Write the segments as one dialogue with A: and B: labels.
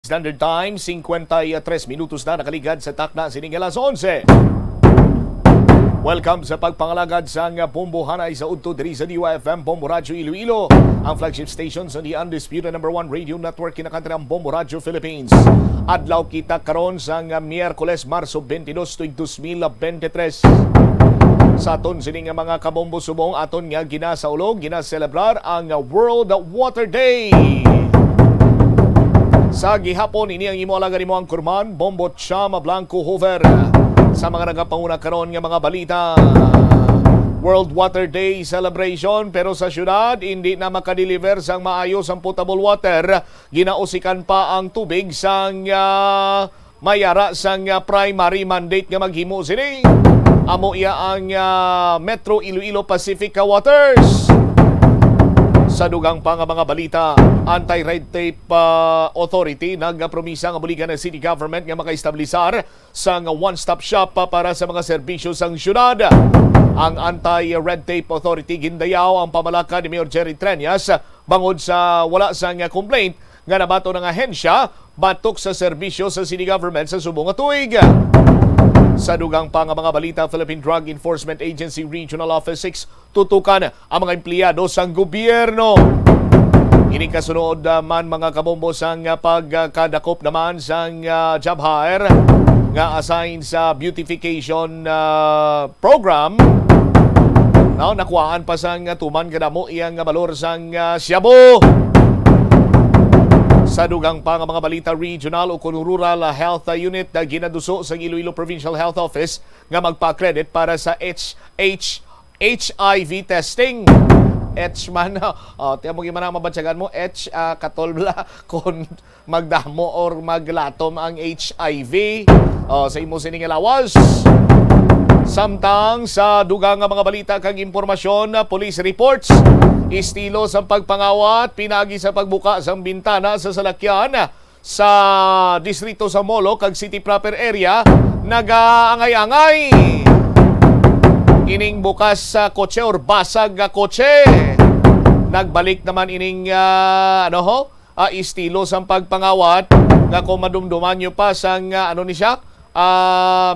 A: Standard Time, 53 minutos na nakaligad sa takna sining alas 11. Welcome sa pagpangalagad sa Bombohanay sa Udto diri sa DYFM Bombo Radio Iloilo, ang flagship station sa the undisputed number 1 radio network kinakanta ng Bombo Radio Philippines. Adlaw kita karon sa Miyerkules, Marso 22, 2023. Sa aton sining mga kabombo subong aton nga ginasaulog, ginaselebrar ang World Water Day. Sa gihapon, ini ang imo alaga nimo ang kurman, Bombo Chama Blanco Hover. Sa mga nagapanguna karon nga mga balita, World Water Day celebration, pero sa syudad hindi na makadeliver sang maayos ang potable water. Ginausikan pa ang tubig sang mayara sang primary mandate nga maghimo sini. Amo iya ang Metro Iloilo Pacific Waters. Sa dugang pa nga mga balita, Anti-Red Tape Authority nagpromisa nga buligan ng city government nga makaestablisar sa one-stop shop para sa mga serbisyo sang syudad. Ang Anti-Red Tape Authority gindayaw ang pamalaka ni Mayor Jerry Treñas bangod sa wala sang complaint nga nabato ng ahensya batok sa serbisyo sa city government sa subong nga tuig. Sa dugang pa nga mga balita, Philippine Drug Enforcement Agency Regional Office 6 tutukan ang mga empleyado sang gobyerno. Ini kasunod man mga kabombo sang pagkadakop naman sang job hire nga assign sa beautification program. Nakuhaan pa sang tuman kadamo iyang balor sang Shabu. Sa dugang pa nga mga balita, regional o rural health unit na ginaduso sa Iloilo Provincial Health Office nga magpa-credit para sa HIV testing. Man, tiyan mo gimana mabansyagan mo, katolbla kung magdamo or maglatom ang HIV sa imo sining lawas. Samtang sa dugang nga mga balita kag impormasyon, police reports estilo sa pagpangawat pinagi sa pagbuka sa bintana sa salakyan sa distrito sa Molo kag city proper area nagaangay-angay. Ining bukas sa kotse or basag nga kotse. Nagbalik naman ining estilo sa pagpangawat nga kung madumduman nyo pa sa ni siya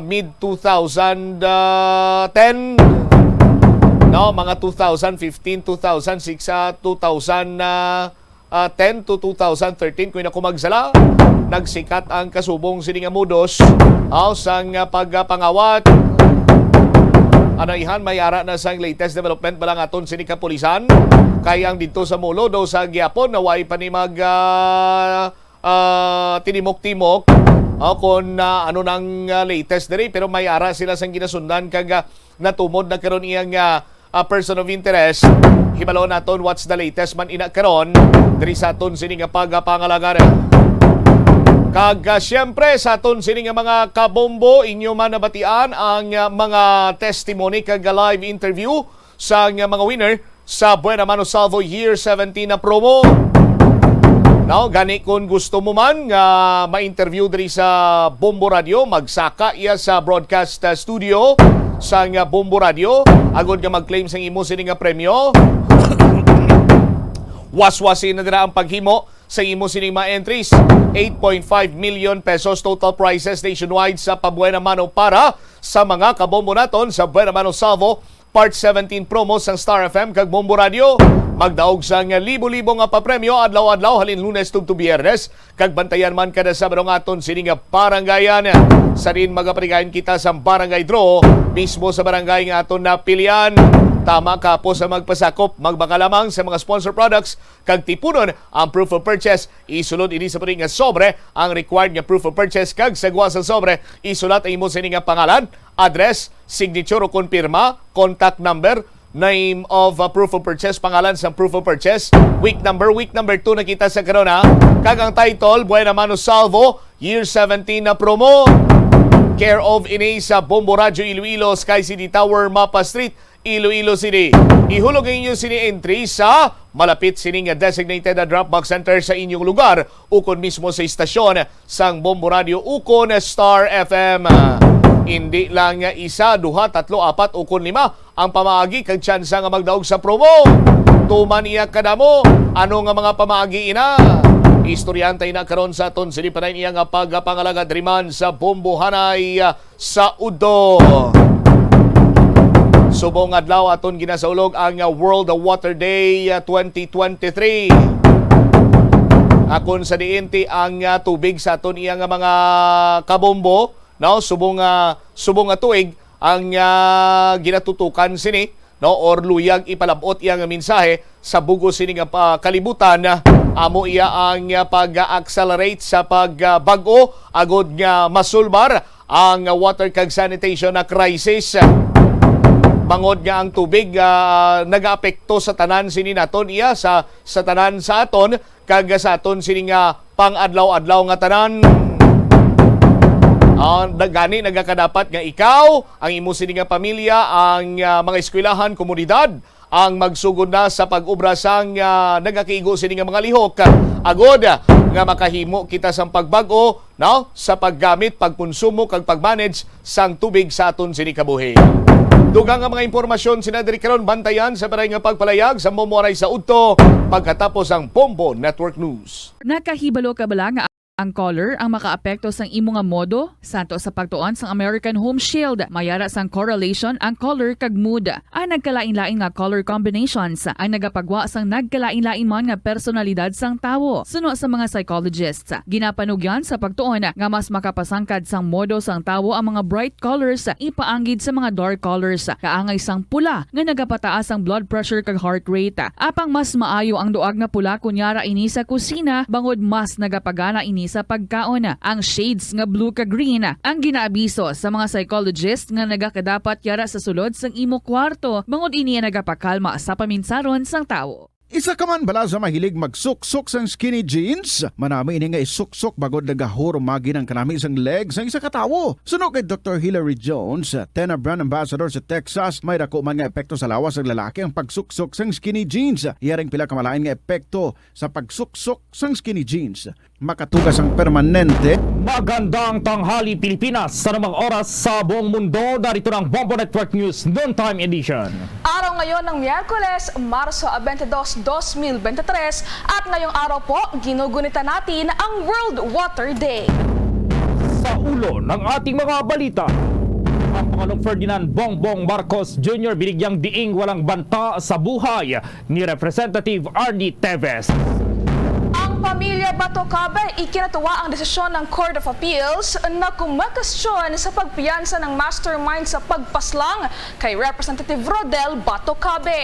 A: mid 2010. Mga 2015, 2006, 2010 to 2013 kung ako magsala, nagsikat ang kasubong sining amudos sang pagpangawat. Anaihan mayara na sang latest development balang aton sining kapulisan kayang dito sa Molo daw sa gyapon na way pa ni mag tinimok-timok kung ano nang latest diri, pero mayara sila sang ginasundan kag natumod na karon iyang person of interest. Hibalo naton what's the latest man ina karon diri sa aton sini nga pagpangalagan. Kag syempre sa aton sini nga mga kabombo, inyo man nabatian ang mga testimony kag live interview sa mga winner sa Buena Mano Salvo Year 17 na promo. Gani kung gusto mo man nga ma-interview diri sa Bombo Radio, magsaka iya sa broadcast studio sa Bombo Radio agod nga mag-claim sa imo sini nga premyo. Waswasin na dira ang paghimo sa imo sining mga entries. 8.5 million pesos total prizes nationwide sa Pabuena Mano para sa mga kabombo naton sa Buena Mano Salvo Part 17 promo sang Star FM kag Bombo Radio. Magdaog sang libo-libo nga papremyo adlaw-adlaw halin Lunes tugto Biyernes kag bantayan man kada Sabado nga aton sini nga barangayan. Sa rin magaparingayan kita sa barangay draw mismo sa barangay nga aton napilian. Tama ka po sa magpasakop, magbaka lamang sa mga sponsor products kag tipunon ang proof of purchase. Isulod ini sa pari nga sobre ang required nga proof of purchase kag sagwa sa sobre isulat ang imo sini nga pangalan, address, signature o konpirma, contact number, name of proof of purchase, pangalan sa proof of purchase, week number 2 nakita sa karon kag ang title Buena Mano Salvo Year 17 na promo. Care of ini sa Bombo Radio Iloilo, Sky City Tower, Mapa Street, Iloilo City. Ihulog inyo sini entry sa malapit sining designated drop-box center sa inyong lugar ukon mismo sa istasyon sang Bombo Radio ukon Star FM. Hindi lang nga 1, 2, 3, 4 ukon 5 ang pamaagi kag tsansa nga magdaog sa promo. Tuman iya kadamo ano nga mga pamaagi ina. Istoryantay na karon sa aton sinipanay niya nga pagpangalaga driman sa Bombohanay sa Udo. Subong adlaw aton ginasaulog ang World Water Day 2023. Akon sa diinti ang tubig sa aton iya nga mga kabombo, no, subong tuig ang ginatutukan sini, no, or luyag ipalabot iya nga mensahe sa bugos sini nga kalibutan. Amo iya ang pag-accelerate sa pagbag-o agod nga masulbar ang water kag sanitation na crisis. Bangod nga ang tubig nag-aapekto sa tanan sini naton iya sa tanan sa aton kag sa aton sini nga pang-adlaw-adlaw nga tanan. Gani nagakadapat nga ikaw, ang imo sini nga pamilya, ang mga eskwelahan, komunidad ang magsugod na sa pag-ubra sang nagakiigo sini nga mga lihok agod nga makahimo kita sang pagbago, no, sa paggamit, pagkonsumo kag pagmanage sang tubig sa aton sini kabuhi. Dugang nga mga impormasyon sinadiri karon bantayan sa baray nga pagpalayag sa Momoray sa Udto pagkatapos ang Bombo Network News.
B: Nakahibalo ka bala nga ang color ang makaapekto sang imo nga modo santo sa pagtuon sang American Home Shield. Mayara sang correlation ang color kag mood. Ang nagkalain-lain nga color combinations ang nagapagwa sang nagkalain-lain man nga personalidad sang tawo. Suno sa mga psychologists, ginapanugyan sa pagtuon nga mas makapasangkad sang modo sang tawo ang mga bright colors ipaanggid sa mga dark colors. Kaangay sang pula nga nagapataas ang blood pressure kag heart rate. Apang mas maayo ang duag nga pula kunyara ini sa kusina bangod mas nagapagana ini sa pagkaon. Ang shades nga blue kag green ang ginaabiso sa mga psychologist nga nagakadapat yara sa sulod sang imo kwarto bangod ini nagapakalma sa paminsaron sang tawo.
C: Isa ka man bala sa mahilig magsuksok sang skinny jeans? Manami ini nga isuksok bagod nagahurumagi ng kanami sang legs ang isa katawo. Suno kay Dr. Hillary Jones, Tena Brand Ambassador sa Texas, may dako man nga epekto sa lawas ng lalaki ang pagsuksok sang skinny jeans. Iyaring pila kamalain nga epekto sa pagsuksok sang skinny jeans. Makatugas ang permanente.
D: Magandang tanghali Pilipinas sa namang oras sa buong mundo. Narito ng Bombo Network News Noontime Edition.
E: Araw ngayon ng Miyerkules, Marso 22, 2023 at ngayong araw po, ginugunita natin ang World Water Day.
D: Sa ulo ng ating mga balita, ang Pangulong Ferdinand Bongbong Marcos Jr. binigyang diing walang banta sa buhay ni Representative Arnie Teves.
E: Ang pamilya Batocabe, ikinatuwa ang desisyon ng Court of Appeals na kumakasyon sa pagpiyansa ng mastermind sa pagpaslang kay Representative Rodel Batocabe.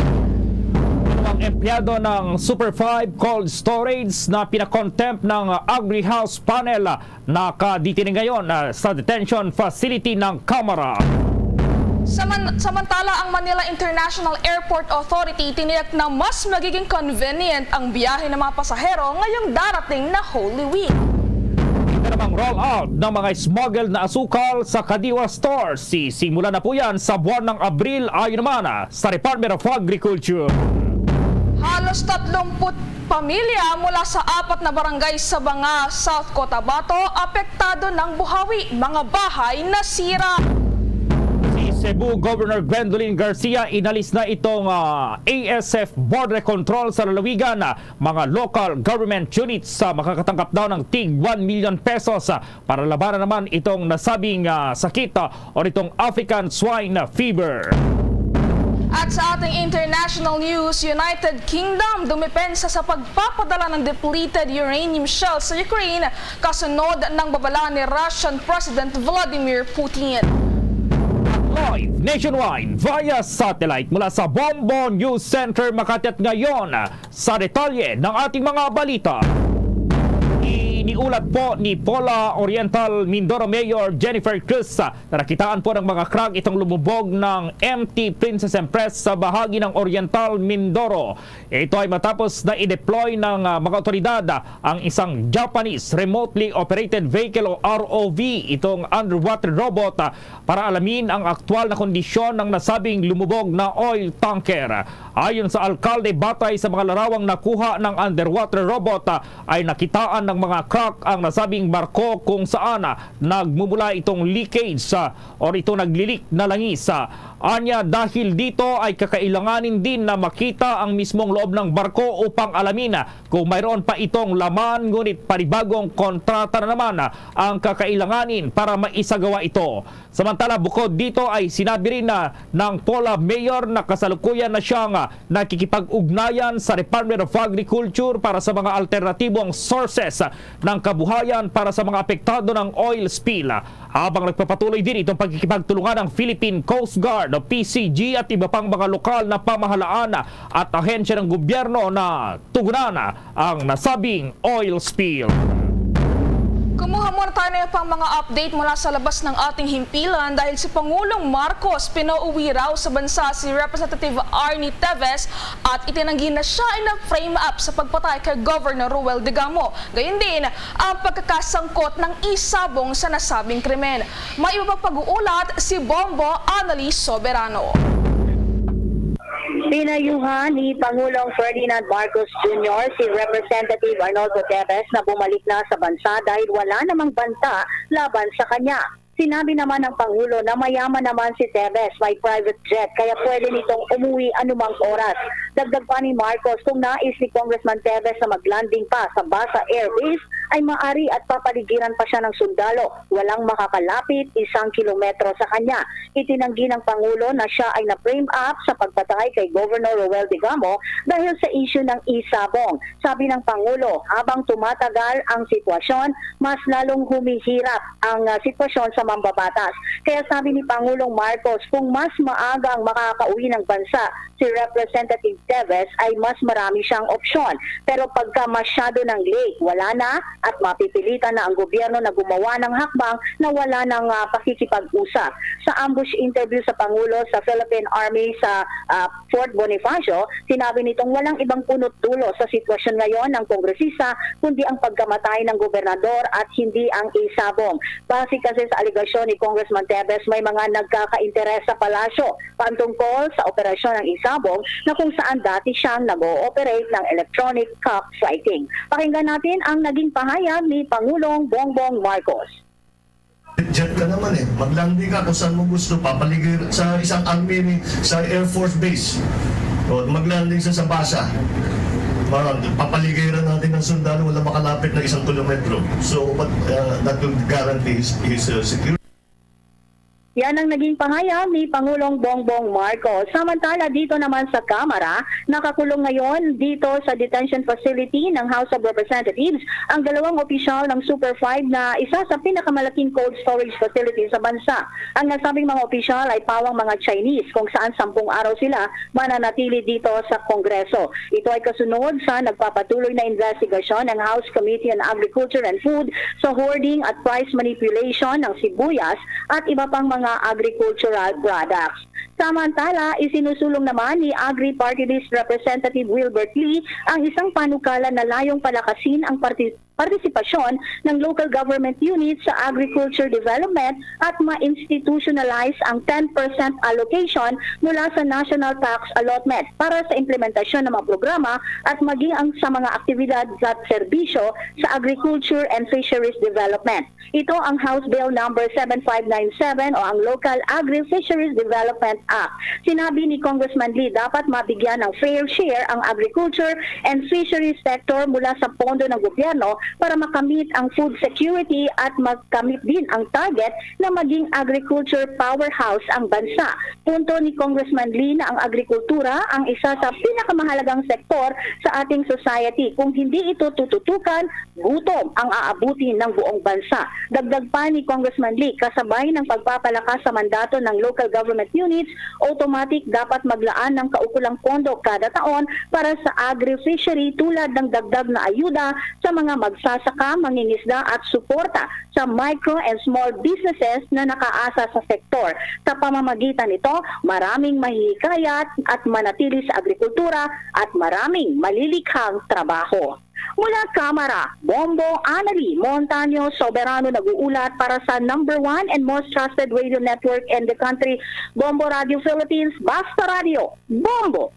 D: Ang empleyado ng Super 5 Cold Storage na pinakontempt ng Agri-House Panel nakaditinig ngayon sa detention facility ng Kamara.
E: Samantala, ang Manila International Airport Authority tiniyak na mas magiging convenient ang biyahe ng mga pasahero ngayong darating na Holy Week.
D: Namang roll out ng mga smuggled na asukal sa Kadiwa stores. Sisimula na po yan sa buwan ng Abril ayon naman sa Department of Agriculture.
E: Halos 30 pamilya mula sa 4 na barangay sa Banga, South Cotabato apektado ng buhawi, mga bahay na sira.
D: Cebu Governor Gwendolyn Garcia inalis na itong ASF Border Control sa lalawigan. Mga local government units makakatanggap daw ng tig 1 million pesos para labanan naman itong nasabing sakit o itong African swine fever.
E: At sa ating international news, United Kingdom dumipensa sa pagpapadala ng depleted uranium shells sa Ukraine kasunod ng babala ni Russian President Vladimir Putin.
D: Live nationwide via satellite mula sa Bombo News Center Makati at ngayon sa detalye ng ating mga balita. Iniulat po ni Pola Oriental Mindoro Mayor Jennifer Cruz na nakitaan po ng mga krag itong lumubog ng MT Princess Empress sa bahagi ng Oriental Mindoro. Ito ay matapos na i-deploy ng mga otoridad ang isang Japanese remotely operated vehicle o ROV, itong underwater robot, para alamin ang aktwal na kondisyon ng nasabing lumubog na oil tanker. Ayon sa alkalde, batay sa mga larawang nakuha ng underwater robot, ay nakitaan ng mga crack ang nasabing barko kung saan nagmumula itong leakage o ito naglilik na langis Anya dahil dito ay kakailanganin din na makita ang mismong loob ng barko upang alamin kung mayroon pa itong laman, ngunit panibagong kontrata na naman ang kakailanganin para maisagawa ito. Samantala bukod dito ay sinabi rin ng Pola Mayor na kasalukuyan na siyang nakikipag-ugnayan sa Department of Agriculture para sa mga alternatibong sources ng kabuhayan para sa mga apektado ng oil spill. Habang nagpapatuloy din itong pagkikipagtulungan ng Philippine Coast Guard o PCG at iba pang mga lokal na pamahalaan at ahensya ng gobyerno na tugunan ang nasabing oil spill.
E: Kumuha muna tayo na pang mga update mula sa labas ng ating himpilan dahil si Pangulong Marcos pinauwi raw sa bansa si Representative Arnie Teves at itinanggi na siya ay na-frame up sa pagpatay kay Governor Ruel Digamo. Gayun din ang pagkakasangkot ng isabong sa nasabing krimen. May iba pang pag-uulat si Bombo Annalise Soberano.
F: Pinayuhan ni Pangulong Ferdinand Marcos Jr. si Representative Arnoldo Teves na bumalik na sa bansa dahil wala namang banta laban sa kanya. Sinabi naman ng Pangulo na mayaman naman si Teves, may private jet, kaya pwede nitong umuwi anumang oras. Dagdag pa ni Marcos, kung nais ni Congressman Teves na maglanding pa sa Basa Air Base, ay maari at papaligiran pa siya ng sundalo. Walang makakalapit 1 kilometro sa kanya. Itinanggi ng Pangulo na siya ay na-frame up sa pagpatay kay Governor Ruel Digamo dahil sa issue ng isabong. Sabi ng Pangulo, habang tumatagal ang sitwasyon, mas lalong humihirap ang sitwasyon sa mambabatas. Kaya sabi ni Pangulong Marcos, kung mas maagang makakauwi ng bansa si Representative Teves ay mas marami siyang opsyon. Pero pagka masyado ng late, wala na at mapipilitan na ang gobyerno na gumawa ng hakbang na wala ng pakikipag-usap. Sa ambush interview sa Pangulo sa Philippine Army sa Fort Bonifacio, sinabi nitong walang ibang punot dulo sa sitwasyon ngayon ng kongresista kundi ang pagkamatay ng gobernador at hindi ang isabong. Base kasi sa aligasyon ni Congressman Teves, may mga nagkaka-interes sa palasyo patungkol sa operasyon ng isabong na kung saan dati siyang nag-ooperate ng electronic cockfighting. Pakinggan natin ang naging pahayag ni Pangulong Bongbong Marcos.
G: Jet ka naman eh. Maglanding ka kung saan mo gusto. Papaligir sa isang army sa Air Force Base. O, maglanding sa Basa. Papaligiran natin ng sundalo, wala makalapit na 1 kilometro. So, that will guarantee his security.
F: Yan ang naging pahayag ni Pangulong Bongbong Marcos. Samantala dito naman sa Kamara, nakakulong ngayon dito sa detention facility ng House of Representatives ang 2 opisyal ng Super 5 na isa sa pinakamalaking cold storage facility sa bansa. Ang nasabing mga opisyal ay pawang mga Chinese kung saan 10 araw sila mananatili dito sa Kongreso. Ito ay kasunod sa nagpapatuloy na investigasyon ng House Committee on Agriculture and Food sa hoarding at price manipulation ng sibuyas at iba pang mga agricultural products. Samantala, isinusulong naman ni Agri-Party List Representative Wilbert Lee ang isang panukala na layong palakasin ang partisipasyon ng local government units sa agriculture development at ma-institutionalize ang 10% allocation mula sa national tax allotment para sa implementasyon ng mga programa at maging ang sa mga aktibidad at serbisyo sa agriculture and fisheries development. Ito ang House Bill number 7597 o ang Local Agri-Fisheries Development Act. Sinabi ni Congressman Lee, dapat mabigyan ng fair share ang agriculture and fisheries sector mula sa pondo ng gobyerno para makamit ang food security at makamit din ang target na maging agriculture powerhouse ang bansa. Punto ni Congressman Lee na ang agrikultura ang isa sa pinakamahalagang sektor sa ating society. Kung hindi ito tututukan, gutom ang aabutin ng buong bansa. Dagdag pa ni Congressman Lee, kasabay ng pagpapalakas sa mandato ng local government units, automatic dapat maglaan ng kaukulang pondo kada taon para sa agri-fishery tulad ng dagdag na ayuda sa mga magsasaka, mangingisda at suporta sa micro and small businesses na nakaasa sa sektor. Sa pamamagitan nito, maraming mahihikayat at manatili sa agrikultura at maraming malilikhang trabaho. Mula Kamara, Bombo Annalise Montaño Soberano nag-uulat para sa number 1 and most trusted radio network in the country, Bombo Radio Philippines, Basta Radio, Bombo!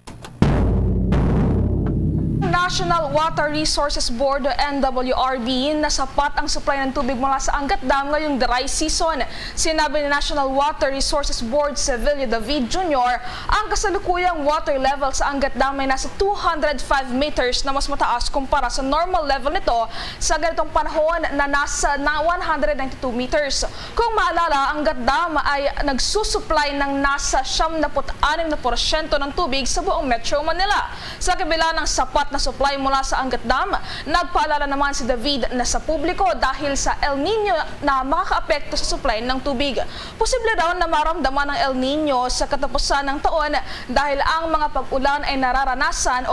E: National Water Resources Board o NWRB na sapat ang supply ng tubig mula sa Angat Dam ngayong dry season. Sinabi ni National Water Resources Board Sevilio David Jr., ang kasalukuyang water level sa Angat Dam ay nasa 205 meters na mas mataas kumpara sa normal level nito sa ganitong panahon na nasa 192 meters. Kung maalala, ang Angat Dam ay nagsusupply ng nasa 76% ng tubig sa buong Metro Manila. Sa kabila ng sapat na supply mula sa Angat Dam, nagpaalala naman si David na sa publiko dahil sa El Nino na makakaapekto sa supply ng tubig. Posible daw na maramdaman ng El Nino sa katapusan ng taon dahil ang mga pag-ulan ay mararanasan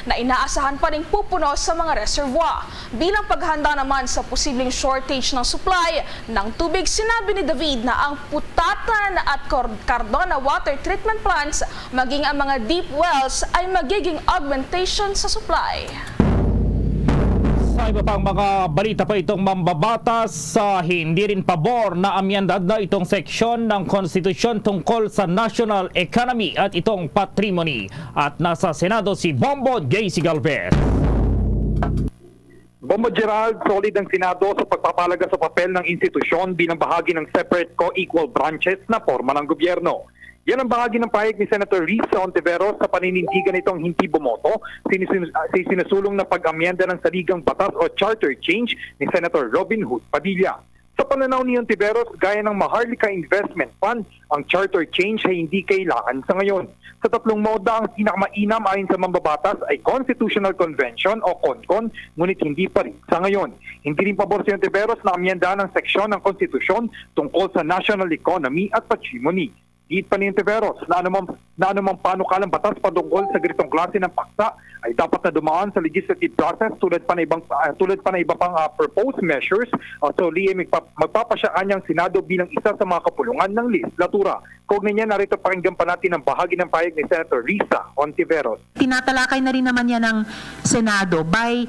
E: na inaasahan pa ring pupuno sa mga reservoir. Bilang paghanda naman sa posibleng shortage ng supply ng tubig, sinabi ni David na ang Putatan at Cardona water treatment plants maging ang mga deep wells ay magiging augmentation sa supply.
D: Sa iba pang mga balita pa itong mambabatas sa hindi rin pabor na amyandad na itong seksyon ng konstitusyon tungkol sa national economy at itong patrimony. At nasa Senado si Bombo J.C. Galvez.
H: Bombo Gerald, solid ang Senado sa pagpapalaga sa papel ng institusyon bilang bahagi ng separate co-equal branches na forma ng gobyerno. Yan ang bahagi ng pahayag ni Senator Risa Ontiveros sa paninindigan nitong hindi bumoto sinusulong na pag-amyenda ng saligang batas o charter change ni Senator Robin Hood Padilla. Sa pananaw ni Ontiveros, gaya ng Maharlika Investment Fund, ang charter change ay hindi kailangan sa ngayon. Sa tatlong moda, ang pinakamainam ayon sa mambabatas ay Constitutional Convention o CONCON, ngunit hindi pa rin sa ngayon. Hindi rin pabor si Ontiveros na amyendahan ng seksyon ng konstitusyon tungkol sa national economy at patrimony. Giit pa ni Ontiveros na anumang panukalang batas patungkol sa ganitong klase ng paksa ay dapat na dumaan sa legislative process tulad pa na iba pang proposed measures. So liye magpapasya kanyang Senado bilang isa sa mga kapulungan ng legislatura. Kaugnay niya, narito pakinggan pa natin ang bahagi ng pahayag ni Senator Risa Ontiveros.
I: Tinatalakay na rin naman yan ng Senado by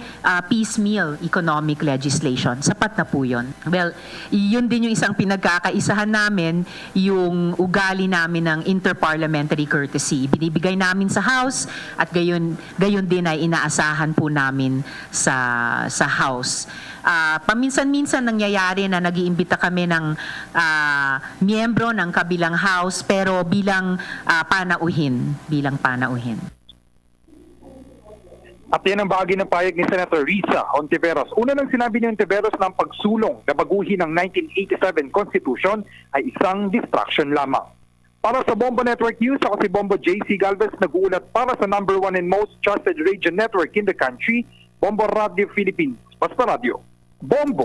I: piecemeal economic legislation. Sapat na po yun. Well, yun din yung isang pinagkakaisahan namin, yung ugali namin ng interparliamentary courtesy. Binibigay namin sa House at gayon din ay inaasahan po namin sa House. Paminsan-minsan nangyayari na nag-iimbita kami ng miyembro ng kabilang House pero bilang panauhin.
H: At yan ang bahagi ng pahayag ni Senator Risa Ontiveros. Una nang sinabi ni Ontiveros na ang pagsulong na baguhin ng 1987 Constitution ay isang distraction lamang. Para sa Bombo Network News, ako si Bombo J.C. Galvez, nag-uulat para sa number 1 and most trusted radio network in the country, Bombo Radio Philippines. Basta Radio. Bombo!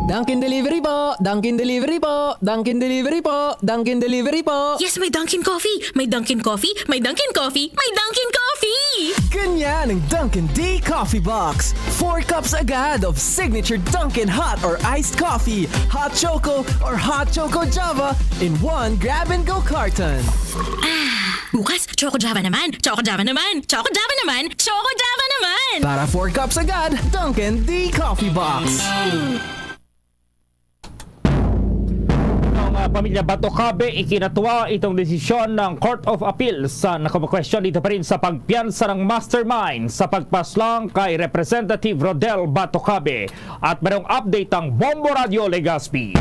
J: Dunkin' Delivery po! Dunkin' Delivery po! Dunkin' Delivery po! Dunkin' Delivery po!
K: Yes, may Dunkin' Coffee! May Dunkin' Coffee! May Dunkin' Coffee! May Dunkin' Coffee!
J: Ganyan ang Dunkin' D Coffee Box! 4 cups agad of signature Dunkin' hot or iced coffee, hot choco or hot choco java in 1 grab-and-go carton.
K: Bukas, Choco Java naman! Choco Java naman! Choco Java naman! Choco Java naman!
J: Para 4 cups agad, Dunkin' D Coffee Box!
D: Pamilya Batocabe, ikinatuwa itong desisyon ng Court of Appeal sa nakakwestiyon dito pa rin sa pagpiyansa ng mastermind sa pagpaslang kay Representative Rodel Batocabe. At mayroong update ang Bombo Radio Legazpi.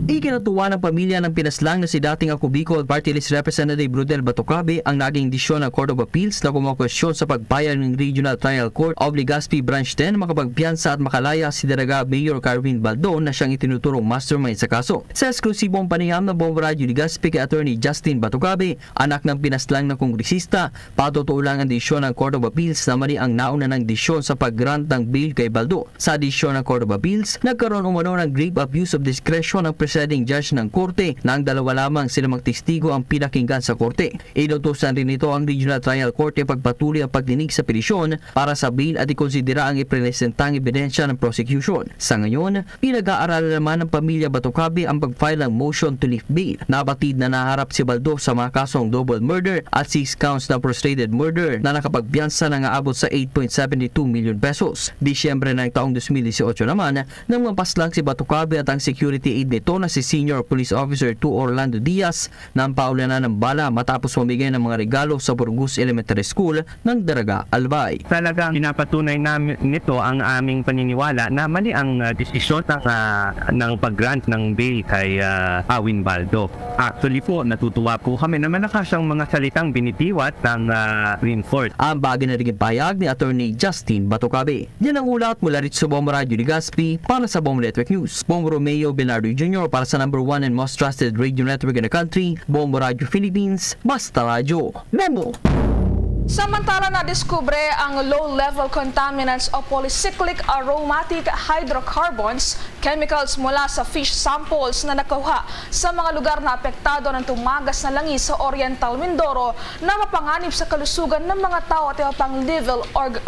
L: Ikinatuwa ng pamilya ng pinaslang na si dating Ako Bicol Party List Representative Rodel Batocabe ang naging desisyon ng Court of Appeals na kumakwestiyon sa pagbayad ng Regional Trial Court of Legazpi Branch 10 makapagpiyansa at makalaya si Daraga Mayor Carwin Baldon na siyang itinuturong mastermind sa kaso. Sa eksklusibong panayam ng Bombo Radio Legazpi kay Attorney Justin Batocabe, anak ng pinaslang ng kongresista, patutuo lang ang desisyon ng Court of Appeals na mali ang nauna ng desisyon sa pag-grant ng bail kay Baldo. Sa desisyon ng Court of Appeals, nagkaroon umano ng grave abuse of discretion ng presiding judge ng korte na ang dalawa lamang sila magtestigo ang pinakinggan sa korte. Inutusan rin ito ang Regional Trial Court na pagpatuloy ang pagdinig sa petisyon para sa bail at ikonsidera ang ipresentang ebidensya ng prosecution. Sa ngayon, pinag-aaralan naman ng pamilya Batocabe ang pag-file ng motion to lift bail. Nabatid na naharap si Baldo sa mga kasong double murder at 6 counts na frustrated murder na nakapagpiyansa na aabot sa 8.72 million pesos. Disyembre ng taong 2018 naman, nang mapaslang si Batocabe at ang security aid nito na si Senior Police Officer 2 Orlando Diaz na ang paulanan ng bala matapos mamigay ng mga regalo sa Burgos Elementary School ng Daraga, Albay.
M: Talagang pinapatunay namin nito ang aming paniniwala na mali ang desisyon ng pag-grant ng bail kay Awin Baldo. Actually po, natutuwa po kami na malakas ang mga salitang binitiwat ng Supreme Court.
L: Ang bagay na naging payag ni Attorney Justin Batocabe. Yan ang ulat mula rito sa Bombo Radio Legazpi para sa Bombo Network News. Bombo Romeo Bernardo Jr. para sa number 1 and most trusted radio network in the country, Bombo Radio Philippines, Basta Radio. Memo!
E: Samantala na diskubre ang low-level contaminants o polycyclic aromatic hydrocarbons, chemicals mula sa fish samples na nakuha sa mga lugar na apektado ng tumagas na langis sa Oriental Mindoro na mapanganib sa kalusugan ng mga tao at iba pang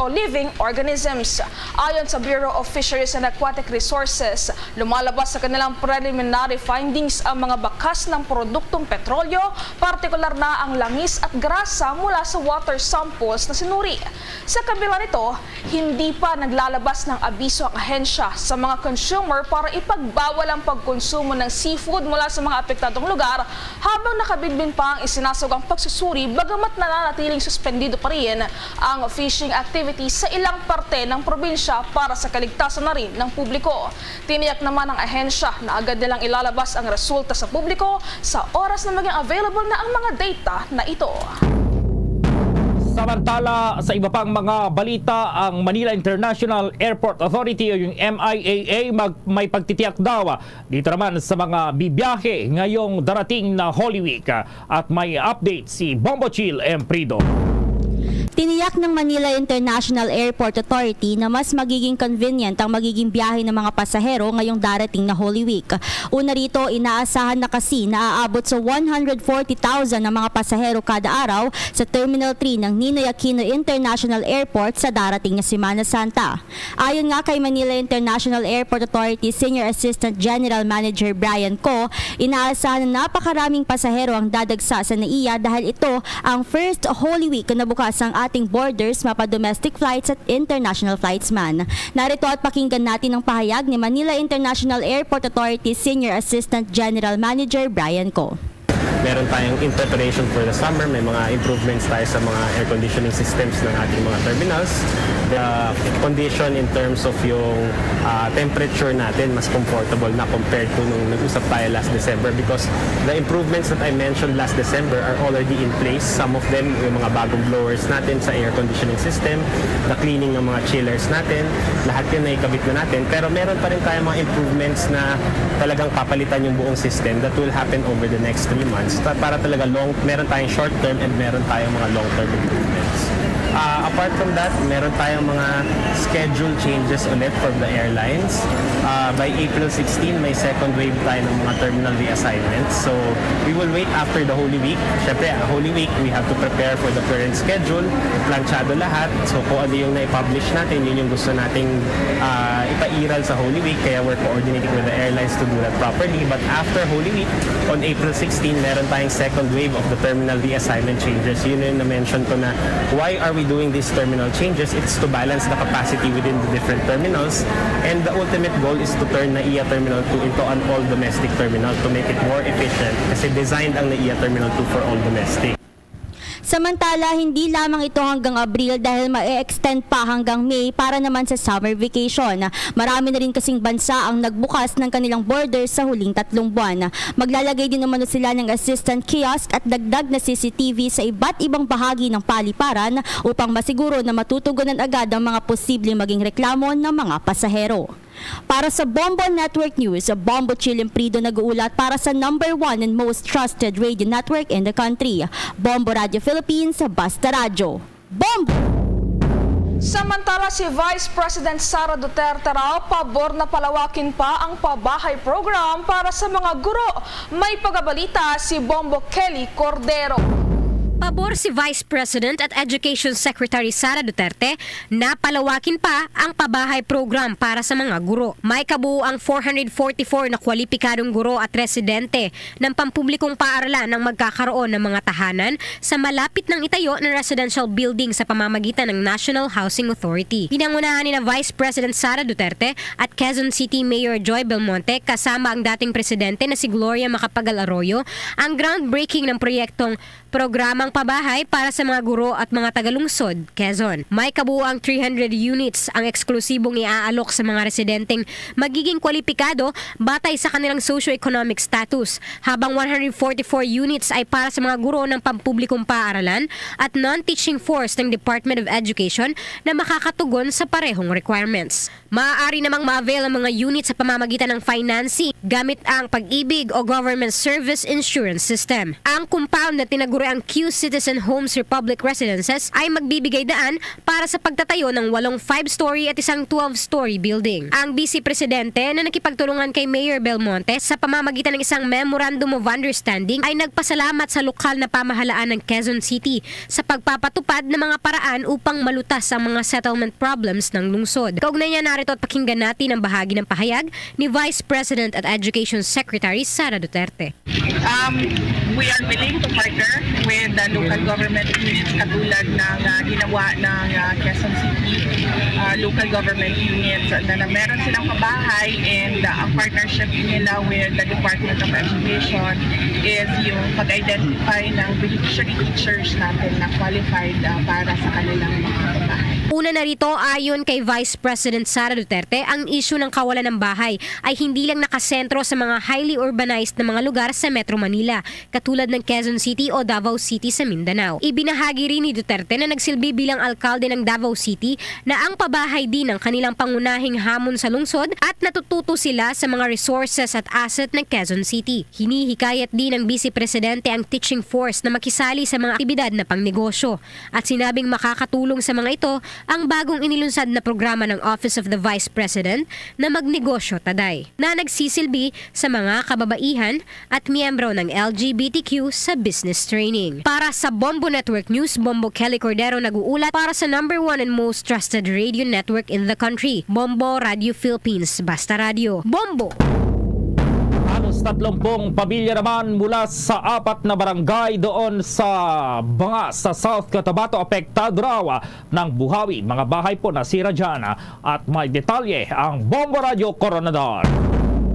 E: living organisms. Ayon sa Bureau of Fisheries and Aquatic Resources, lumalabas sa kanilang preliminary findings ang mga bakas ng produktong petrolyo, partikular na ang langis at grasa mula sa water samples na sinuri. Sa kabila nito, hindi pa naglalabas ng abiso ang ahensya sa mga consumer para ipagbawal ang pagkonsumo ng seafood mula sa mga apektadong lugar habang nakabinbin pa ang isinasagang pagsusuri bagamat nananatiling suspendido pa rin ang fishing activities sa ilang parte ng probinsya para sa kaligtasan na rin ng publiko. Tiniyak naman ng ahensya na agad nilang ilalabas ang resulta sa publiko sa oras na maging available na ang mga data na ito.
D: Samantala, sa iba pang mga balita, ang Manila International Airport Authority o yung MIAA may pagtitiyak daw dito naman sa mga bibiyahe ngayong darating na Holy Week. At may update si Bombo Chill Emprido.
N: Tiniyak ng Manila International Airport Authority na mas magiging convenient ang magiging biyahe ng mga pasahero ngayong darating na Holy Week. Una rito, inaasahan na kasi na aabot sa 140,000 na mga pasahero kada araw sa Terminal 3 ng Ninoy Aquino International Airport sa darating na Semana Santa. Ayon nga kay Manila International Airport Authority Senior Assistant General Manager Brian Co, inaasahan na napakaraming pasahero ang dadagsa sa NAIA dahil ito ang first Holy Week na bukas ang ating borders mapa domestic flights at international flights man. Narito at pakinggan natin ang pahayag ni Manila International Airport Authority Senior Assistant General Manager Brian Co.
M: Meron tayong in preparation for the summer. May mga improvements tayo sa mga air conditioning systems ng ating mga terminals. The condition in terms of yung temperature natin mas comfortable na compared to nung nag-usap tayo last December because the improvements that I mentioned last December are already in place. Some of them, yung mga bagong blowers natin sa air conditioning system, the cleaning ng mga chillers natin, lahat yun na ikabit na natin. Pero meron pa rin tayong mga improvements na talagang papalitan yung buong system that will happen over the next 3 months. Para talaga meron tayong short term and meron tayong mga long term improvements. Apart from that, meron tayong mga schedule changes ulit from the airlines. By April 16, may second wave tayo ng mga terminal reassignments. So, we will wait after the Holy Week. Siyempre, Holy Week, we have to prepare for the current schedule. Planchado lahat. So, kung ano yung na-publish natin, yun yung gusto nating ipairal sa Holy Week. Kaya we're coordinating with the airlines to do that properly. But after Holy Week, on April 16, meron tayong second wave of the terminal reassignment changes. Yun yung na-mention ko na why are we doing these terminal changes? It's to balance the capacity within the different terminals, and the ultimate goal is to turn NAIA Terminal 2 into an all-domestic terminal to make it more efficient kasi designed ang NAIA Terminal 2 for all domestic.
N: Samantala, hindi lamang ito hanggang Abril dahil ma-extend pa hanggang May para naman sa summer vacation. Marami na rin kasing bansa ang nagbukas ng kanilang borders sa huling 3 buwan. Maglalagay din naman sila ng assistant kiosk at dagdag na CCTV sa iba't ibang bahagi ng paliparan upang masiguro na matutugunan agad ang mga posibleng maging reklamo ng mga pasahero. Para sa Bombo Network News, Bombo Chill Emprido nag-uulat para sa number 1 and most trusted radio network in the country, Bombo Radio Philippines, Basta Radio. Bombo!
E: Samantala, si Vice President Sara Duterte raw pabor na palawakin pa ang pabahay program para sa mga guro. May pagabalita si Bombo Kelly Cordero.
K: Pabor si Vice President at Education Secretary Sara Duterte na palawakin pa ang pabahay program para sa mga guro. May kabuuang 444 na kwalipikadong guro at residente ng pampublikong paaralan ang magkakaroon ng mga tahanan sa malapit ng itayo na residential building sa pamamagitan ng National Housing Authority. Pinangunahan ni na Vice President Sara Duterte at Quezon City Mayor Joy Belmonte kasama ang dating presidente na si Gloria Macapagal-Arroyo ang groundbreaking ng proyektong Programang Pabahay para sa mga guro at mga tagalungsod, Quezon. May kabuuang 300 units ang eksklusibong iaalok sa mga residenteng magiging kwalipikado batay sa kanilang socio-economic status, habang 144 units ay para sa mga guro ng pampublikong paaralan at non-teaching force ng Department of Education na makakatugon sa parehong requirements. Maaari namang ma-avail ang mga unit sa pamamagitan ng financing gamit ang Pag-ibig o Government Service Insurance System. Ang compound na tinaguri ang Q Citizen Homes Republic Residences ay magbibigay daan para sa pagtatayo ng 8 5-story at isang 12-story building. Ang Vice Presidente na nakipagtulungan kay Mayor Belmonte sa pamamagitan ng isang Memorandum of Understanding ay nagpasalamat sa lokal na pamahalaan ng Quezon City sa pagpapatupad ng mga paraan upang malutas ang mga settlement problems ng lungsod. Kaugnay niya narito at pakinggan natin ang bahagi ng pahayag ni Vice President at Education Secretary Sara Duterte.
O: We are willing to partner with the local government units katulad ng ginawa ng Quezon City local government units na meron silang pabahay, and ang partnership nila with the Department of Education is yung pag-identify ng beneficiary teachers natin na qualified para sa kanilang mga pabahay.
K: Una na rito, ayon kay Vice President Sara Duterte, ang issue ng kawalan ng bahay ay hindi lang nakasentro sa mga highly urbanized na mga lugar sa Metro Manila, katulad ng Quezon City o Davao City sa Mindanao. Ibinahagi rin ni Duterte na nagsilbi bilang alkalde ng Davao City na ang pabahay din ang kanilang pangunahing hamon sa lungsod at natututo sila sa mga resources at asset ng Quezon City. Hinihikayat din ng Vice Presidente ang teaching force na makisali sa mga aktibidad na pangnegosyo at sinabing makakatulong sa mga ito ang bagong inilunsad na programa ng Office of the Vice President na Magnegosyo Taday, na nagsisilbi sa mga kababaihan at miyembro ng LGBTQ sa business training. Para sa Bombo Network News, Bombo Kelly Cordero nag-uulat para sa #1 and most trusted radio network in the country, Bombo Radio Philippines. Basta Radio. Bombo!
D: Halos 30 pamilya naman mula sa 4 na barangay doon sa Bangas sa South Cotabato apektado raw ng buhawi. Mga bahay po nasira dyan at may detalye ang Bombo Radio Coronador.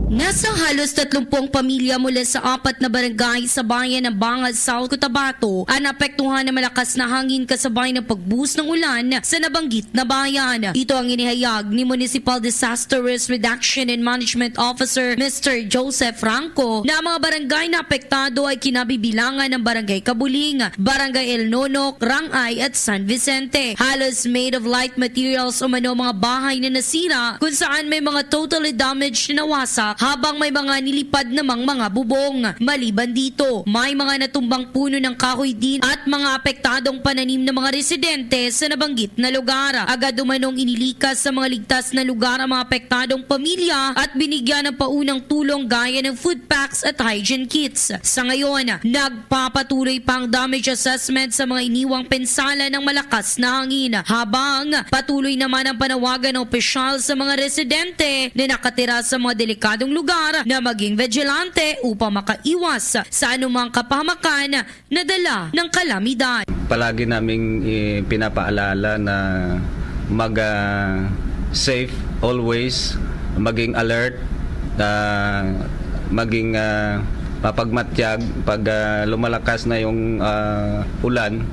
P: Nasa halos 30 pamilya mula sa 4 na barangay sa bayan ng Bangas, South Cotabato ang naapektuhan ng malakas na hangin kasabay ng pagbuhos ng ulan sa nabanggit na bayan. Ito ang inihayag ni Municipal Disaster Risk Reduction and Management Officer Mr. Joseph Franco na ang mga barangay na apektado ay kinabibilangan ng Barangay Kabuling, Barangay El Nonok, Rangay at San Vicente. Halos made of light materials o mga bahay na nasira kung saan may mga totally damaged na nawasak habang may mga nilipad namang mga bubong. Maliban dito, may mga natumbang puno ng kahoy din at mga apektadong pananim ng mga residente sa nabanggit na lugar. Agad umanong inilikas sa mga ligtas na lugar ang mga apektadong pamilya at binigyan ng paunang tulong gaya ng food packs at hygiene kits. Sa ngayon, nagpapatuloy pa ang damage assessment sa mga iniwang pensala ng malakas na hangin, habang patuloy naman ang panawagan ng opisyal sa mga residente na nakatira sa mga delikadong lugar na maging vigilante upang makaiwas sa anumang kapahamakan na dala ng kalamidad.
Q: Palagi naming pinapaalala na mag-safe always, maging alert, maging papagmatyag pag lumalakas na yung ulan.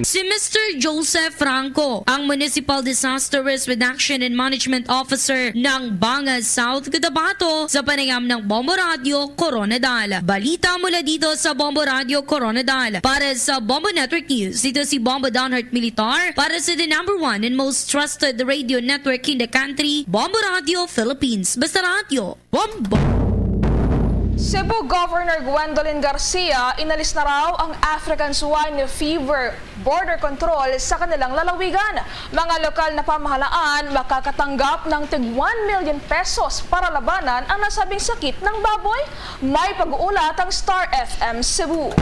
P: Si Mr. Joseph Franco, ang Municipal Disaster Risk Reduction and Management Officer ng Bangas, South Cotabato, sa panayam ng Bombo Radio Coronadal. Balita mula dito sa Bombo Radio Coronadal. Para sa Bombo Network News, ito si Bombo Donhart Militar para sa the #1 and most trusted radio network in the country, Bombo Radio Philippines. Basta Radio, Bombo!
E: Cebu Governor Gwendolyn Garcia inalis na raw ang African Swine Fever border control sa kanilang lalawigan. Mga lokal na pamahalaan makakatanggap ng tig 1 million pesos para labanan ang nasabing sakit ng baboy. May pag-uulat ang Star FM Cebu.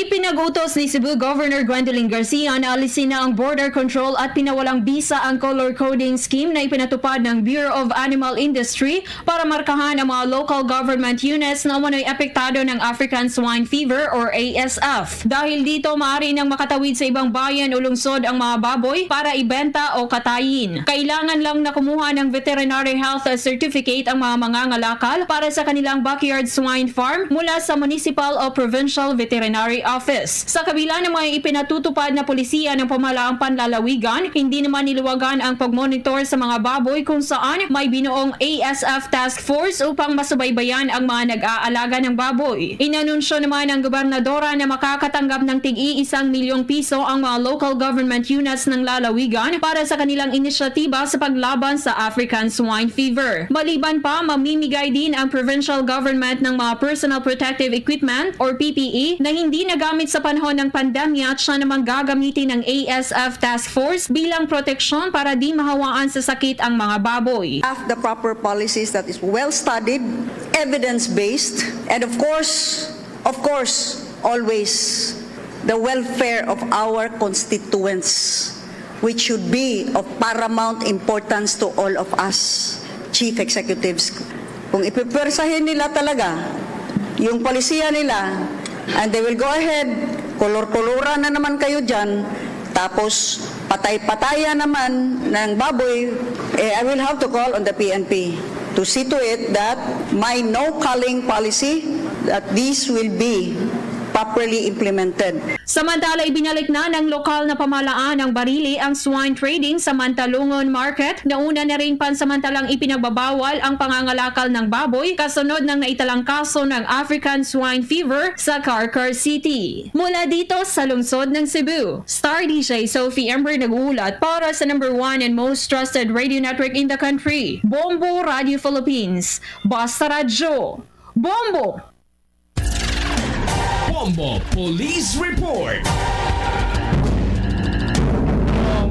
R: Ipinag-utos ni Cebu Governor Gwendolyn Garcia na alisin na ang border control at pinawalang bisa ang color coding scheme na ipinatupad ng Bureau of Animal Industry para markahan ang mga local government units na umano'y apektado ng African Swine Fever or ASF. Dahil dito, maaari nang makatawid sa ibang bayan o lungsod ang mga baboy para ibenta o katayin. Kailangan lang na kumuha ng veterinary health certificate ang mga mangangalakal para sa kanilang backyard swine farm mula sa municipal o provincial veterinary office. Sa kabila ng mga ipinatutupad na polisiya ng pamahalaang panlalawigan, hindi naman niluwagan ang pagmonitor sa mga baboy kung saan may binuong ASF Task Force upang masubaybayan ang mga nag-aalaga ng baboy. Inanunsyo naman ng gobernadora na makakatanggap ng tig-1 milyong piso ang mga local government units ng lalawigan para sa kanilang inisyatiba sa paglaban sa African Swine Fever. Maliban pa, mamimigay din ang provincial government ng mga personal protective equipment or PPE na hindi nagamit sa panahon ng pandemya at siya namang gagamitin ng ASF Task Force bilang proteksyon para di mahawaan sa sakit ang mga baboy.
S: Have the proper policies that is well studied, evidence-based, and of course, always the welfare of our constituents, which should be of paramount importance to all of us, chief executives. Kung ipipersahin nila talaga yung polisiya nila, and they will go ahead, kolor-koloran na naman kayo dyan, tapos patay-pataya naman ng baboy, I will have to call on the PNP to see to it that my no-culling policy, that these will be properly implemented.
R: Samantala, ibinalik na ng lokal na pamahalaan ng Barili ang swine trading sa Mantalungon Market. Nauna na rin pansamantalang ipinagbabawal ang pangangalakal ng baboy kasunod ng naitalang kaso ng African Swine Fever sa Carcar City. Mula dito sa lungsod ng Cebu, Star DJ Sophie Ember nag-uulat para sa number 1 and most trusted radio network in the country, Bombo Radio Philippines. Basta Radyo. Bombo!
T: Bombo Police Report.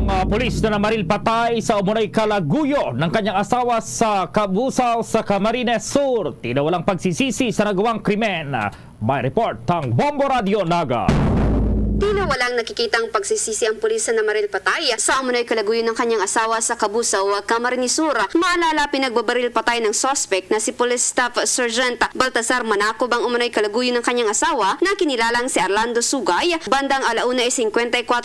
D: Ang pulis na namaril patay sa umunay kalaguyo ng kanyang asawa sa Kabusaw sa Camarines Sur. Tinawalang pagsisisi sa nagawang krimen. May report ang Bombo Radio Naga.
U: Tila walang nakikitang pagsisisi ang pulis na namaril patay sa umunay kalaguyo ng kanyang asawa sa Kabusaw, Camarines Sur. Maalala, pinagbabaril patay ng suspect na si Police Staff Sergeant Baltasar Manacob ang umunay kalaguyo ng kanyang asawa na kinilalang si Orlando Sugay bandang 1:54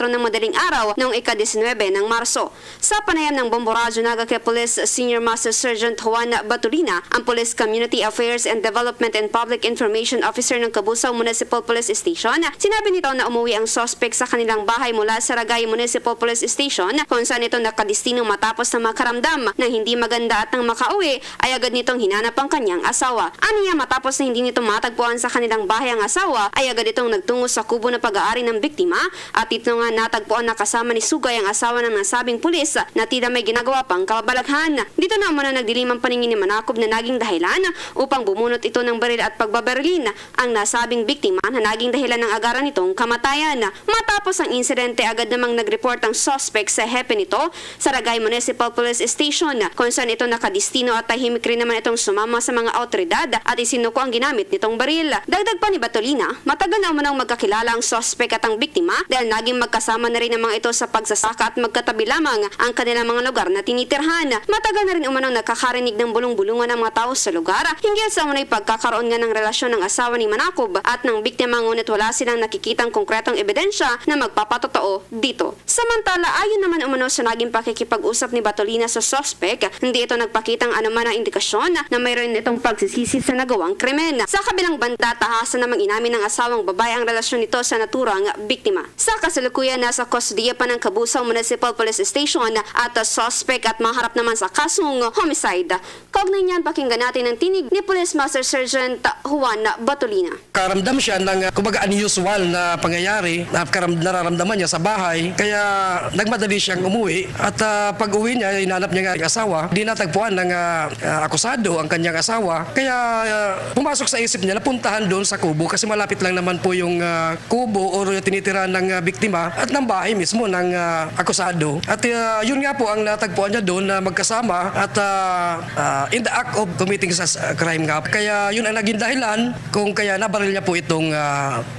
U: ng madaling araw noong ika-19 ng Marso. Sa panayam ng Bombo Radyo Naga kay Police Senior Master Sergeant Juan Batulina, ang Police Community Affairs and Development and Public Information Officer ng Kabusaw Municipal Police Station, sinabi nito na umuwi ang suspect sa kanilang bahay mula sa Ragay Municipal Police Station kung saan ito nakadestinong matapos na makaramdam ng hindi maganda at nang makauwi ay agad nitong hinanap ang kanyang asawa. Aniya, matapos na hindi nito matagpuan sa kanilang bahay ang asawa ay agad itong nagtungo sa kubo na pag-aari ng biktima at ito nga natagpuan na kasama ni Sugay ang asawa ng nasabing pulis na tila may ginagawa pang kabalaghan. Dito na umano nagdilim ang paningin ni Manacob na naging dahilan upang bumunot ito ng baril at pagbabarilin ang nasabing biktima na naging dahilan ng agaran nitong kamatayan. Matapos ang insidente, agad namang nag-report ang suspect sa hepe nito sa Ragay Municipal Police Station kung saan ito nakadistino at tahimik rin naman itong sumama sa mga awtoridad at isinuko ang ginamit nitong baril. Dagdag pa ni Batolina, matagal na umanong magkakilala ang suspect at ang biktima dahil naging magkasama na rin ang mga ito sa pagsasaka at magkatabi lamang ang kanilang mga lugar na tinitirhan. Matagal na rin umanong nakakarinig ng bulong-bulungan ng mga tao sa lugar hinggil sa unay pagkakaroon nga ng relasyon ng asawa ni Manacob at ng biktima, ngunit wala silang nakikitang konkretong ebidensya na magpapatotoo dito. Samantala, ayon naman umano sa naging pakikipag-usap ni Batolina sa suspect, hindi ito nagpakitang anuman ang indikasyon na mayroon itong pagsisisi sa nagawang krimen. Sa kabilang banda, tahasan namang inamin ng asawang babae ang relasyon nito sa naturang biktima. Sa kasalukuyan, nasa kustodiya pa ng Kabusaw Municipal Police Station at suspect at maharap naman sa kasong homicide. Kaugnay niyan, pakinggan natin ang tinig ni Police Master Sergeant Juan Batolina.
V: Karamdam siya ng kumbaga unusual na pangyayari na nararamdaman niya sa bahay, kaya nagmadali siyang umuwi at pag uwi niya, inanap niya nga ang asawa, di natagpuan ng akusado ang kanyang asawa, kaya pumasok sa isip niya na puntahan doon sa kubo kasi malapit lang naman po yung kubo o tinitira ng biktima at ng bahay mismo ng akusado. At yun nga po ang natagpuan niya doon na magkasama at in the act of committing such crime nga. Kaya yun ang naging dahilan kung kaya nabaril niya po itong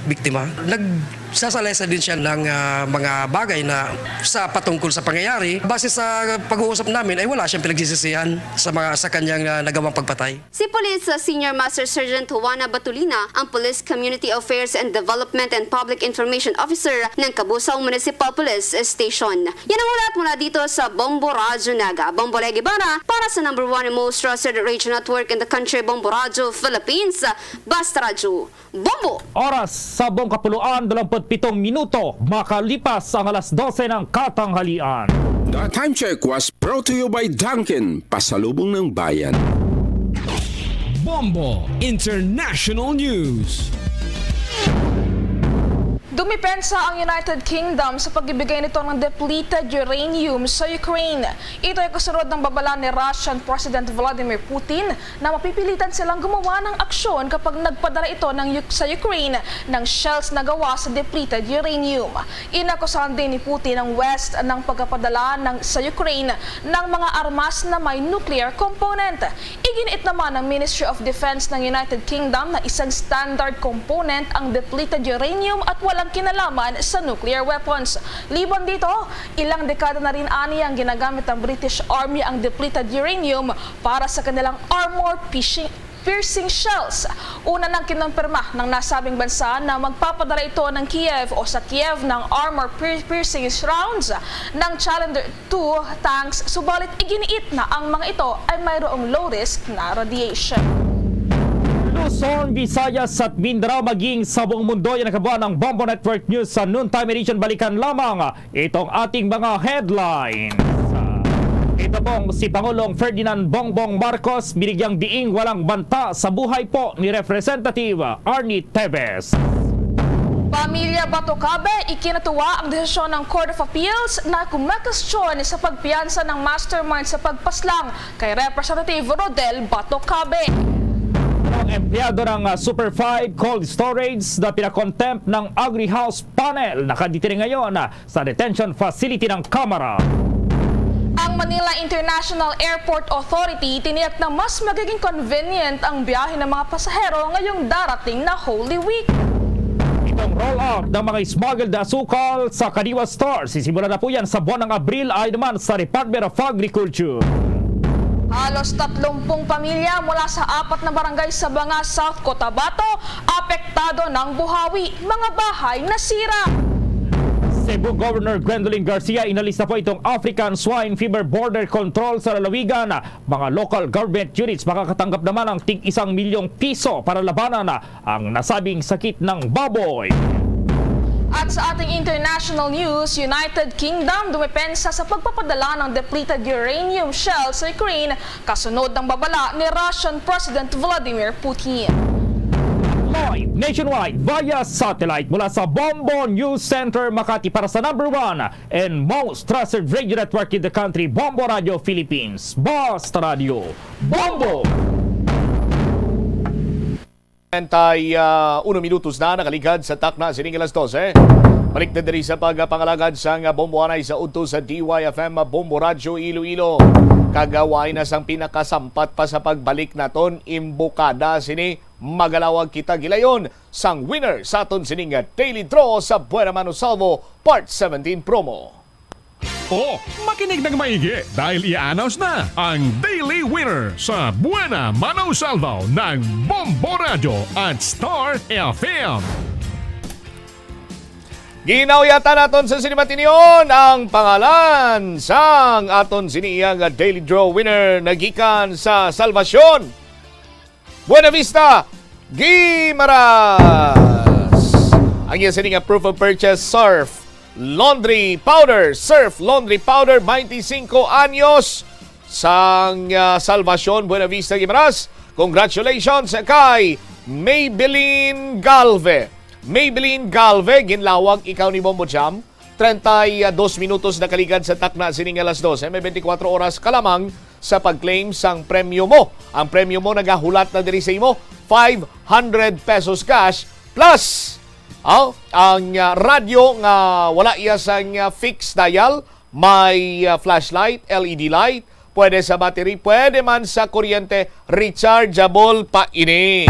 V: biktima. Sasalesa din siya ng mga bagay na sa patungkol sa pangyayari. Base sa pag-uusap namin ay wala siyang pinagsisisihan sa kanyang nagawang pagpatay.
U: Si Police Senior Master Sergeant Juana Batulina, ang Police Community Affairs and Development and Public Information Officer ng Cabusao Municipal Police Station. Yan ang ulat mula dito sa Bombo Radyo Naga. Bombo Legibara para sa number 1 and most trusted radio network in the country, Bombo Radyo Philippines, Basta Radyo. Bombo!
D: Oras sa buong kapuluan, 27 minuto, makalipas ang alas 12 ng katanghalian.
A: The time check was brought to you by Dunkin', pasalubong ng bayan.
T: Bombo International News.
E: Dumipensa ang United Kingdom sa pagbibigay nito ng depleted uranium sa Ukraine. Ito ay kasunod ng babala ni Russian President Vladimir Putin na mapipilitan silang gumawa ng aksyon kapag nagpadala ito sa Ukraine ng shells na gawa sa depleted uranium. Inakusahan din ni Putin ang West ng pagpapadala sa Ukraine ng mga armas na may nuclear component. Iginiit naman ng Ministry of Defense ng United Kingdom na isang standard component ang depleted uranium at walang kinalaman sa nuclear weapons. Liban dito, ilang dekada na rin ani ang ginagamit ng British Army ang depleted uranium para sa kanilang armor piercing shells. Una nang kinumpirma ng nasabing bansa na magpapadala ito ng Kiev ng armor piercing rounds ng Challenger 2 tanks, subalit iginiit na ang mga ito ay mayroong low risk na radiation.
D: Luzon, Visayas at Mindanao maging sa buong mundo yan nakabuan ng Bombo Network News sa noontime edition. Balikan lamang itong ating mga headlines. Ito pong si Pangulong Ferdinand Bongbong Marcos binigyang diing walang banta sa buhay po ni Representative Arnie Teves.
E: Pamilya Batocabe, ikinatuwa ang desisyon ng Court of Appeals na kumakastyon sa pagpiyansa ng mastermind sa pagpaslang kay Representative Rodel Batocabe.
D: Ang empleyado ng Super 5 Cold Storage na pinakontempt ng Agri House Panel nakaditira ngayon sa detention facility ng Kamara.
E: Ang Manila International Airport Authority tiniyak na mas magiging convenient ang biyahe ng mga pasahero ngayong darating na Holy Week.
D: Itong roll-out ng mga smuggled na asukal sa Kadiwa Store, sisimula na po yan sa buwan ng Abril ay naman sa Department of Agriculture.
E: Halos 30 pamilya mula sa 4 na barangay sa Banga, South Cotabato, apektado ng buhawi, mga bahay nasira.
D: Cebu Governor Gwendolyn Garcia inalis na po itong African Swine Fever Border Control sa lalawigan. Mga local government units makakatanggap naman ng tig 1 milyong piso para labanan ang nasabing sakit ng baboy.
E: At sa ating international news, United Kingdom dumipensa sa pagpapadala ng depleted uranium shells sa Ukraine kasunod ng babala ni Russian President Vladimir Putin.
D: Live nationwide via satellite mula sa Bombo News Center Makati para sa number 1 and most trusted radio network in the country, Bombo Radio Philippines. Basta Radio Bombo!
B: 1 minutos na nakaligad sa takna sining alas 12. Balik na diri sa pagpangalagad sa bomboanay sa udto sa DYFM Bombo Radio Iloilo. Kagaway na sang pinakasampat pa sa pagbalik naton imbukada sini magalawag kita gilayon sang winner sa aton sining daily draw sa Buena Mano Salvo Part 17 promo.
W: Oh, makinig ng maigi dahil i-announce na ang daily winner sa Buena Mano Salvo ng Bombo Radio at Star FM.
B: Ginawyata naton sa Sinimatinion ang pangalan sang aton siniyang daily draw winner nagikan sa Salvacion, Buena Vista, Guimaras. Ang iya sining proof of purchase surf laundry powder, Surf Laundry Powder, 25 anyos sang Salvacion, Buena Vista, Guimaras. Congratulations kay Maybelline Galve. Maybelline Galve, ginlawag ikaw ni Bombo Jam. 32 minutos na kaligad sa takna sining alas 12. May 24 oras ka lamang sa pag-claim sang premyo mo. Ang premyo mo nagahulat na diri sa imo, 500 pesos cash plus ang radyo nga wala iya sang fixed dial, may flashlight, LED light, pwede sa battery, pwede man sa kuryente, rechargeable pa ini.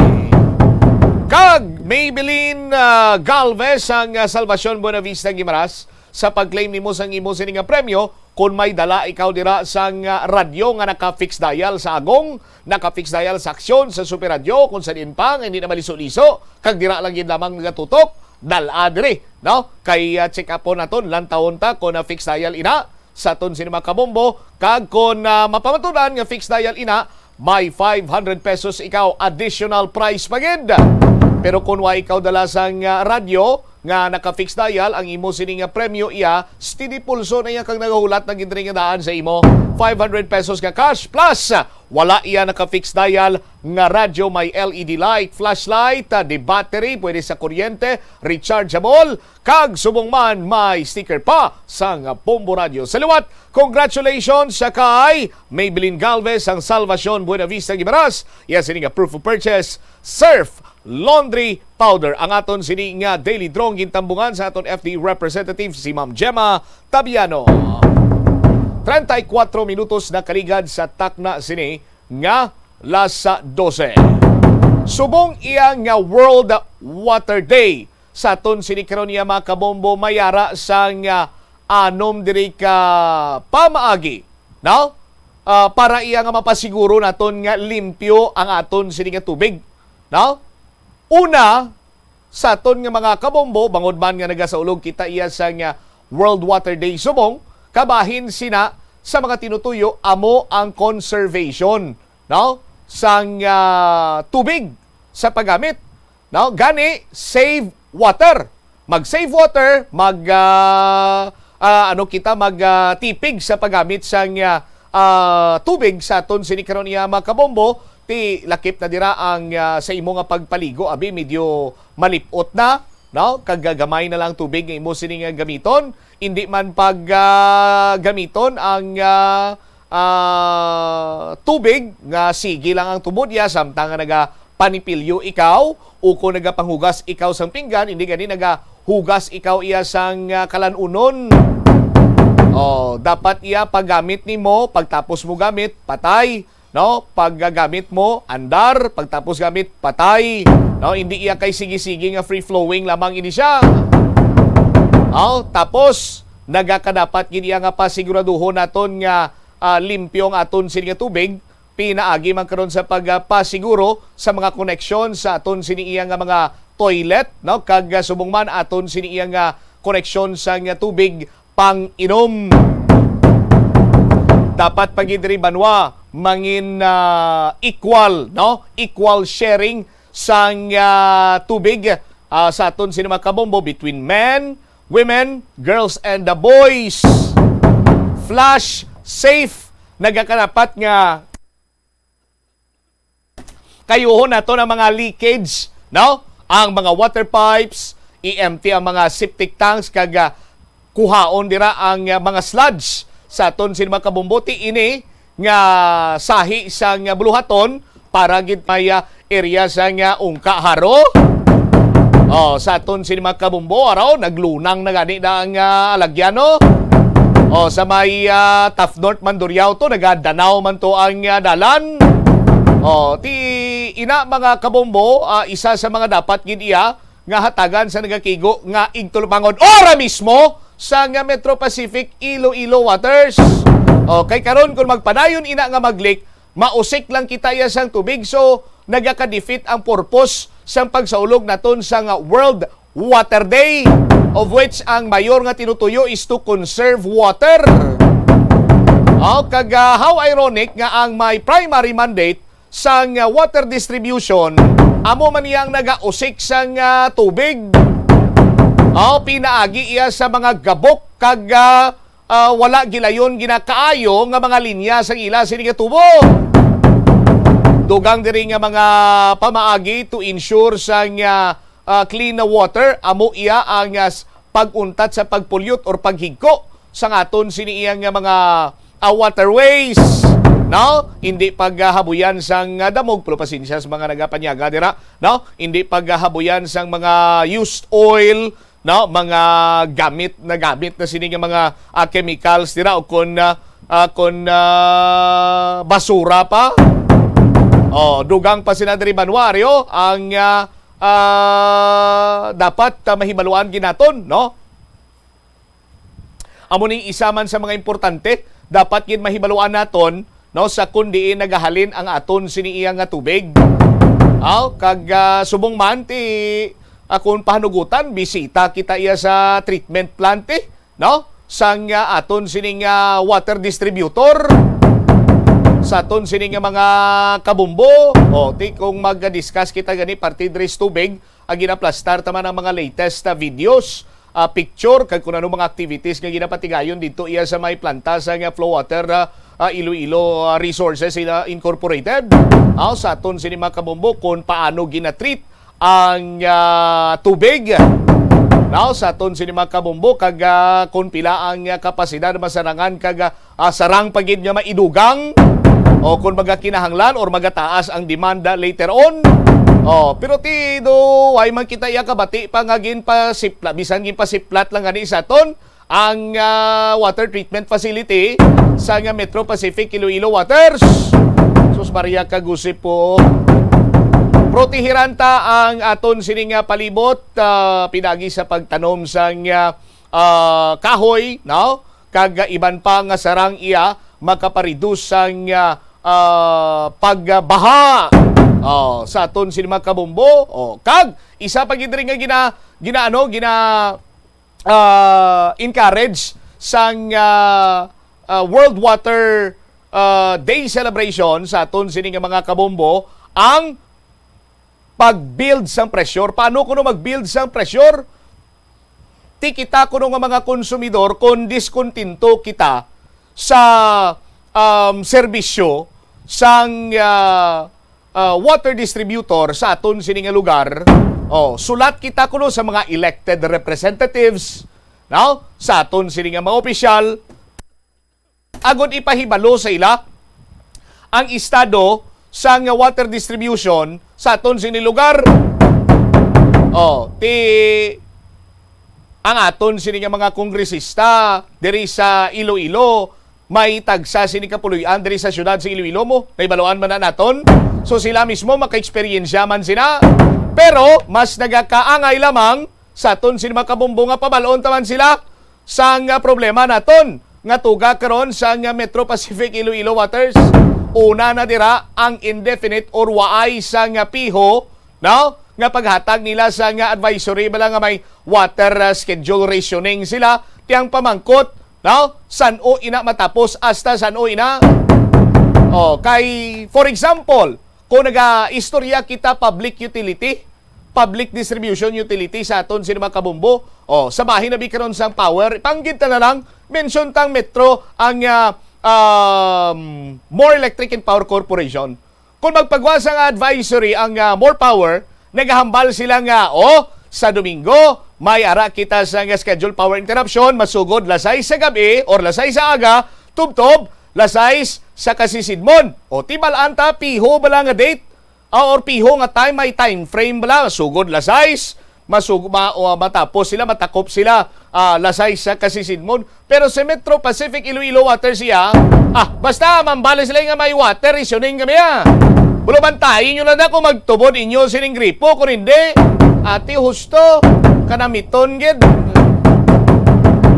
B: Kag Maybelline Galvez ang Salvacion Buenavista Guimaras sa pag-claim nimo sang imo sini nga premyo kung may dala ikaw dira sang radyo nga naka-fix dial sa Agong, naka-fix dial sa Aksyon, sa Super Radio, kung saan pa hindi na maliso-liso, kag dira lang yun lamang nagatutok, dala diri, no? Kay check up po naton lang taon ta kung na-fix dial ina sa ton sinima kabombo, kag kung mapamatunan nga fix dial ina, may 500 pesos ikaw additional price pagid. Pero kung wa ikaw dala sang radyo nga naka-fix dial, ang imo sini nga premyo iya steady pulso na iya kang nagahulat ng gindring nga daan sa imo. 500 pesos ka cash plus wala iya naka-fix dial nga radyo, may LED light, flashlight, di battery, pwede sa kuryente, rechargeable, kag subong man may sticker pa sang Bombo Radio. Sa liwat, congratulations sa kay Maybelline Galvez ang Salvacion Buenavista Guimaras. Yes, ini nga proof of purchase, Surf Laundry Powder. Ang aton sini nga daily drawing gintambungan sa aton FD representative si Ma'am Gemma Tabiano. 34 minutos na kaligad sa takna sini nga lasa 12. Subong iya nga World Water Day sa aton sini karon niya mga kabombo mayara sang anom diri ka pamaagi. No? Para iya nga mapasiguro naton nga limpyo ang aton sini nga tubig. No? Una, sa aton nga mga kabombo, bangod man nga nagasaulog kita iya sa nga World Water Day subong, kabahin sina sa mga tinutuyo amo ang conservation, no? Sang tubig sa paggamit. No? Gani, save water. Mag-save water, magtipig sa paggamit sang tubig sa aton sinikaron niya mga kabombo. Ti lakip na dira ang sa imo nga pagpaligo abi medyo malipot na, no? Kagagamay na lang tubig nga imo sini nga gamiton, hindi man gamiton ang tubig nga sige lang ang tubod ya samtang nga naga panipilyo ikaw o kung nagapanghugas ikaw sang pinggan, hindi gani nagahugas ikaw iya sang kalanunon. Dapat iya paggamit nimo, pagtapos mo gamit patay. No, paggagamit mo andar, pagtapos gamit patay. No, hindi iya kay sige-sige nga free flowing lamang ini siya. Tapos nagakadapat gid iya nga pasiguraduhon naton nga limpyo ang aton sini nga tubig, pinaagi man karon sa pagpasiguro sa mga koneksyon sa aton sini iya nga mga toilet, no, kag subong man aton sini iya nga koneksyon sa nga tubig pang-inom. Dapat pagidiri banwa mangin equal, no? Equal sharing sang tubig sa aton sinima kabombo between men, women, girls and the boys. Flush safe, nagakarapat nga kayuhon nato ng mga leakage, no? Ang mga water pipes, i-empty ang mga septic tanks kag kuhaon dira ang mga sludge sa aton sinima kabombo. Ti ini nga sahi sang buluhaton para gid may area sang ungka haro. Sa aton sinima kabombo araw naglunang na gani na ang alagyano. Sa may Taft North Mandurriao to nagadanaw man to ang dalan. Ti ina mga kabombo, isa sa mga dapat gid iya nga hatagan sa nagakigo nga igtulpangon ora mismo sa Metro Pacific Iloilo Waters. Kay karon kung magpadayon ina nga mag-leak, mausik lang kita iya sang tubig, so nagaka-defeat ang purpose sang pagsaulog naton sa World Water Day, of which ang mayor nga tinutuyo is to conserve water. Kag how ironic nga ang may primary mandate sang water distribution amo man iyang naga-usik sang tubig. Pinaagi iya sa mga gabok kag wala gilayon ginakaayo nga mga linya sa ila sini nga tubo. Dugang diri nga mga pamaagi to ensure sang clean na water, amo iya ang pag-untat sa pagpulyot or paghigko sa aton sini iya nga mga waterways. No? Hindi paghabuyan sang damog, pero pasensya sa mga nagapanyaga dira, no? Hindi paghabuyan sang mga used oil, no, mga gamit na sini nga mga chemicals dira o kun kung basura pa. Dugang pa sila diri Januaryo ang dapat mahibaluan ginaton, no? Amo ning isa man sa mga importante, dapat gid mahibaluan naton, no, sa kundi nagahalin ang aton siniiya nga tubig. Kag subong man ti akon pahanugutan, bisita kita iya sa treatment plant, no? Sang aton sining water distributor, sa aton sining mga kabumbo, ti kung mag-discuss kita gani partidres tubig, ang ginaplastar taman ang mga latest videos, picture, kag kung ano mga activities nga ginapatigayon dito iya sa may planta sa flow water Iloilo Resources Incorporated. Sa aton sining mga kabumbo kung paano ginatreat ang tubig. Now, sa aton sini mga kabumbo, kag kung pila ang kapasidad masarangan kag sarang pagid nga maidugang, o kung magakinahanglan or magataas ang demanda later on. Pero tido ay man kita iya kabati pangagin pa siplat, bisan gin pa siplat lang gani sa aton ang water treatment facility sa Metro Pacific Iloilo Waters. Sus Maria kagusip po. Protehiranta ang aton sining palibot, pinagi sa pagtanom sang kahoy, no? Kag iban pa nga sarang iya makapareduce sang pagbaha sa aton sining mga kabumbo. Kag isa pa gid rin nga encourage sang World Water Day celebration sa aton sining mga kabumbo ang pag-build sang pressure. Paano kuno mag-build sang pressure? Ti kita kuno nga mga konsumidor kung diskontinto kita sa serbisyo sang water distributor sa aton sining lugar. Sulat kita kuno sa mga elected representatives, no? Sa aton sining mga opisyal, agod ipahibalo sa ila ang estado sa water distribution sa aton sini lugar. Ang aton sini mga kongresista diri sa Iloilo, may tagsa sini kapuluyan diri sa syudad sa Iloilo mo, naibaluan man na naton. So sila mismo maka-experience man sila, pero mas nagakaangay lamang sa aton sini mga kabumbo nga pabalon taman sila sa problema naton nga tuga karon sa Metro Pacific Iloilo Waters. Una na dira ang indefinite or waay sa piho, no? Nga paghatag nila sa advisory bala nga may water schedule rationing sila, tiyang pamangkot, no? San o ina matapos hasta san o ina. Kay for example, kung naga-istorya kita public utility, public distribution utility sa aton sino mga kabumbo, sa bahin na bikaron sang power, panggit na lang, mention tang Metro ang More Electric and Power Corporation. Kung magpagwas ang advisory ang More Power, naghahambal sila nga, sa Domingo, may ara kita sa schedule power interruption, masugod lasay sa gabi or lasay sa aga, tubtob, lasay sa kasisidmon. Tibalaan ta, piho bala nga date, or piho nga time, may time frame bala, masugod lasay, matapos sila, matakop sila, lasay sa kasisidmon. Pero sa Metro Pacific Iloilo Water siya, basta mambala sila nga may water, isyuning kami bulubantahin nyo lang na kung magtubod inyo sining gripo, kung hindi, ati husto, kanamiton gid.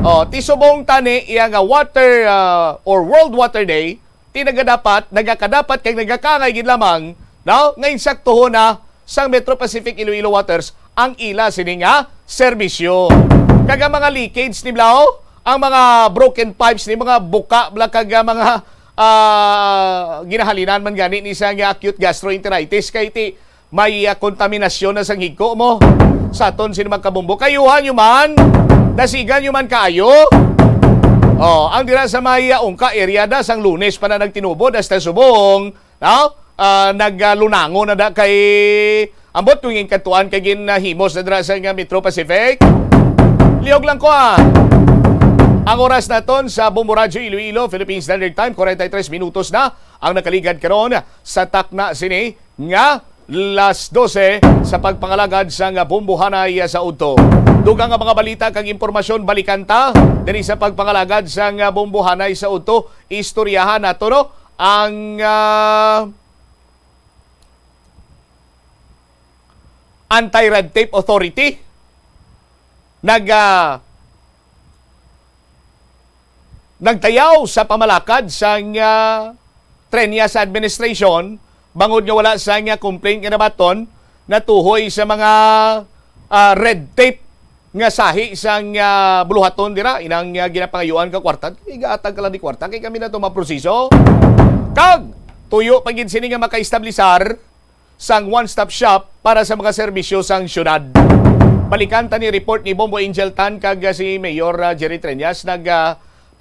B: Ti subong tani, iya nga water, or World Water Day, ti nagakadapat kay nagakangay gid lamang, no? Ngayon sakto na sang Metro Pacific Iloilo Waters ang ila sining serbisyo. Kaga mga leakage ni Blao, ang mga broken pipes ni mga buka bla kaga mga ginahalinan man gani ni sa acute gastroenteritis kay ti may kontaminasyon na sang higko mo. Sa aton sino magkabumbo, kayuhan nyo man, nasigan nyo man kaayo. Ang dira sa may ungka area da sang Lunes pa na nagtinubod hasta subong, no? Naglunango na da kay ambot tuwing katuan kay ginahimos na dira sa Metro Pacific. Liog lang ko Ang oras naton sa Bombo Radio Iloilo, Philippine Standard Time, 43 minutos na ang nakaligad karon sa takna sini nga las 12 sa pagpangalagad sa Bombo Hanay sa Udto. Dugang nga mga balita kag impormasyon balikan ta diri sa pagpangalagad sang bombohanay sa uto. Istoryahan nato no ang Anti-Red Tape Authority nagtayaw sa pamalakad sang Trias administration bangod nga wala sa complaint nga nabaton natuhoy sa mga red tape nga sahi sang buluhaton dira inang ginapangayuan ka kwarta igaatag ka lang di kwarta kay kami na to maproseso kag tuyo pagin sini nga makaestablisar sang one-stop shop para sa mga serbisyo sang syudad. Balikan ta ni report ni Bombo Angel Tan kag si Mayor Jerry Trias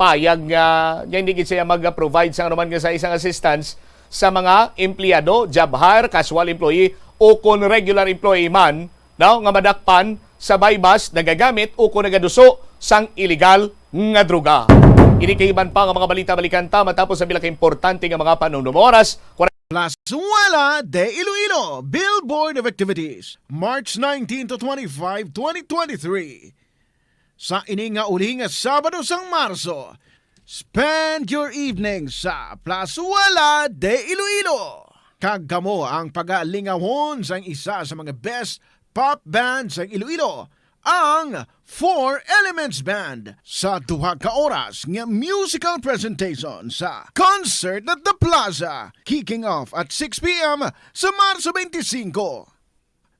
B: payag nga hindi gid siya mag-provide sang anuman nga sa isang assistance sa mga empleyado, job hire, casual employee o kon regular employee man nga madakpan sa bypass nagagamit o kung nagaduso sang illegal nga droga. Inikihiban pa nga mga balita balikan ta matapos sa bilang importante nga mga panunumuras.
C: Plazuela de Iloilo Billboard of Activities March 19 to 25, 2023. Sa ini nga uli nga Sabado sang Marso, spend your evening sa Plazuela de Iloilo. Kagkamo ang pag-alingawon sang isa sa mga best pop band sa Iloilo, ang Four Elements Band sa 2 ka oras nga musical presentation sa Concert at the Plaza, kicking off at 6 p.m. sa Marso 25.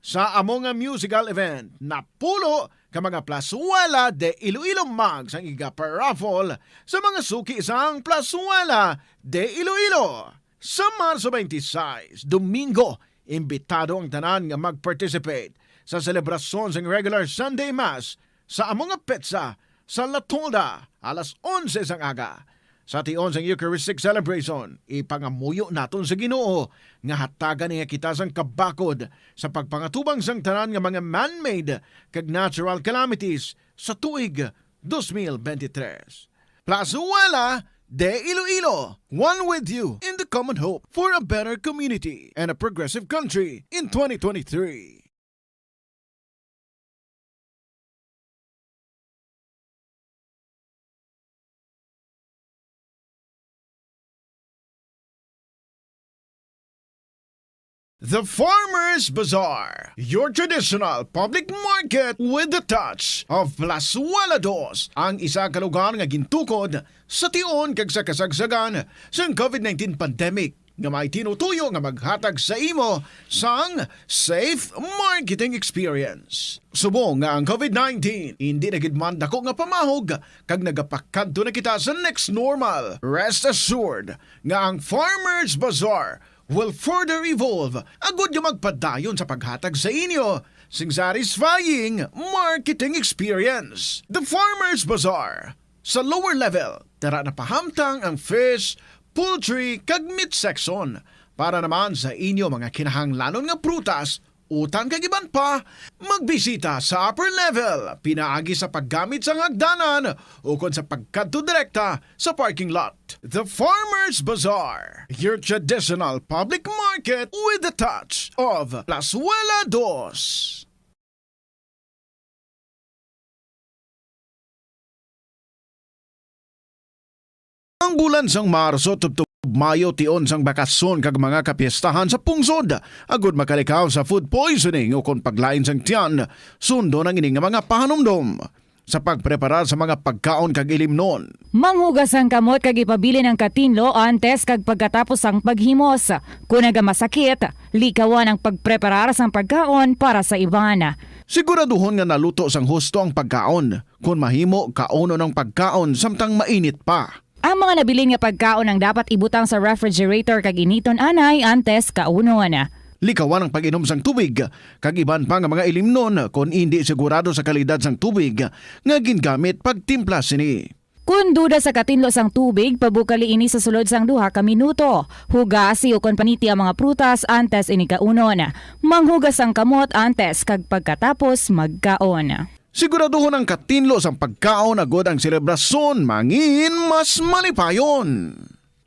C: Sa among nga musical event, napulo ka mga Plazuela de Iloilo mugs ang iga-raffle sa mga suki isang Plazuela de Iloilo. Sa Marso 26, Domingo, imbitado ang tanan nga mag-participate sa selebrasyon ng regular Sunday Mass sa among nga petsa sa La Tolda alas 11 sang aga. Sa tion sang Eucharistic celebration, ipangamuyo naton sa Ginoo nga hatagan niya kita sang kabakod sa pagpangatubang sang tanan nga mga man-made kag natural calamities sa tuig 2023. Plazuela de Iloilo, one with you in the common hope for a better community and a progressive country in 2023. The Farmers Bazaar, your traditional public market with the touch of Plazuela Dos, ang isa ka lugar nga gintukod sa tion kag sa kasagsagan sa COVID-19 pandemic nga may tinutuyo nga maghatag sa imo sang safe marketing experience. Subong nga ang COVID-19 hindi na gid man dako nga pamahog kag nagapakadto na kita sa next normal. Rest assured nga ang Farmers Bazaar will further evolve agud yung magpadayon sa paghatag sa inyo sing satisfying marketing experience. The Farmers Bazaar. Sa lower level, tara na pahamtang ang fish, poultry, kag meat section para naman sa inyo mga kinahanglanon nga prutas, utan kag iban pa, magbisita sa upper level, pinaagi sa paggamit sa hagdanan o kon sa pagkadto direkta sa parking lot. The Farmers Bazaar, your traditional public market with the touch of Plazuela Dos. Ang bulan sang Marso tubtub Mayo tion sang bakasyon kag mga kapiestahan sa pungsod agud makalikaw sa food poisoning o kon paglain sang tiyan sundo ng ining mga pahanumdom sa pagpreparar sa mga pagkaon kag ilimnon.
F: Manghugas ang kamot kag ipabili ng katinlo antes kag pagkatapos ang paghimos. Kung nagamasakit, likawan ang pagpreparar sang pagkaon para sa iban.
C: Siguraduhon nga naluto sang husto ang pagkaon. Kung mahimo, kauno ng pagkaon samtang mainit pa.
F: Ang mga nabilin nga pagkaon ang dapat ibutang sa refrigerator kag initon anay antes kaunon.
C: Likawan ang pag-inom sang tubig kag iban pa nga mga ilimnon kung hindi sigurado sa kalidad sang tubig nga gingamit pagtimpla sini.
F: Kung duda sa katinlo sang tubig, pabukali ini sa sulod sang 2 ka minuto. Hugasi o kon paniti ang mga prutas antes ini kaunon. Manghugas ang kamot antes kag pagkatapos magkaon.
C: Siguraduhon ang katinlo sang pagkaon agod ang selebrasyon mangin mas malipayon.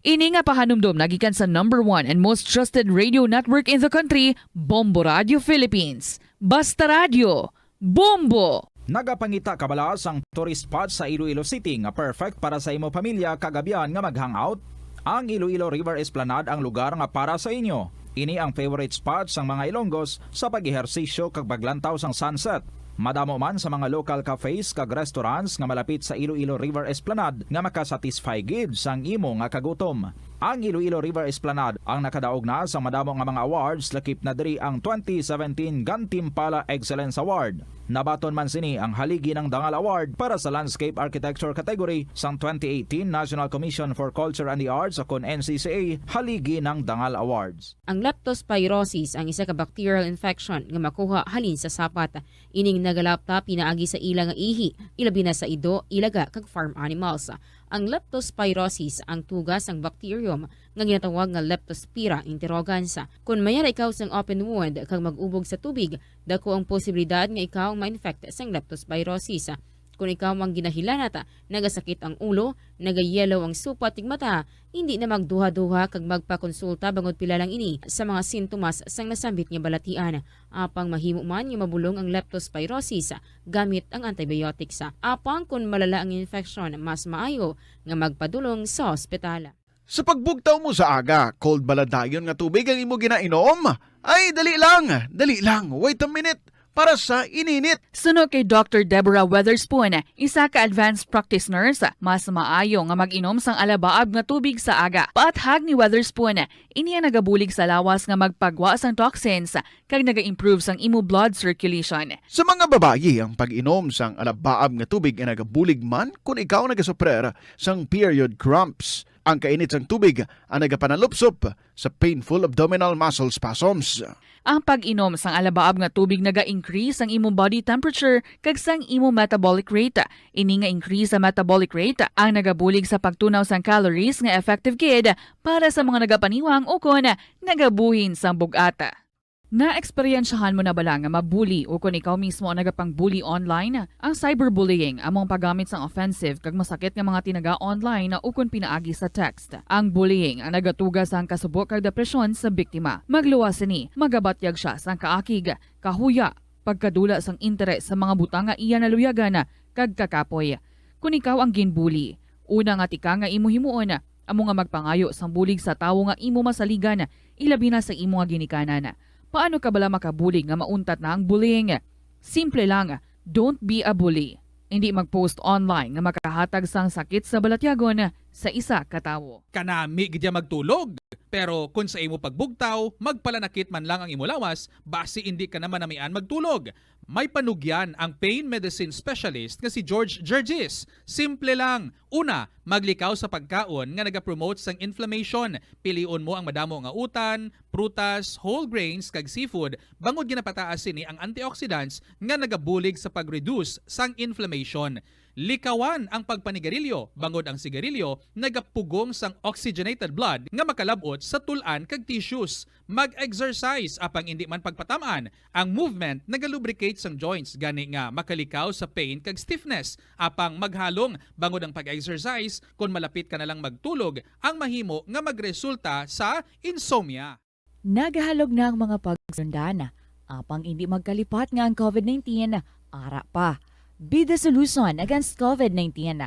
G: Ini nga pahanumdom nagikan sa #1 and most trusted radio network in the country, Bombo Radio Philippines. Basta Radio, Bombo!
H: Nagapangita kabalas ang tourist spot sa Iloilo City nga perfect para sa imo pamilya kagabihan nga mag-hangout. Ang Iloilo River Esplanade ang lugar nga para sa inyo. Ini ang favorite spot sang mga Ilonggos sa pag-ehersisyo kag paglantaw sang sunset. Madamo man sa mga local cafes kag restaurants nga malapit sa Iloilo River Esplanade nga makasatisfy gid sang imo nga kagutom. Ang Iloilo River Esplanade ang nakadaog na sa madamo nga mga awards lakip na diri ang 2017 Gantimpala Excellence Award. Nabaton man sini ang haligi ng Dangal Award para sa Landscape Architecture category sang 2018 National Commission for Culture and the Arts o kon NCCA haligi ng Dangal Awards.
I: Ang leptospirosis ang isa ka bacterial infection nga makuha halin sa sapat. Ining nagalapta pinaagi sa ilang nga ihi, ilabi na sa ido, ilaga kag farm animals. Ang leptospirosis ang tugas ang bacterium nga ginatawag nga Leptospira interrogans. Kung mayara ikaw sang open wound kag mag-ubog sa tubig, dako ang posibilidad nga ikaw ma-infect sang leptospirosis. Kung ikaw mang ginahilanata, nagasakit ang ulo, nagayellow ang supat tig mata, hindi na magduha-duha kag magpakonsulta bangod pila lang ini sa mga sintomas sang nasambit nga balatian. Apang mahimo man nga mabulong ang leptospirosis gamit ang antibiotics. Apang kung malala ang infection, mas maayo nga magpadulong sa ospital.
C: Sa pagbugtaw mo sa aga, cold baladayon nga tubig ang imo ginainom? Ay, dali lang, wait a minute. Para sa ininit.
G: Suno kay Dr. Deborah Weatherspoon, isa ka advanced practice nurse, mas maayo nga mag-inom sang alabaab nga tubig sa aga. Paathag ni Weatherspoon, iniya nagabulig sa lawas nga magpagwa sang toxins kag naga-improve sang imo blood circulation.
C: Sa mga babayi, ang pag-inom sang alabaab nga tubig ay nagabulig man kung ikaw nagasuprer sang period cramps. Ang kainit sang tubig ang nagapanalupsop sa painful abdominal muscle spasms.
G: Ang pag-inom sang alabaab nga tubig naga-increase ang imong body temperature kag sang imong metabolic rate. Ini nga increase sa metabolic rate ang nagabulig sa pagtunaw sang calories nga effective gid para sa mga nagapaniwang o kon nagabuhin sang bugata. Na-eksperyensyahan mo na bala nga mabuli o kung ikaw mismo ang nagapang-bully online? Ang cyberbullying among paggamit sang offensive kag masakit nga mga tinaga online na ukon pinaagi sa text. Ang bullying ang nagatugas sang kasubok kag depresyon sa biktima. Magluwas ni, magabatyag siya sang kaakig, kahuya, pagkadula sang interes sa mga butang nga iya naluyagan kag kakapoy. Kung ikaw ang ginbully, una nga tika nga imo himuon, amo nga magpangayo sang bulig sa tawo nga imo masaligan, ilabi na sa imo nga ginikanan. Paano ka bala makabulig nga mauntat na ang bullying? Simple lang, don't be a bully. Hindi mag-post online nga makahatag sang sakit sa balatyagon sa isa ka tawo.
J: Kanami gidya magtulog. Pero kung sa imo pagbugtaw, magpalanakit man lang ang imo lawas, basi hindi ka naman namian magtulog. May panugyan ang pain medicine specialist nga si George Gergis. Simple lang. Una, maglikaw sa pagkaon nga nagapromote sang inflammation. Piliun mo ang madamo nga utan, prutas, whole grains kag seafood bangod ginapataas sini ang antioxidants nga nagabulig sa pag-reduce sang inflammation. Likawan ang pagpanigarilyo bangod ang sigarilyo nagapugong sang oxygenated blood nga makalabot sa tulan kag tissues. Mag-exercise apang hindi man pagpatamaan. Ang movement nagalubricate sang joints gani nga makalikaw sa pain kag stiffness. Apang maghalong bangod ang pag-exercise kung malapit ka na lang magtulog ang mahimo nga magresulta sa insomnia.
F: Nagahalog na ang mga pagsundan. Apang hindi magkalipat nga ang COVID-19, ara pa. Be the solution against COVID-19.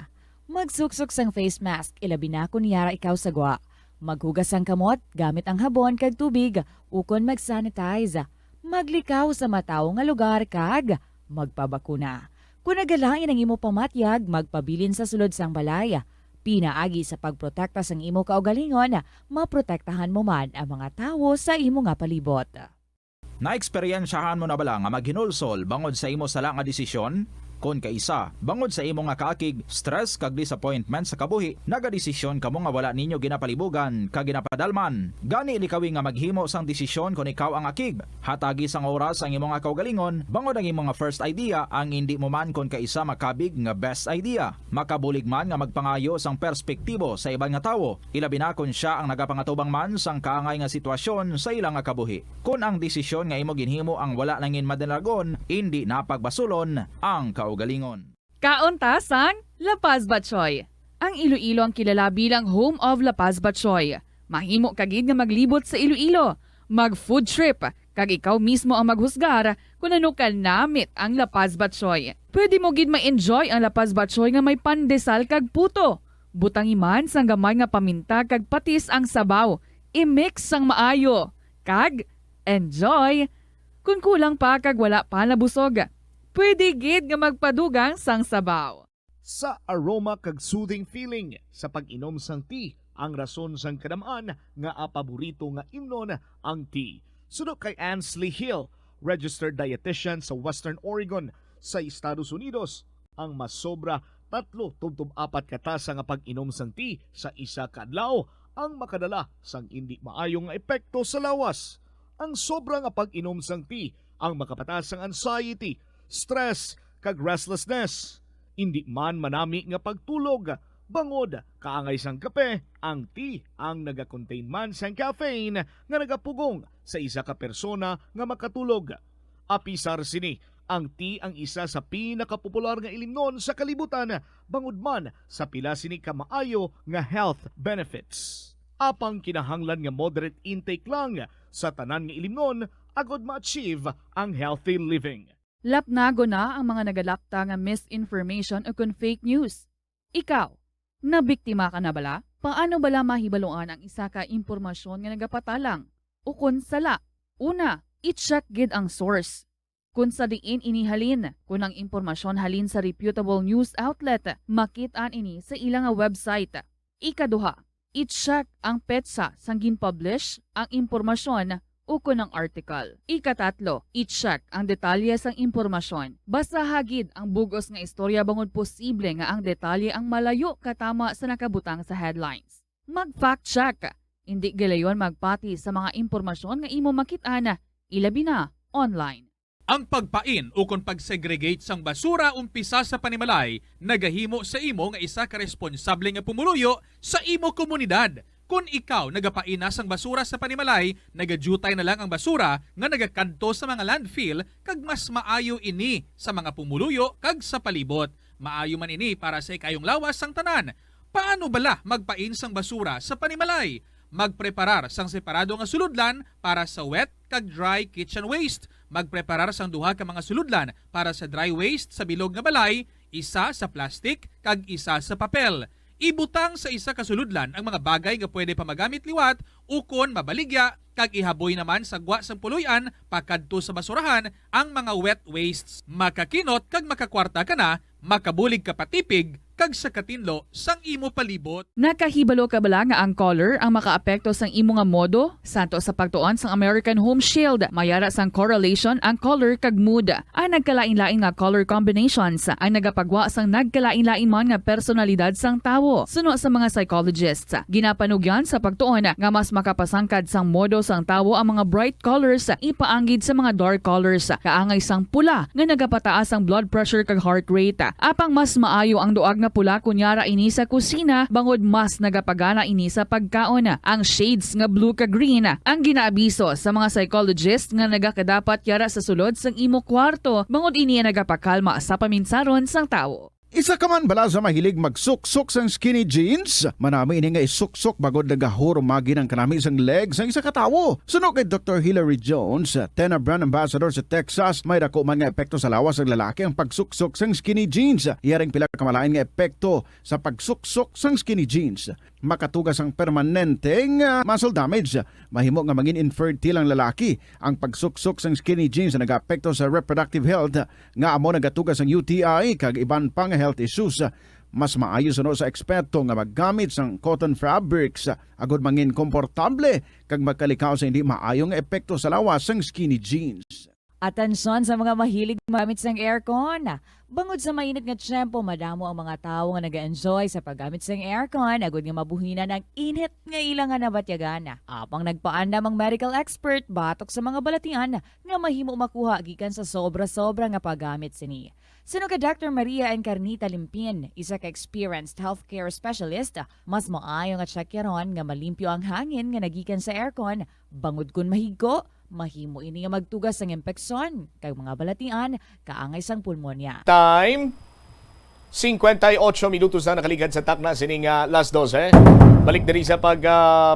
F: Magsuksok sang face mask, ilabi na kung yara ikaw sagwa. Maghugas ang kamot, gamit ang habon kag tubig, ukon mag-sanitize. Maglikaw sa mataw nga lugar kag magpabakuna. Kung nagalain ang imo pamatyag, magpabilin sa sulod sang balay. Pinaagi sa pagprotekta sang imo kaugalingon, maprotektahan mo man ang mga tawo sa imo nga palibot.
H: Na-eksperyensyahan mo na bala nga maghinulsol bangod sa imo sala nga desisyon? Kon kaisa, bangod sa imo nga kaakig, stress kag disappointment sa kabuhi, nagadesisyon kamo nga wala ninyo ginapalibugan kag ginapadalman. Gani likawi nga maghimo sang desisyon kon ikaw ang akig. Hatagi sang oras ang imo nga kaugalingon, bangod ang imo nga first idea ang hindi mo man kon kaisa makabig nga best idea. Makabulig man nga magpangayo sang perspektibo sa ibang nga tawo, ilabi na kon siya ang nagapangatubang man sang kaangay nga sitwasyon sa ilang nga kabuhi. Kon ang desisyon nga imo ginhimo ang wala nangin madalagon, hindi napagbasulon ang kaugalingon.
G: Kauntasan, La Paz Batchoy. Ang Iloilo ang kilala bilang Home of La Paz Batchoy. Mahimo kagid nga maglibot sa Iloilo. mag-food trip, kag ikaw mismo ang maghusgar kung ano ka namit ang lapas batsoy. Pwede mo gid ma-enjoy ang lapas batsoy nga may pandesal kag puto. Butang iman sang gamay nga paminta kag patis ang sabaw. I-mix sang maayo. Kag enjoy. Kung kulang pa kag wala pa nabusog, pwede gid nga magpadugang sang sabaw.
B: Sa aroma kag soothing feeling sa pag-inom sang tea, ang rason sang kadamaan nga paborito nga imnon ang tea. Sunod kay Ansley Hill, registered dietitian sa Western Oregon sa Estados Unidos, ang mas sobra 3-4 katasa nga pag-inom sang tea sa isa ka adlaw ang makadala sang hindi maayong nga epekto sa lawas. Ang sobra nga pag-inom sang tea ang makapatas sang anxiety, stress kag restlessness. Hindi man manami nga pagtulog, bangod kaangay sang kape, ang tea ang naga-contain man sang caffeine nga nagapugong sa isa ka persona nga makatulog. Apisar sini, ang tea ang isa sa pinakapopular nga ilimnon sa kalibutan, bangod man sa pila sini ka maayo nga health benefits. Apang kinahanglan nga moderate intake lang sa tanan nga ilimnon agod ma-achieve ang healthy living.
G: Lapnago na ang mga nagalakta nga misinformation o kung fake news. Ikaw, nabiktima ka na bala? Paano bala mahibaluan ang isa ka impormasyon nga nagapatalang? O kung sala, una, i-check gid ang source. Kung sa diin inihalin, kung ang impormasyon halin sa reputable news outlet, makit-an ini sa ilang website. Ikaduha, i-check ang petsa sang gin-publish ang impormasyon o kung ang article. Ikatatlo, i-check ang detalye sang impormasyon. Basta hagid ang bugos nga istorya bangod posible nga ang detalye ang malayo katama sa nakabutang sa headlines. Mag-fact check. Hindi galayon magpati sa mga impormasyon nga imo makit-ana, ilabi na online.
J: Ang pagpain o kung pagsegregate sang basura umpisa sa panimalay, nagahimo sa imo nga isa ka responsable nga pumuluyo sa imo komunidad. Kung ikaw nagapaina sang basura sa panimalay, nagadutay na lang ang basura nga nagakadto sa mga landfill kag mas maayo ini sa mga pumuluyo kag sa palibot. Maayo man ini para sa ikayong lawas sang tanan. Paano bala magpain sang basura sa panimalay? Magpreparar sang separado nga suludlan para sa wet kag dry kitchen waste. Magpreparar sang duha ka mga suludlan para sa dry waste sa bilog nga balay, isa sa plastic kag isa sa papel. Ibutang sa isa ka suludlan ang mga bagay nga pwede pa magamit liwat ukon mabaligya kag ihaboy naman sa gwa sang puluyan pakadto sa basurahan ang mga wet wastes. Makakinot kag makakwarta ka na, makabulig ka patipig kag sa katinlo sang imo palibot.
G: Nakahibalo ka bala nga ang color ang makaapekto sang imo nga modo? Santo sa pagtuon sang American Home Shield, mayara sang correlation ang color kag mood. Ang nagkalain-lain nga color combinations ang nagapagwa sang nagkalain-lain man nga personalidad sang tawo. Suno sa mga psychologists, ginapanugyan sa pagtuon nga mas makapasangkad sang modo sang tawo ang mga bright colors ipaanggid sa mga dark colors. Kaangay sang pula nga nagapataas ang blood pressure kag heart rate. Apang mas maayo ang duag nga pula kunyara ini sa kusina bangod mas nagapagana ini sa pagkaon. Ang shades nga blue ka green ang ginaabiso sa mga psychologist nga nagakadapat yara sa sulod sang imo kwarto bangod ini nagapakalma sa paminsaron sang tawo.
C: Isa ka man bala sa mahilig magsuksok sang skinny jeans? Manami ini nga isuksok bagod nagahurumagi ng kanami sang legs ang isa ka tawo. Sunog kay Dr. Hillary Jones, Tena brand ambassador sa Texas, may dako man nga epekto sa lawas ng lalaki ang pagsuksok sang skinny jeans. Iyaring pila kamalain nga epekto sa pagsuksok sang skinny jeans. Makatugas ang permanenteng muscle damage. Mahimo nga mangin infertile ang lalaki. Ang pagsuksok sang skinny jeans na nag-apekto sa reproductive health nga amo nagatugas ang UTI kag iban pang health issues. Mas maayo suno sa eksperto nga maggamit sang cotton fabrics agod mangin komportable kag magkalikaw sa hindi maayong epekto sa lawas sang skinny jeans.
F: Atensyon sa mga mahilig magamit sang aircon. Bangod sa mainit nga tiyempo, madamo ang mga tao nga nag-enjoy sa paggamit sang aircon agud nga mabuhinan ang init nga ilang nga nabatyagan. Apang nagpaanda mang medical expert batok sa mga balatian nga mahimo makuha gikan sa sobra-sobra nga paggamit sini. Sino ka Dr. Maria Encarnita Limpin, isa ka experienced healthcare specialist, mas maayo nga tsakyaron nga malimpyo ang hangin nga nagikan sa aircon bangod kun mahigko. Mahimo ini nga magtugas ng impeksyon kay mga balatian kaangay sang pulmonya.
B: Time 58 minutos na nakalikan sa takna sining last 12. Balik diri sa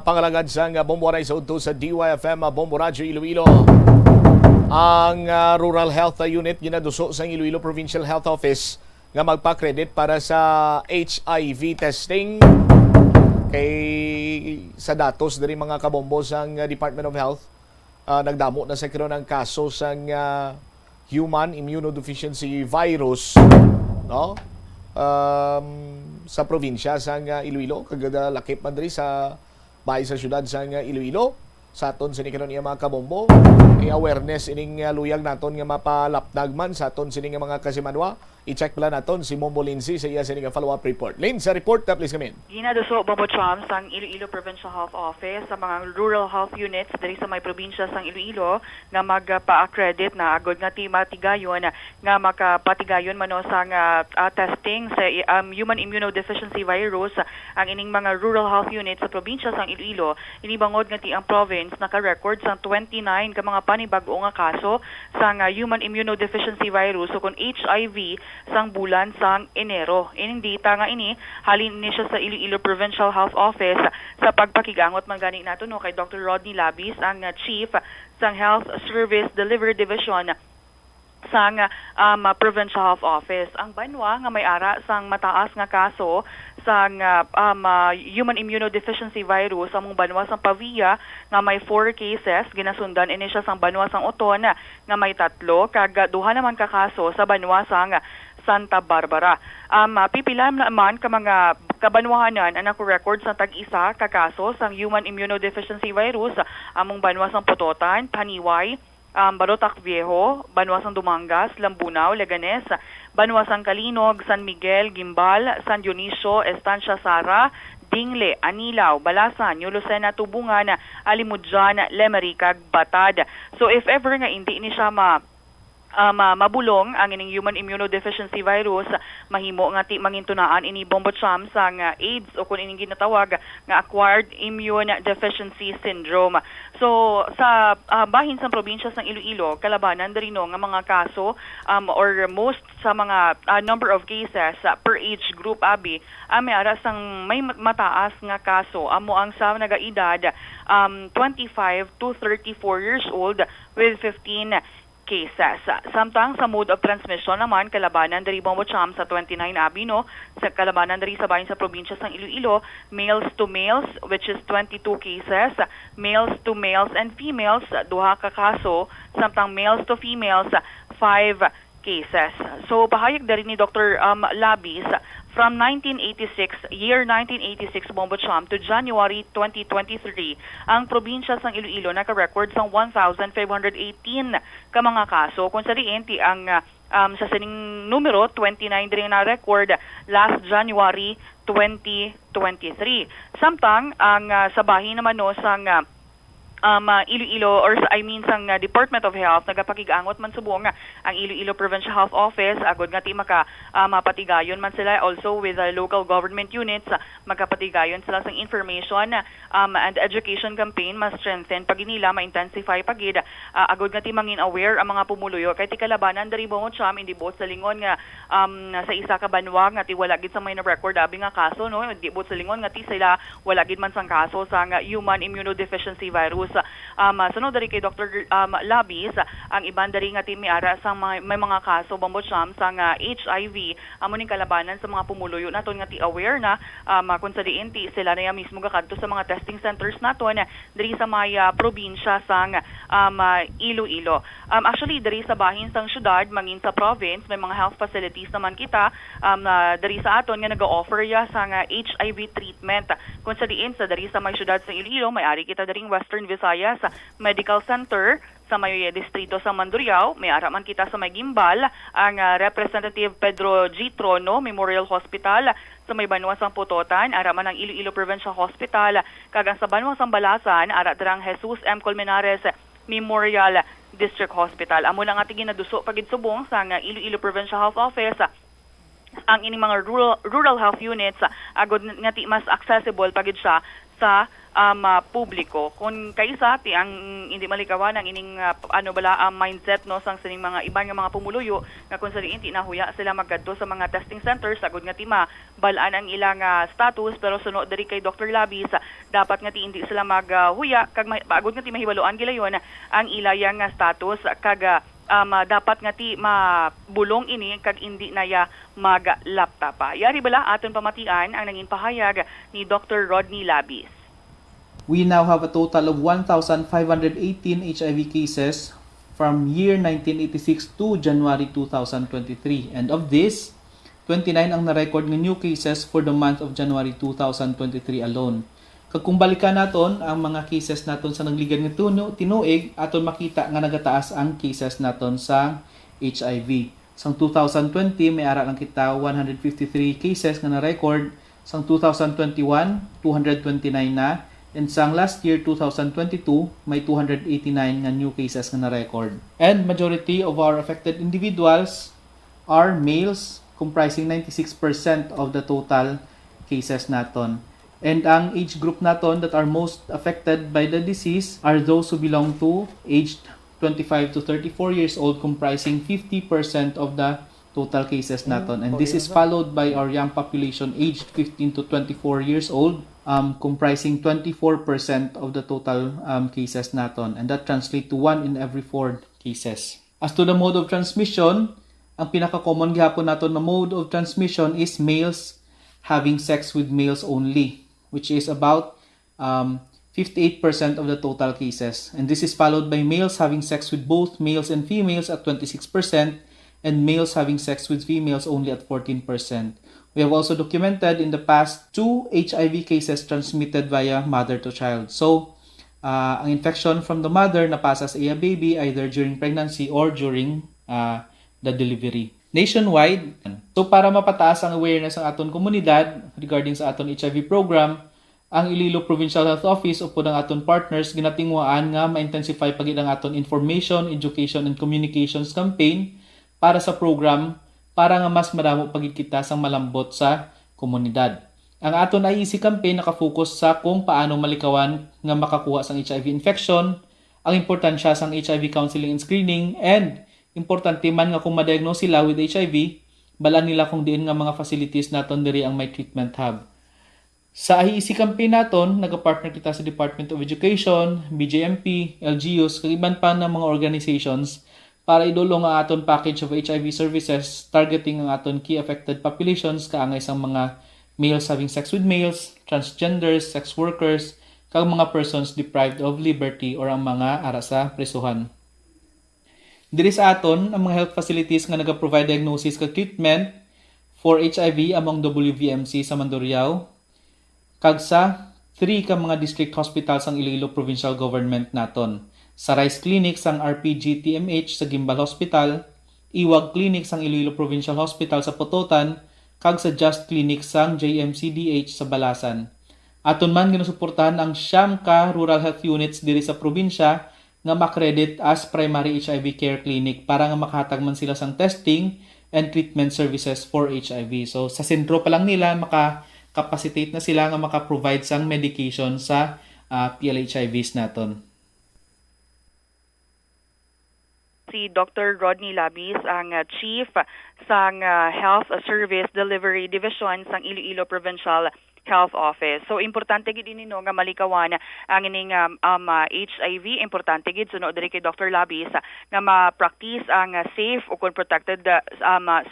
B: pangalagad sa Bomboray sa udto sa DYFM Bombo Radio Iloilo. Ang Rural Health Unit ginaduso sa Iloilo Provincial Health Office nga magpa-credit para sa HIV testing kay sa datos diri mga kabombo sa Department of Health. Nagdamo na sa karon ang kaso sa human immunodeficiency virus, no? Sa probinsya sa Iloilo, kagada lakip man diri sa bahay sa syudad sa Iloilo. Sa aton sini karon iya mga kabombo, awareness ining luyag naton nga mapalapdag man sa aton sini nga mga kasimanwa. I-check pala naton si Mombo Lindsay sa iya sini nga follow-up report. Lin, sa report na please come in.
L: Ginaduso Bombo Chams ang Iloilo Provincial Health Office sa mga rural health units diri sa may probinsya sang Iloilo nga magpa-accredit na agod nga matigayon nga makapatigayon mano sang testing sa human immunodeficiency virus ang ining mga rural health units sa probinsya sang Iloilo. Inibangod nga ang province naka-record sang 29 ka mga panibag-o nga kaso sang human immunodeficiency virus o kun HIV sang bulan sang Enero. Ining data nga ini halin ni siya sa Iloilo Provincial Health Office sa pagpakigangot man gani nato no kay Dr. Rodney Labis ang Chief sang Health Service Delivery Division sang Provincial Health Office. Ang banwa nga may ara sang mataas nga kaso sang human immunodeficiency virus among banwa sang Pavia nga may 4 cases, ginasundan ini siya sang banwa sang Oton nga may 3 kag duha naman ka kaso sa banwa sang Santa Barbara. Pipila naman ka mga kabanwahanan ang nako-record sa tag-isa ka kaso sang human immunodeficiency virus among banwa sang Pototan, Paniway, Barotac Viejo, Banwasang Dumangas, Lambunaw, Leganes, Banwasang Kalinog, San Miguel, Gimbal, San Dionisio, Estancia Sara, Dingle, Anilaw, Balasan, New Lucena, Tubungan, Alimudjan, Lemerica, Batad. So if ever nga hindi ni siya mabulong ang ining human immunodeficiency virus, mahimo nga mangintunaan ini Bombo Chams sang AIDS o kung ining ginatawag nga acquired immune deficiency syndrome. So sa bahin sa probinsya ng Iloilo, kalabanan diri no nga mga kaso or most sa mga number of cases per age group abi may ara sang may mataas nga kaso amo ang sa nagaedad 25 to 34 years old with 15 cases. Samtang sa mode of transmission naman, kalabanan dari Bombo Cham sa 29 abi no, sa kalabanan dari sa bahin sa probinsya ng Iloilo, males to males which is 22 cases, males to males and females duha ka kaso, samtang males to females 5 cases. So pahayag dari ni Dr. Labis, from 1986, year 1986 Bombo Cham to January 2023, ang probinsya ng Iloilo naka-record sa 1,518 ka mga kaso. Kung sa rienti ang sa sining numero 29 din na record last January 2023. Samtang ang sa bahin naman no sang Iloilo or sang Department of Health nagapakigangot man subong ang Iloilo Provincial Health Office agod nga ti mapatigayon man sila also with the local government units magapatigayon sila sang information and education campaign mas strengthen pag nila ma-intensify pagid agod nga ti mangin aware ang mga pumuluyo kay ti kalabanan dari Bombo Cham hindi bot sa lingon nga sa isa ka banwa nga ti wala gid sa may na record abi nga kaso no hindi bot sa lingon nga ti sila wala gid man sang kaso sang human immunodeficiency virus. Sunod dari kay Dr. Labis, ang iban dari nga may ara sang may mga kaso Bombo Cham sang HIV amo ning kalabanan sa mga pumuluyo naton nga ti aware na kung sa diin ti sila na mismo kakadto sa mga testing centers naton diri sa may probinsya sang Iloilo. Actually diri sa bahin sang syudad mangin sa province may mga health facilities naman kita diri sa aton nga naga-offer ya sang HIV treatment. Kung sa diin sa diri sa may syudad sa Iloilo may ari kita daring Western Visayas Medical Center sa may distrito sa Mandurriao, may araman kita sa may Gimbal, ang Representative Pedro G. Trono Memorial Hospital, sa may Banwasang Pototan, araman ng Iloilo Provincial Hospital, kagang sa Banwasang Balasan, aradrang Jesus M. Colmenares Memorial District Hospital. Amo lang ating ginaduso pagid subong sa Iloilo Provincial Health Office ang ining mga rural health units agod nga mas accessible pagid siya sa publiko. Kung kaisa ti ang hindi malikawan ang ining mindset no sang sining mga ibang mga pumuluyo nga kung sa diin nahuya sila magkadto sa mga testing centers sagud nga tima balaan ang ilang status pero sunod diri kay Dr. Labis dapat nga ti hindi sila maghuya kag agud nga ti mahibaluan gilayon ang ilayang status kag dapat nga ti mabulong ini kag hindi naya mag-laptop pa. Yari bala aton pamatian ang nangin pahayag ni Dr. Rodney Labis.
M: We now have a total of 1,518 HIV cases from year 1986 to January 2023. And of this, 29 ang na-record ng new cases for the month of January 2023 alone. Kung balikan naton ang mga cases naton sa nagligan nga tinuig, aton makita nga nagataas ang cases naton sa HIV. Sang 2020, may ara lang kita 153 cases nga na-record. Sang 2021, 229 na. And sang last year, 2022, may 289 nga new cases nga na-record. And majority of our affected individuals are males, comprising 96% of the total cases naton. And ang age group naton that are most affected by the disease are those who belong to aged 25 to 34 years old, comprising 50% of the total cases naton. And this is followed by our young population aged 15 to 24 years old, comprising 24% of the total cases naton. And that translates to 1 in every 4 cases. As to the mode of transmission, ang pinaka-common gihapon naton na mode of transmission is males having sex with males only, which is about 58% of the total cases. And this is followed by males having sex with both males and females at 26%, and males having sex with females only at 14%. We have also documented in the past 2 HIV cases transmitted via mother to child. So, ang infection from the mother napasa sa iya baby either during pregnancy or during the delivery. Nationwide, so para mapataas ang awareness ng aton komunidad regarding sa aton HIV program, ang Iloilo Provincial Health Office upod ang aton partners ginatingwaan nga ma-intensify pagid ang aton information, education, and communications campaign para sa program para nga mas madamo pagid kita sang malambot sa komunidad. Ang aton IEC campaign nakafocus sa kung paano malikawan nga makakuha sang HIV infection, ang importansya sang HIV counseling and screening, and importante man nga kung ma-diagnose sila with HIV, balaan nila kung diin nga mga facilities naton diri ang may treatment hub. Sa IEC campaign naton, nagapartner kita sa Department of Education, BJMP, LGUs, kag iban pa ng mga organizations para idulong ang aton package of HIV services targeting ang aton key affected populations kaangay sang mga males having sex with males, transgenders, sex workers, kag mga persons deprived of liberty or ang mga ara sa presuhan. Diri sa aton, ang mga health facilities nga nagaprovide diagnosis kag treatment for HIV among WVMC sa Mandurriao, kag sa 3 ka mga district hospitals ang Iloilo Provincial Government naton. Sa Rice Clinic sang RPG-TMH sa Gimbal Hospital, Iwag Clinic sang Iloilo Provincial Hospital sa Pototan, kag sa Just Clinic sang JMCDH sa Balasan. Aton man ginusuportahan ang 9 ka rural health units diri sa probinsya nga makredit as primary HIV care clinic para nga makahatag man sila sang testing and treatment services for HIV. So sa sentro pa lang nila maka-capacitate na sila nga maka-provide sang medication sa PLHIVs naton.
L: Si Dr. Rodney Labis, ang Chief sang Health Service Delivery Division sang Iloilo Provincial Health Office. So importante gid ini nga malikawan ang ining HIV, importante gid sunod diri kay Dr. Labis nga ma-practice ang safe o protected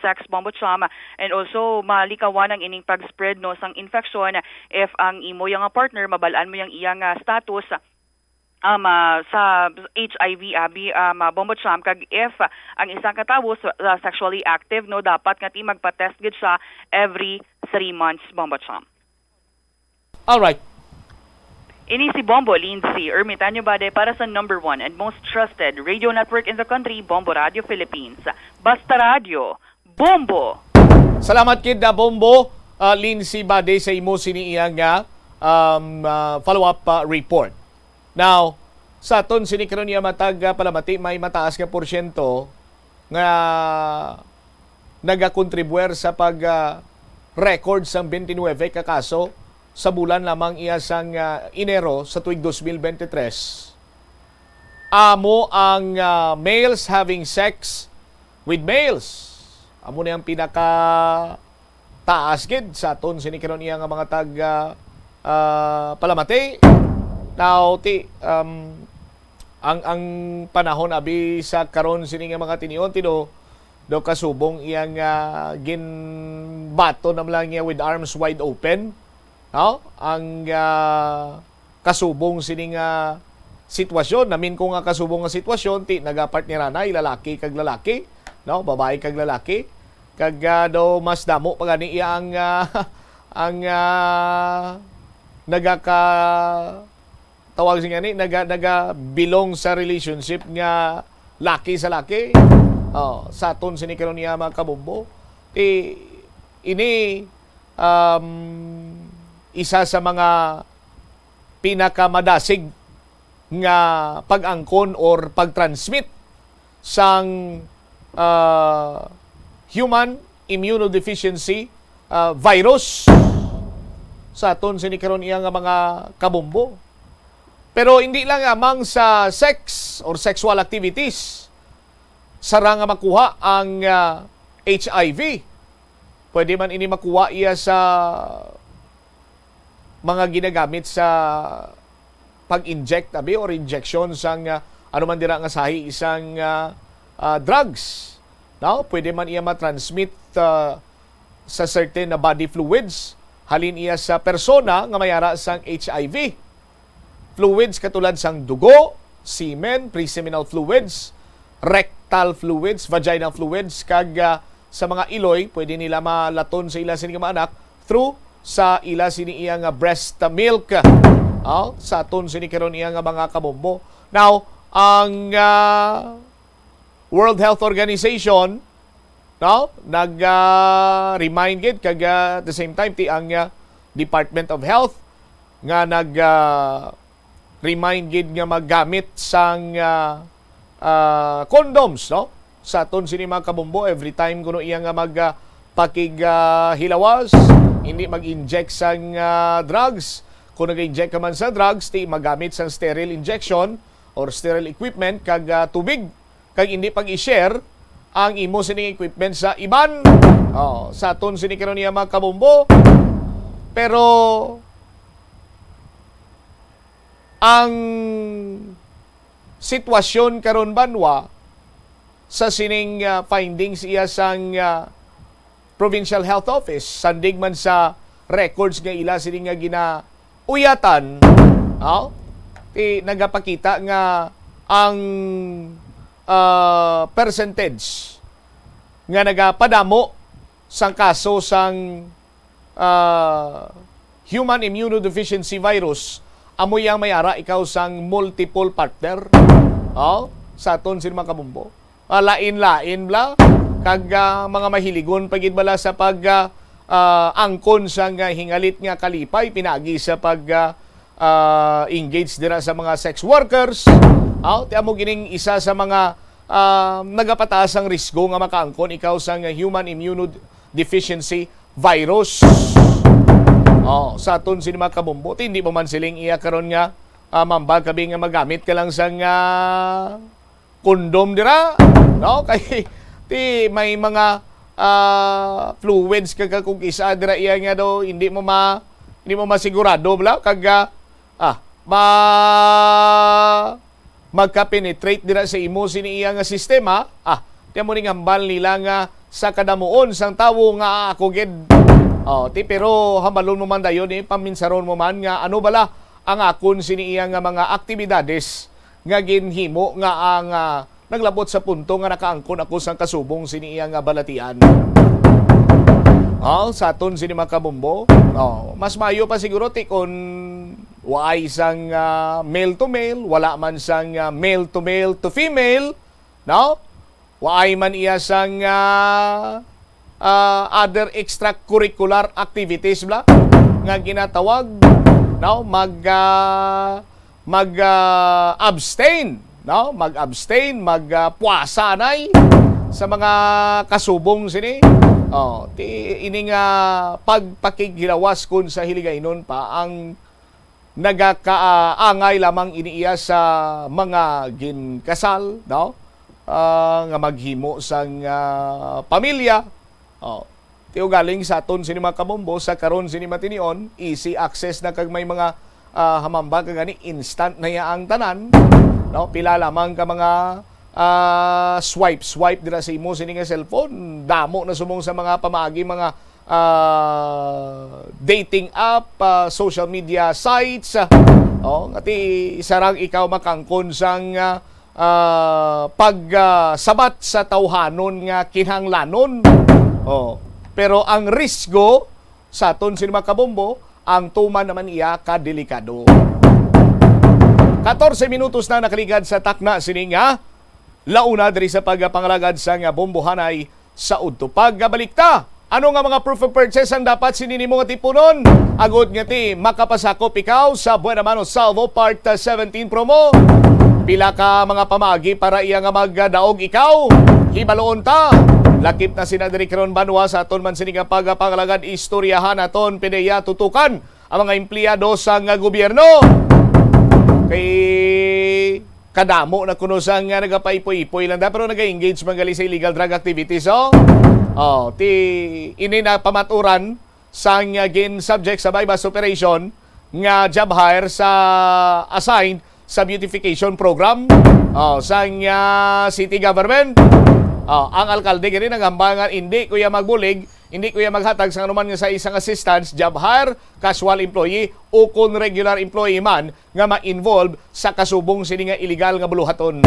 L: sex bombocham, and also malikawan ang ining pag-spread no sang infection if ang imo yang partner mabalaan mo yang iyang status sa HIV bombocham, kag if ang isang katawo sexually active no dapat nga ti magpa-test gid siya every 3 months bombocham.
B: All right.
L: Ini si Bombo Lindsay Ermitanyo Bade para sa number 1 and most trusted radio network in the country, Bombo Radio Philippines. Basta Radio, Bombo!
B: Salamat kid na Bombo, Lindsay Bade sa imo siniiyang nga follow-up report. Now, sa aton sinikron niya matag palamati may mataas nga porsyento nga nagakontribuer sa pag record sang 29 ka kaso sa bulan lamang iya sang Enero sa tuig 2023, amo ang males having sex with males. Amo na ang pinaka taas gid sa aton sini karon iya nga mga tag palamati. Now ang panahon abi sa karon sini nga mga tinion tido do kasubong iyang ginbato na lang niya with arms wide open. No? Ang kasubong sini nga sitwasyon, namin ko nga kasubong nga sitwasyon ti nagapartner na lalaki kag lalaki, no? Babae kag lalaki. Kag do mas damo pa gani iya ang nagaka tawag siya ni naga belong sa relationship nga laki sa laki. Sa aton sini karon niya mga kabumbo. Ini isa sa mga pinakamadasig nga pag-angkon or pag-transmit sang human immunodeficiency virus sa aton sini karon iya nga mga kabumbo. Pero hindi lang amang sa sex or sexual activities sara nga makuha ang HIV. Pwede man ini makuha iya sa mga ginagamit sa pag-inject abi or injection sang ano man dira nga sahi isang drugs. Now, pwede man iya matransmit sa certain na body fluids halin iya sa persona nga mayara sang HIV. Fluids katulad sang dugo, semen, pre-seminal fluids, rectal fluids, vaginal fluids, kag sa mga iloy, pwede nila malaton sa ila sini nga anak through sa ila sini iya nga breast milk. Sa aton sini karon iya nga mga kabombo. Now, ang World Health Organization nag-remind gid kag at the same time ti ang Department of Health nga remind gid nga maggamit sang condoms, no? Sa aton sini mga kabombo, every time kuno iya nga hilawas, hindi mag-inject sang drugs. Kung nag-inject ka man sa drugs, ti magamit sang sterile injection or sterile equipment kag tubig, kag hindi pag-i-share ang imo sining equipment sa iban. Sa aton sini karon iya mga kabombo. Pero ang sitwasyon karon banwa sa sining findings iya sang Provincial Health Office sandig man sa records nga ila sining nga ginauyatan, nagapakita nga ang percentage nga nagapadamo sang kaso sang human immunodeficiency virus amoy ang mayara ikaw sang multiple partner. Sa aton sin mga kabumbo. Lain-lain bla kag mga mahiligon pagid bala sa pag angkon sang hingalit nga kalipay pinagi sa pag engage dira sa mga sex workers. Ti amo gining isa sa mga nagapataas ang risgo nga makaangkon ikaw sang human immunodeficiency virus. Sa aton sin mga kabumbo, hindi mo man siling iya karon nga mambag kabi nga magamit ka lang sang kondom dira, no? Kay ti may mga fluids kag kung isa dira iya nga daw hindi mo masigurado bla kag magka-penetrate dira sa imo sini iya nga sistema. Ti mo ning hambal nila nga sa kadamuon sang tawo nga ako gid. Pero hambalon mo man dayon paminsaron mo man nga ano bala ang akon sini iya nga mga aktibidades nga ginhimo nga ang naglabot sa punto nga nakaangkon ako sang kasubong sini iya nga balatian. Sa aton sini mga kabumbo, mas maayo pa siguro ti kon waay sang male to male, wala man sang male to female, no? Waay man iya sang other extracurricular activities bla nga ginatawag, no? Mag-abstain, no? Mag-abstain, magpuasa nay sa mga kasubong sini. Ini nga pagpakighilawas kun sa hiligaynon pa ang nagakaangay lamang iniiya sa mga ginkasal, no? Nga maghimo sang pamilya. Tiyo galing sa aton sini mga kabombo, sa karon sini matinion, easy access na kag may mga hamamba kag gani instant na yaang tanan, no? Pila lamang ka mga swipe dira sa imo sini nga cellphone, damo na sumong sa mga pamaagi, mga dating app, social media sites. Ngati isarang ikaw makangkon sang pagsabat sa tawhanon nga kinahanglanon. Pero ang risgo sa aton sini mga kabombo, ang tuman naman iya kadelikado. 14 minutos na nakaligad sa takna sini nga launa diri sa pagpangalagad sa nga bombohanay sa udto. Pagbalikta, ano nga mga proof of purchase ang dapat sinini mo nga tipunon? Agod nga ti makapasakop ikaw sa Buena Mano Salvo Part 17 promo. Pila ka mga pamagi para iya nga magdaog ikaw. Hibaloon ta. Lakip na sinadiri karon banwa sa aton man sini nga pagpangalagad, istoryahan aton pineya tutukan ang mga empleyado sa nga gobyerno. Kay kadamo na kuno sa nga nagapaipoy-ipoy lang da, pero nag-engage magali sa illegal drug activities. Ti ini na pamaturan sa nga gin subject sa bypass operation nga job hire sa assigned sa beautification program sa nga city government. Ang alkalde gani naghambangan hindi kuya magbulig, hindi kuya maghatag sa anuman nga sa isang assistance, job hire, casual employee o kung regular employee man nga ma-involve sa kasubong sini nga illegal nga buluhaton.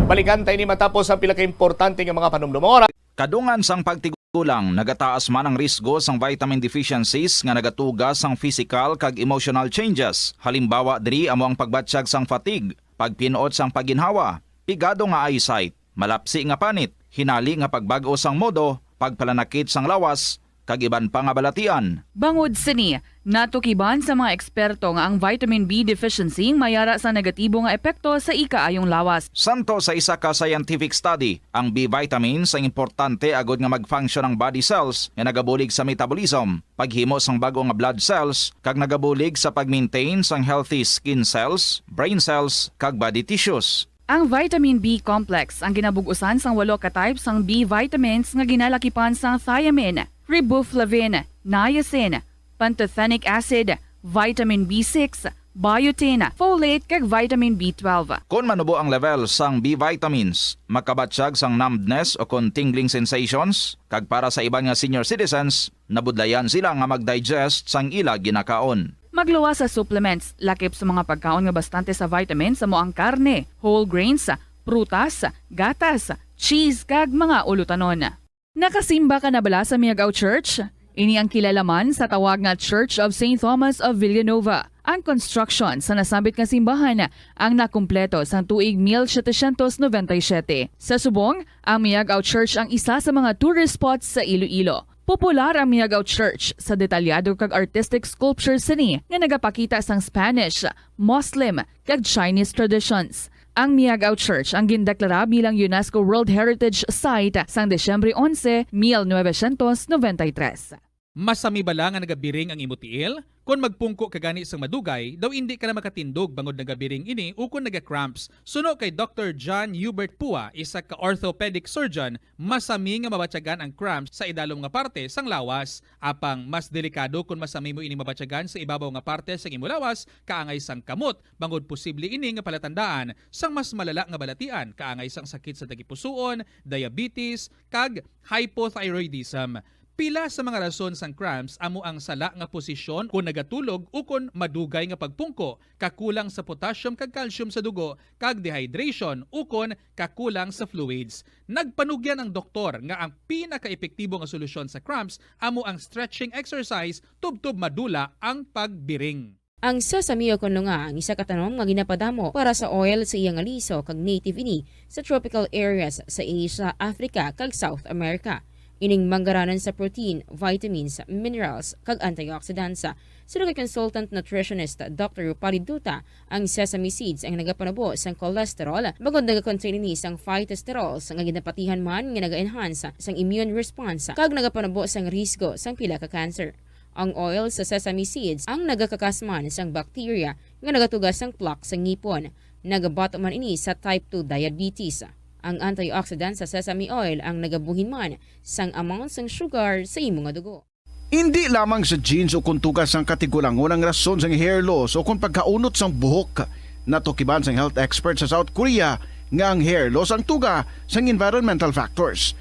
B: Balikan tayo ni matapos ang pila ka importante nga mga panumdumora.
H: Kadungan sang pagtigulang, nagataas man ang risgo sang vitamin deficiencies nga nagatugas sang physical kag emotional changes. Halimbawa diri amo ang pagbatsyag sang fatigue, pagpinuot sang paginhawa, pigado nga eyesight, malapsi nga panit, hinali nga pagbago sang modo, pagpalanakit sang lawas, kag iban pa nga balatian.
G: Bangod sini, natukiban sa mga eksperto nga ang vitamin B deficiency mayara sa negatibo nga epekto sa ikaayong lawas.
H: Santo sa isa ka scientific study, ang B vitamins ang importante agod nga mag-function ang body cells nga nagabulig sa metabolism, paghimo sang bago nga blood cells, kag nagabulig sa pag-maintain sang healthy skin cells, brain cells, kag body tissues.
G: Ang vitamin B complex ang ginabugusan sang 8 ka types sang B vitamins nga ginalakipan sang thiamine, riboflavin, niacin, pantothenic acid, vitamin B6, biotin, folate kag vitamin B12.
H: Kung manubo ang level sang B vitamins, makabatsyag sang numbness o kung tingling sensations, kag para sa iban nga senior citizens, nabudlayan sila nga mag-digest sang ila ginakaon.
G: Magluwa sa supplements, lakip sa mga pagkaon nga bastante sa vitamins sa moang karne, whole grains, prutas, gatas, cheese kag mga ulutanon. Nakasimba ka na bala sa Miagao Church? Ini ang kilalaman sa tawag nga Church of St. Thomas of Villanova. Ang construction sa nasabit nga simbahan ang nakumpleto sa tuig 1797. Sa subong, ang Miagao Church ang isa sa mga tourist spots sa Iloilo. Popular ang Miagao Church sa detalyado kag artistic sculptures sini nga nagapakita sang Spanish, Muslim kag Chinese traditions. Ang Miagao Church ang gindeklara bilang UNESCO World Heritage Site sang Desyembre 11, 1993.
J: Masami bala nga nagabiring ang imutiil? Kung magpungko ka gani sang madugay, daw hindi ka na makatindog bangod nagabiring ini o kung naga-cramps. Suno kay Dr. John Hubert Pua, isa ka orthopedic surgeon, masami nga mabatyagan ang cramps sa idalom nga parte sang lawas. Apang mas delikado kung masami mo ini mabatyagan sa ibabaw nga parte sang imo lawas, kaangay sang kamot, bangod posible ini nga palatandaan sang mas malala nga balatian, kaangay sang sakit sa tagipusoon, diabetes, kag hypothyroidism. Pila sa mga rason sang cramps amo ang sala nga posisyon kung nagatulog o kung madugay nga pagpungko, kakulang sa potassium kag calcium sa dugo, kag dehydration o kung kakulang sa fluids. Nagpanugyan ang doktor nga ang pinaka-epektibo nga solusyon sa cramps amo ang stretching exercise tubtob madula ang pagbiring.
I: Ang sasamiyo kuno nga ang isa ka tanom nga ginapadamo para sa oil sa iyang aliso kag native ini sa tropical areas sa Asia, Africa kag South America. Ining manggaranan sa protein, vitamins, minerals, kag antioxidants. Sino kay consultant nutritionist Dr. Rupali Duta, ang sesame seeds ang nagapanabo sang cholesterol, bagod nagakontain ini sang phytosterol sang ginapatihan man nga naga-enhance sang immune response kag nagapanabo sang risgo sang pila ka cancer. Ang oil sa sesame seeds ang nagakakasman sang bacteria nga nagatugas sang plaque sa ngipon. Nagabato man ini sa type 2 diabetes. Ang antioxidant sa sesame oil ang nagabuhin man sang amount sang sugar sa imong dugo.
C: Hindi lamang sa genes o kung tugas ang katigulangon ang rason sang hair loss o kung pagkaunot sang buhok. Natukiban sang health expert sa South Korea nga ang hair loss ang tuga sang environmental factors.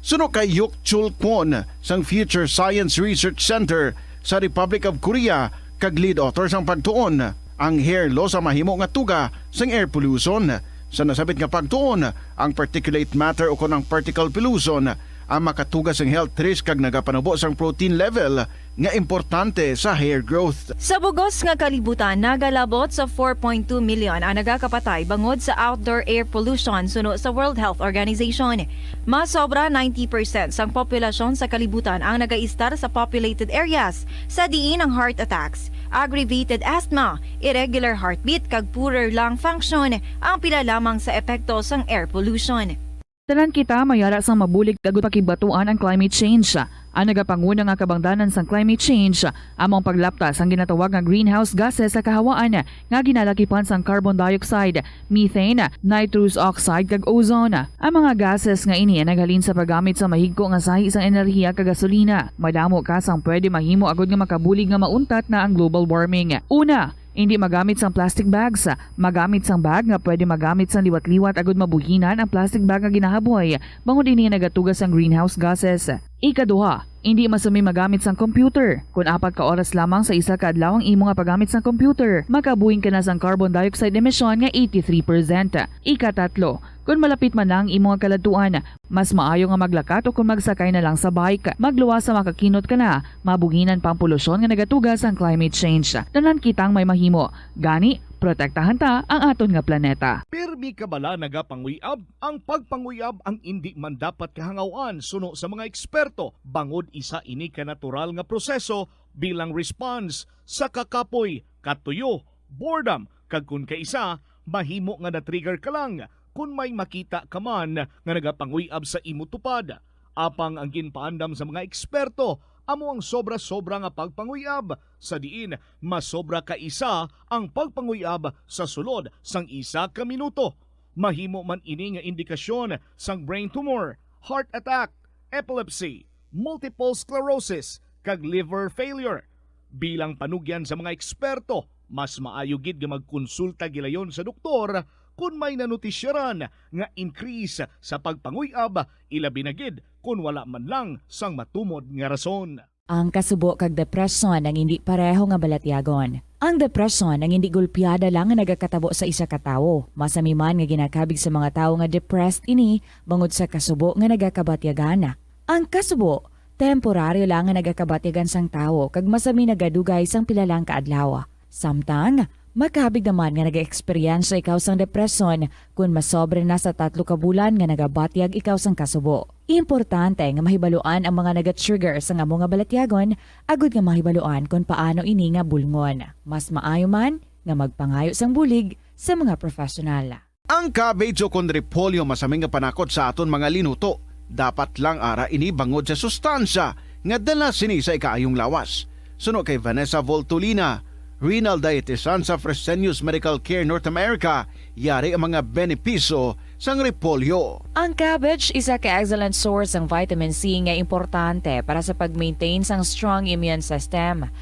C: Suno kay Yuk Chul Kwon sang Future Science Research Center sa Republic of Korea kag lead author sang pagtuon ang hair loss ang mahimo nga tuga sang air pollution. Sa nasabit nga pagtuon ang particulate matter o kung ang particle pollution ang makatugas ang health risk kag nagapanabo sang protein level nga importante sa hair growth.
K: Sa bugos nga kalibutan, nagalabot sa 4.2 million ang nagakapatay bangod sa outdoor air pollution suno sa World Health Organization. Mas sobra 90% sang populasyon sa kalibutan ang nagaistar sa populated areas sa diin ang heart attacks, aggravated asthma, irregular heartbeat kag poorer lung function ang pila lamang sa epekto sang air pollution.
G: Tanan kita mayara sang mabulig dagot pakibatuan ang climate change. Ang nagapanguna nga kabangdanan sang climate change among paglaptas ang ginatawag nga greenhouse gases sa kahawaan nga ginalakipan sang carbon dioxide, methane, nitrous oxide kag ozone. Ang mga gases nga ini naghalin sa paggamit sa mahigko nga sahi sang enerhiya kag gasolina. Madamo ka sang pwede mahimo agod nga makabulig nga mauntat na ang global warming. Una, hindi magamit sang plastic bags. Magamit sang bag nga pwede magamit sang liwat-liwat agud mabuhinan ang plastic bag nga ginahaboy bangod ini nagatugas sang greenhouse gases. Ikaduha, hindi masumi magamit sang computer. Kung 4 ka oras lamang sa isa ka adlaw ang imo nga paggamit sang computer, makabuhin ka na sang carbon dioxide emission nga 83%. Ikatatlo, kung malapit man lang imo nga kaladuan, mas maayo nga maglakat o kung magsakay na lang sa bike. Magluwas sa makakinot ka na, mabuhinan pang polusyon nga nagatugas ang climate change. Tanan kitang may mahimo. Gani, protektahan ta ang aton nga planeta.
N: Pirmi kabala nagapanguyab, ang pagpanguyab ang hindi man dapat kahangawan suno sa mga eksperto. Bangod isa ini ka natural nga proseso bilang response sa kakapoy, katuyo, boredom, kag kun kaisa, mahimo nga na-trigger ka lang kung may makita ka man nga nagapanguyab sa imo tupad. Apang ang ginpaandam sa mga eksperto, amo ang sobra-sobra nga pagpanguyab sa diin mas sobra ka isa ang pagpanguyab sa sulod sang isa ka minuto. Mahimo man ini nga indikasyon sang brain tumor, heart attack, epilepsy, multiple sclerosis kag liver failure. Bilang panugyan sa mga eksperto, mas maayo gid nga magkonsulta gilayon sa doktor kung may nanutisyaran nga increase sa pagpanguyab, ilabi na gid kung wala man lang sang matumod nga rason.
F: Ang kasubo kag depresyon ang hindi pareho nga balatyagon. Ang depresyon ang hindi gulpiyada lang nga nagakatabo sa isa ka tawo. Masami man nga ginakabig sa mga tawo nga depressed ini bangod sa kasubo nga nagakabatyagan. Ang kasubo, temporaryo lang nga nagakabatyagan sang tawo kag masami nagadugay sang pilalang kaadlaw. Samtang, makabig naman nga nag-experience ikaw sang depresyon kung masobre na sa 3 ka bulan nga nagabatyag ikaw sang kasubo. Importante nga mahibaluan ang mga naga-trigger sa nga mga balatyagon, agud nga mahibaluan kung paano ini nga bulngon. Mas maayo man nga magpangayo sang bulig sa mga profesional.
C: Ang cabbage o kung repolyo masaming nga panakot sa aton mga linuto. Dapat lang ara ini bangod sa sustansya nga dala sini sa ikaayong lawas. Suno kay Vanessa Voltolina, renal dietitian sa Fresenius Medical Care North America, yari ang mga benepisyo sang repolyo.
F: Ang cabbage isa ka excellent source ng vitamin C nga importante para sa pag-maintain sang strong immune system.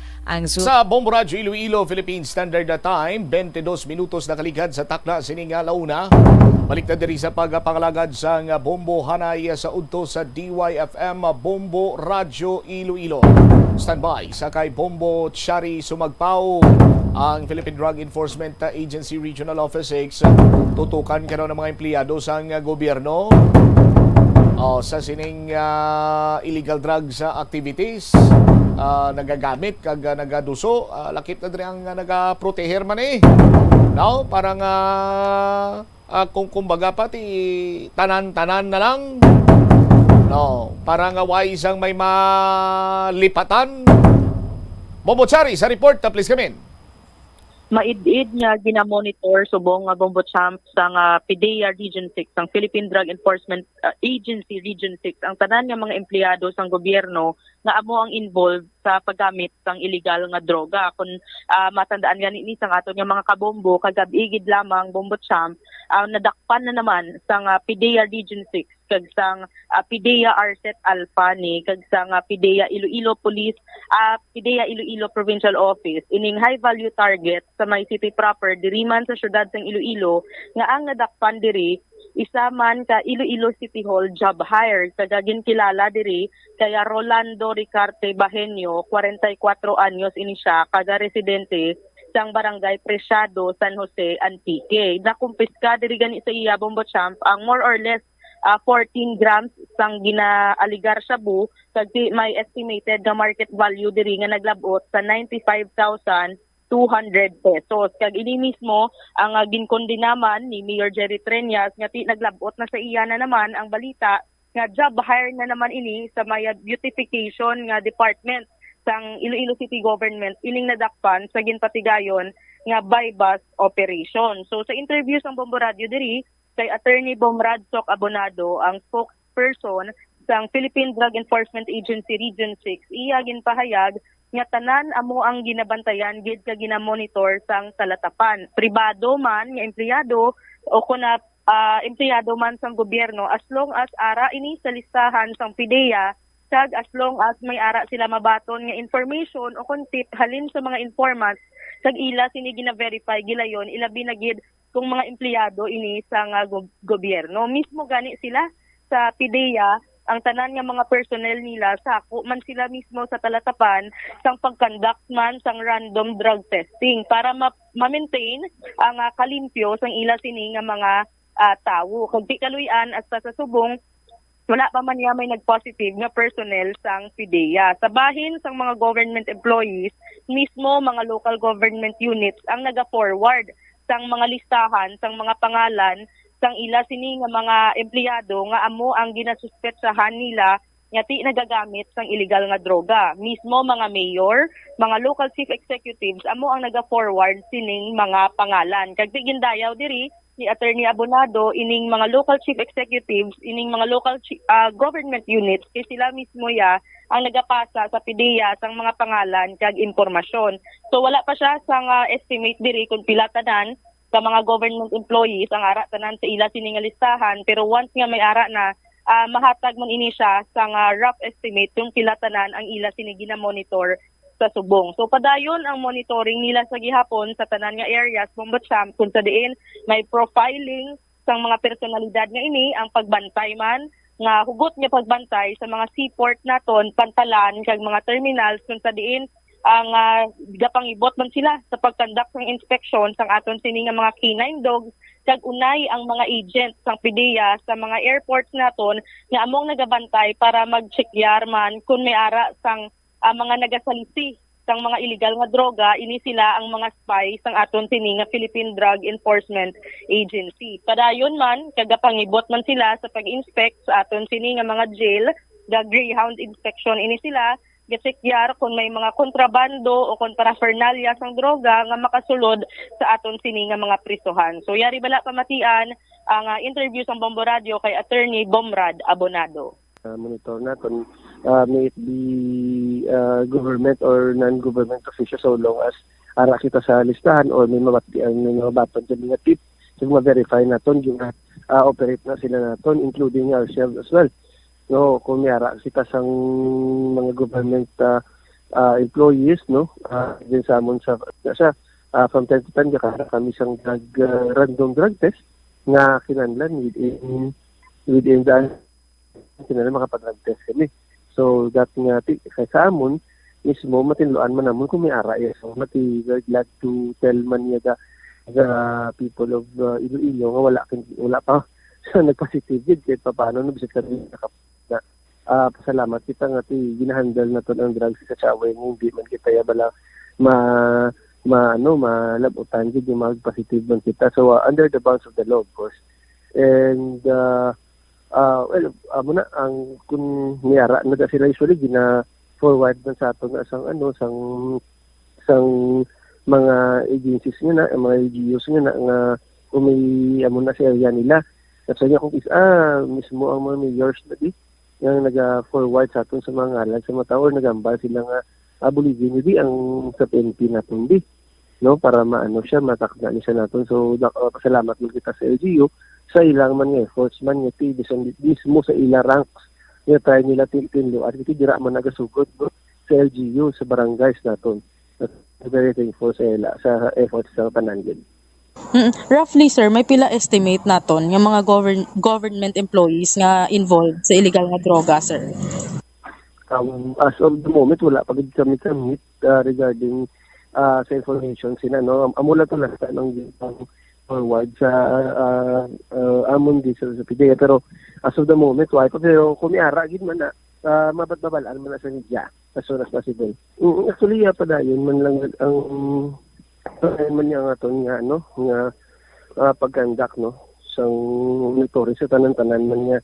B: Sa Bombo Radyo Iloilo, Philippine Standard Time, 22 minutos na kaligad sa takna sining alauna. Balik na diri sa pagpangalagad sa Bombo Hanay sa udto sa DYFM Bombo Radyo Iloilo. Standby sa kay Bombo Chari Sumagpao ang Philippine Drug Enforcement Agency Regional Office 6. Tutukan ka ng mga empleyado sa gobyerno sa sining illegal drugs activities. Nagagamit kag nagaduso, lakip na diri ang nagaproteher man no, parang kung kumbaga pati tanan-tanan na lang No, parang wais ang may malipatan. Bobotsari, sa report na please come in.
O: Maid-id nga ginamonitor subong nga bombo champ sa PDEA Region 6, ang Philippine Drug Enforcement Agency Region 6, ang tanan nga mga empleyado sang gobyerno nga amo ang involved sa paggamit sang illegal nga droga. Kung matandaan gani ni sang aton nga mga kabombo kagab-igid lamang bombo champ, nadakpan na naman sang PDEA Region 6 kag sang PDEA Arset Alpani kag sang PDEA Iloilo Police, PDEA Iloilo Provincial Office ining high value target sa may city proper diri man sa syudad sang Iloilo nga ang nadakpan diri isa man ka Iloilo City Hall job hire kagagin kilala diri kaya Rolando Ricarte Bahenio, 44 anyos ini siya, kaga residente sang barangay Preciado, San Jose, Antique. Nakumpiska diri gani sa iya bombo champ ang more or less 14 grams sang ginaaligar shabu kag may estimated na market value diri nga naglabot sa 95,200 pesos. Kag ini mismo ang ginkondinaman ni Mayor Jerry Treñas nga naglabot na sa iya na naman ang balita nga job hire na naman ini sa may beautification nga department sang Iloilo City Government ining nadakpan sa ginpatigayon nga by bus operation. So sa interview sang Bombo Radio diri kay Attorney Bomrad Sok Abonado, ang spokesperson sang Philippine Drug Enforcement Agency Region 6, iya ginpahayag nga tanan amo ang ginabantayan gid ka ginamonitor sang kalatapan. Pribado man nga empleyado o kuna empleyado man sang gobyerno as long as ara ini sa listahan sang PDEA kag as long as may ara sila mabaton nga information o kung tip halin sa mga informants kag ila sini gina-verify gilayon ilabi na gid kung mga empleyado ini sa gobyerno. Mismo gani sila sa PDEA, ang tanan nga mga personnel nila, sako man sila mismo sa talatapan sang pag-conduct man sang random drug testing para ma-maintain ang kalimpyo sang ila sini nga mga tawo. Kag di kaluyan at sa subong, wala pa man niya may nag-positive nga personnel sang PDEA. Sa bahin sang mga government employees, mismo mga local government units ang naga-forward sang mga listahan, sang mga pangalan, sang ila sini nga mga empleyado nga amo ang ginasuspetsahan nila nga ti nagagamit sang illegal nga droga. Mismo mga mayor, mga local chief executives amo ang naga-forward sining mga pangalan. Kag di gindayaw diri ni Attorney Abonado ining mga local chief executives, ining mga local government units kay sila mismo ya ang nagapasa sa PDEA sang mga pangalan kag impormasyon. So wala pa siya sang estimate diri kung pila tanan sa mga government employees ang ara tanan sa ila sini nga listahan, pero once nga may ara na mahatag man ini siya sang rough estimate kung pila tanan ang ila sini gina-monitor sa subong. So padayon ang monitoring nila sa gihapon sa tanan nga areas Bombo Champ kung sa diin may profiling sang mga personalidad nga ini ang pagbantay man nga hugot niya pagbantay sa mga seaport naton, pantalan kag mga terminals kung sa diin ang gapangibot man sila sa pagkandak ng inspection sang aton sini nga mga canine dogs kag unay ang mga agents sang PDEA sa mga airports naton nga among nagabantay para mag-checkyar man kung may ara sang mga nagasalisi sang mga illegal nga droga, ini sila ang mga spy sang aton sini nga Philippine Drug Enforcement Agency. Padayon man kagapangibot man sila sa pag-inspect sa aton sini nga mga jail, the Greyhound inspection ini sila gasekyar kung may mga kontrabando o kung paraphernalia sang droga nga makasulod sa aton sini nga mga prisohan. So yari bala pamatian ang interview sang Bombo Radio kay Attorney Bomrad Abonado.
P: Monitor natin may it be government or non-government officials so long as ara kita sa listahan or may mabaton dyan nga tip so ma-verify natin yung operate na sila natin including ourselves as well. No, kung may ara kita sang mga government employees no din sa amon sa from time to time kami sang random drug test nga kinahanglan within the kinahanglan makapag-drug test kami. So that nga kay sa amon mismo matinluan man namon kung may ara so mati glad to tell man niya the people of Iloilo nga wala pa so nag-positive yun kahit pa paano no bisit kami pasalamat kita nga ginahandle na to ang drugs sa Chaweng hindi man kita ya bala malabutan gid yung mag-positive man kita so under the bounds of the law of course and muna ang kung niyara na sila usually gina forward na sa ato nga sang mga agencies nga na mga LGUs nga kung may na sa area nila. At sa kung mismo ang mga mayors na yung naga-forward sa aton sa mga ngalan sa mga tao or nagambal sila nga Bolivian hindi ang sa PNP natin no, para siya matakda ni siya naton. So pasalamat mo kita sa LGU sa ilang man nga efforts man nga mismo sa ilang ranks nga try nila tinlo at iti dira man nagasugod no, sa LGU sa barangays naton. Very thankful sa efforts sa panangin.
Q: Roughly sir, may pila estimate naton yung mga government employees nga involved sa illegal nga droga sir?
P: As of the moment wala pa gid kami regarding sa information sina no. Amula to last ng forward sa amon di sa PDEA, pero as of the moment wala pa, pero kumiara gid man na mabatbabalaan man na sa media as soon as possible. Actually pa dayon man lang ang man niya nga aton nga pagkandak no sang monitoring sa tanan-tanan man niya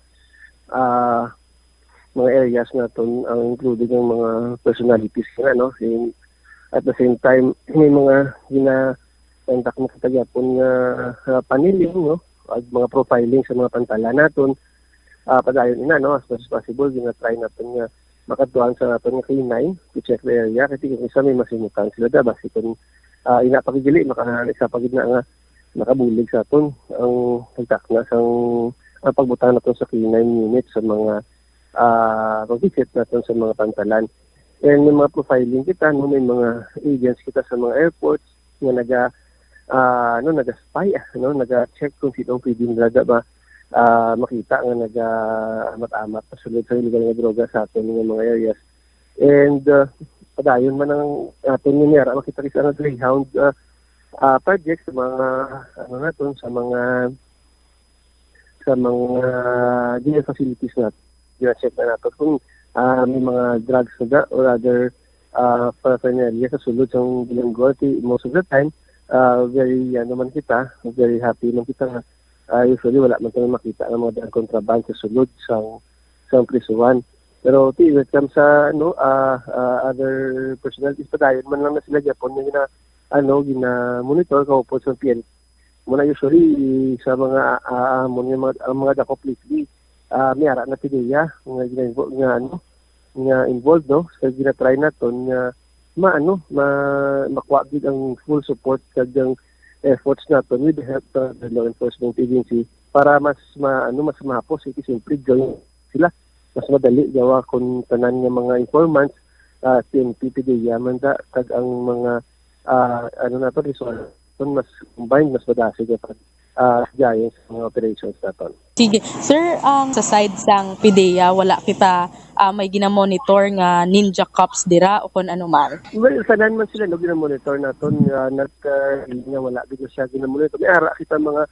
P: mga areas naton ang including ng mga personalities nga no. And at the same time may mga ginakandak na katagyapon nga paniling no at mga profiling sa mga pantala naton padayon ina no as much as possible gina-try naton nga makatuan sa naton nga K9 to check the area kasi kung isa may masimutan sila da basi kung inapakigili makaisa pagid na nga nakabulig sa aton ang pagtakna sang pagbutang naton sa K9 unit sa mga pag-visit natin sa mga pantalan. And may mga profiling kita, no, may mga agents kita sa mga airports na naga-spy, naga-check kung sino pwede nila ba makita nga naga-amat-amat pasulod sa illegal nga droga sa atin ng mga areas. And padayon man ang atin nga niyara, makita rin sa Greyhound project sa mga sa mga jail facilities natin. Gina-check na natin kung may mga drugs na or other paraphernalia sa sulod ng Bilanggo. Most of the time, very very happy man kita nga usually wala man tayo makita ng mga drug contraband sa sulod sa prisuan. Pero when it comes sa other personalities padayon man lang na sila Japon nga gina-monitor kaupo sa PNP. Muna usually sa mga mga dakop lately miyara na PDEA nga involved no sa gina-try naton nga makuha gid ang full support kadyang efforts naton with the help of the law enforcement agency para mas mahapos siyempre gawin sila mas madali gawa kung tanan nga mga informants PNP PDEA man kag ang mga resource mas combined mas madasig gaya sa mga operations naton.
Q: Sige. Sir, sa side sang PDEA, wala kita may ginamonitor nga ninja cops dira o kung ano man?
P: Well, sanan man sila ginamonitor naton nga wala dito siya ginamonitor. May ara kita mga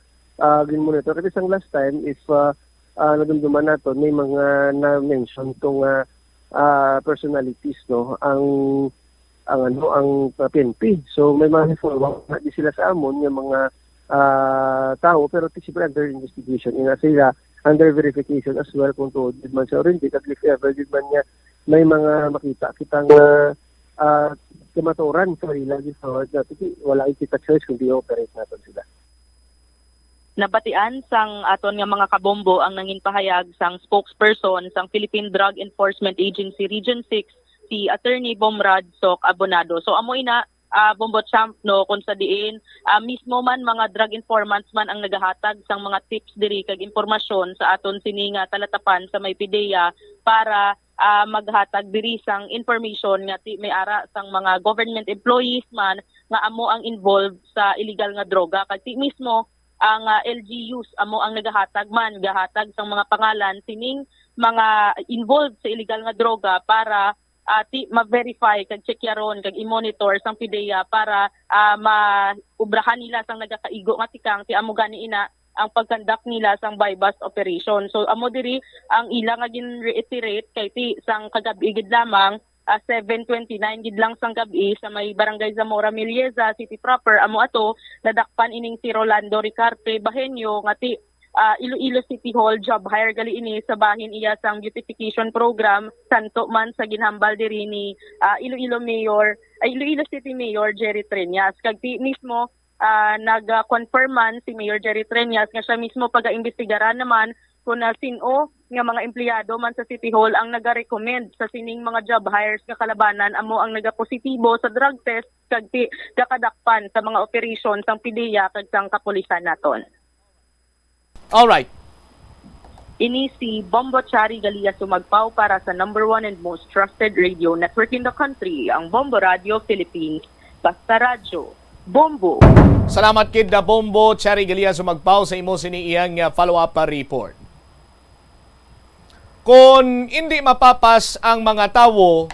P: ginamonitor. Kasi sang last time is nadumduman naton may mga na-mention tong personalities no ang PNP. So may mga forward na di sila sa amon nga mga tao pero siyempre under investigation sila under verification as well kung tuod man siya or hindi at if ever man niya may mga makita kitang kamaturan sa ilang forward na wala kita choice kung di-operate natin sila.
O: Nabatian sang aton nga mga kabombo ang nangin pahayag sang spokesperson sang Philippine Drug Enforcement Agency Region 6 si Attorney Bomrad Sok Abonado. So amo ina Bombot Champ no kung sa diin mismo man mga drug informants man ang nagahatag sang mga tips diri kag impormasyon sa aton sini nga talatapan sa may PDEA para maghatag diri sang information nga may ara sang mga government employees man nga amo ang involved sa illegal nga droga kag mismo ang LGUs amo ang gahatag sang mga pangalan sining mga involved sa illegal nga droga para ma-verify kag checkyaron kag i-monitor sang PDEA para maubrahan nila sang nagakaigo nga tikang ti amo gani ina ang pagkandak nila sang bypass operation. So amo diri ang ilang nga gin-reiterate kay ti sang kagabi gid lamang 7:29 gid lang sang gabi sa may barangay Zamora Milieza City proper amo ato nadakpan ining si Rolando Ricarte Bahenyo nga ti Iloilo City Hall job hire gali ini sa bahin iya sang beautification program santo man sa ginhambal diri ni Iloilo City Mayor Jerry Treñas. Kag mismo nag-confirm man si Mayor Jerry Treñas nga siya mismo pag-imbestigaran naman kung sino nga mga empleyado man sa City Hall ang naga-recommend sa sining mga job hires nga kalabanan amo ang naga-positibo sa drug test kag kakadakpan sa mga operation sang PDEA kag sang kapulisan naton.
B: All right.
O: Ini si Bombo Chari Galia sumagpaw para sa #1 and most trusted radio network in the country, ang Bombo Radio Philippines. Basta radyo, Bombo.
B: Salamat kid na Bombo Chari Galia sumagpaw sa imo sini iyang follow-up report. Kung hindi mapapas ang mga tawo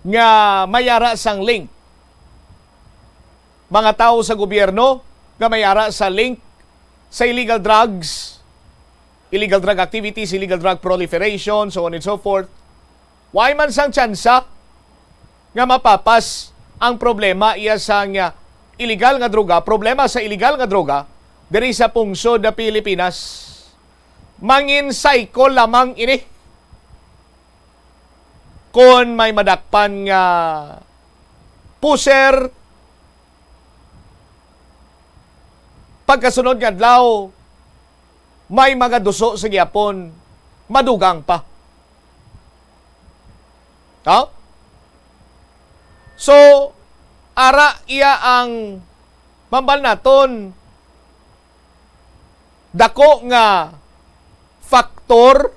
B: nga mayara sang link, mga tao sa gobyerno nga mayara sa link sa illegal drugs, illegal drug activities, illegal drug proliferation, so on and so forth, why man sang tsansa nga mapapas ang problema iya sang illegal nga droga, problema sa illegal nga droga diri sa pungsod na Pilipinas. Mangin cycle lamang ini. Kung may madakpan nga puser, pagkasunod nga adlaw, may mga duso sa gyapon, madugang pa. So, ara iya ang mambal naton dako nga faktor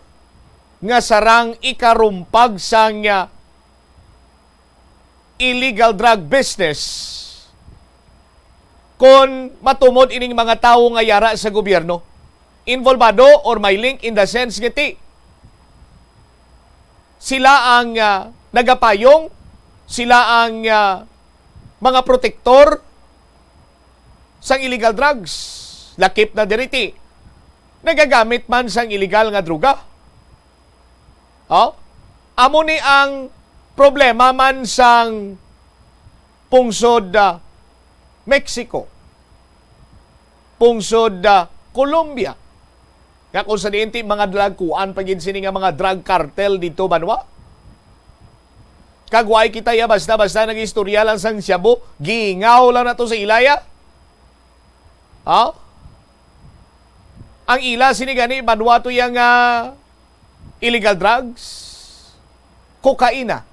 B: nga sarang ikarumpag sang illegal drug business kung matumod ining mga tawo nga yara sa gobyerno involvado or may link in the sense ngiti sila ang nagapayong, sila ang mga protektor sang illegal drugs, lakip na diriti nagagamit man sang illegal nga droga. Amo ni ang problema man sang pungsod Mexico, pungsod Colombia. Nga kung sa diinti mga drug kuan pagin sini nga mga drug cartel dito banwa. Kagway kita ya basta-basta nag-istorya lang sang Shabu, gingaw lang na to sa ilaya. Ang ila sinigani banwa to yang illegal drugs, kokaina.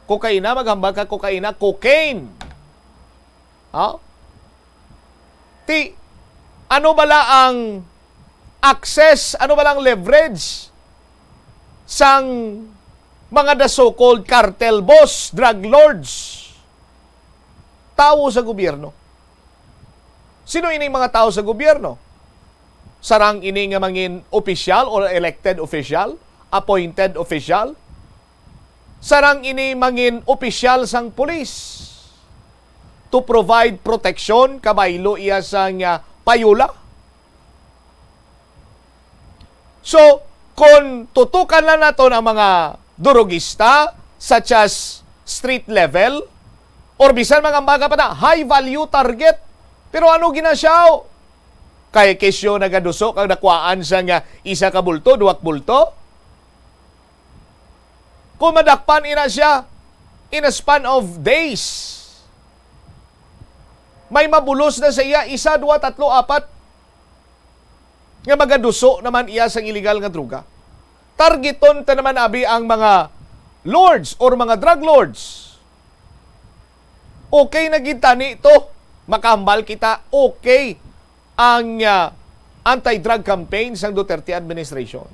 B: Kokaina, maghambal ka kokaina, cocaine. Ano bala ang access, ano bala ang leverage sang mga the so-called cartel boss, drug lords, tao sa gobyerno? Sino ini mga tao sa gobyerno? Sarang ini nga mangin official or elected official, appointed official? Sarang ini mangin official sang police to provide protection kabaylo iya sang payula? So, kung tutukan lang nato ang mga durugista such as street level or bisan mga baga pa na high value target, pero ano ginasyaw? Kaya kesyo nagadusok ang nakwaan sa nga isa ka bulto, duwak bulto? Kung madakpan ina siya in a span of days, may mabulos na sa iya, 1, 2, 3, 4 nga magaduso naman iya sang illegal nga droga. Targeton ta naman abi ang mga lords or mga drug lords. Okay na gitani ito. Makambal kita, okay ang anti-drug campaign sa Duterte administration.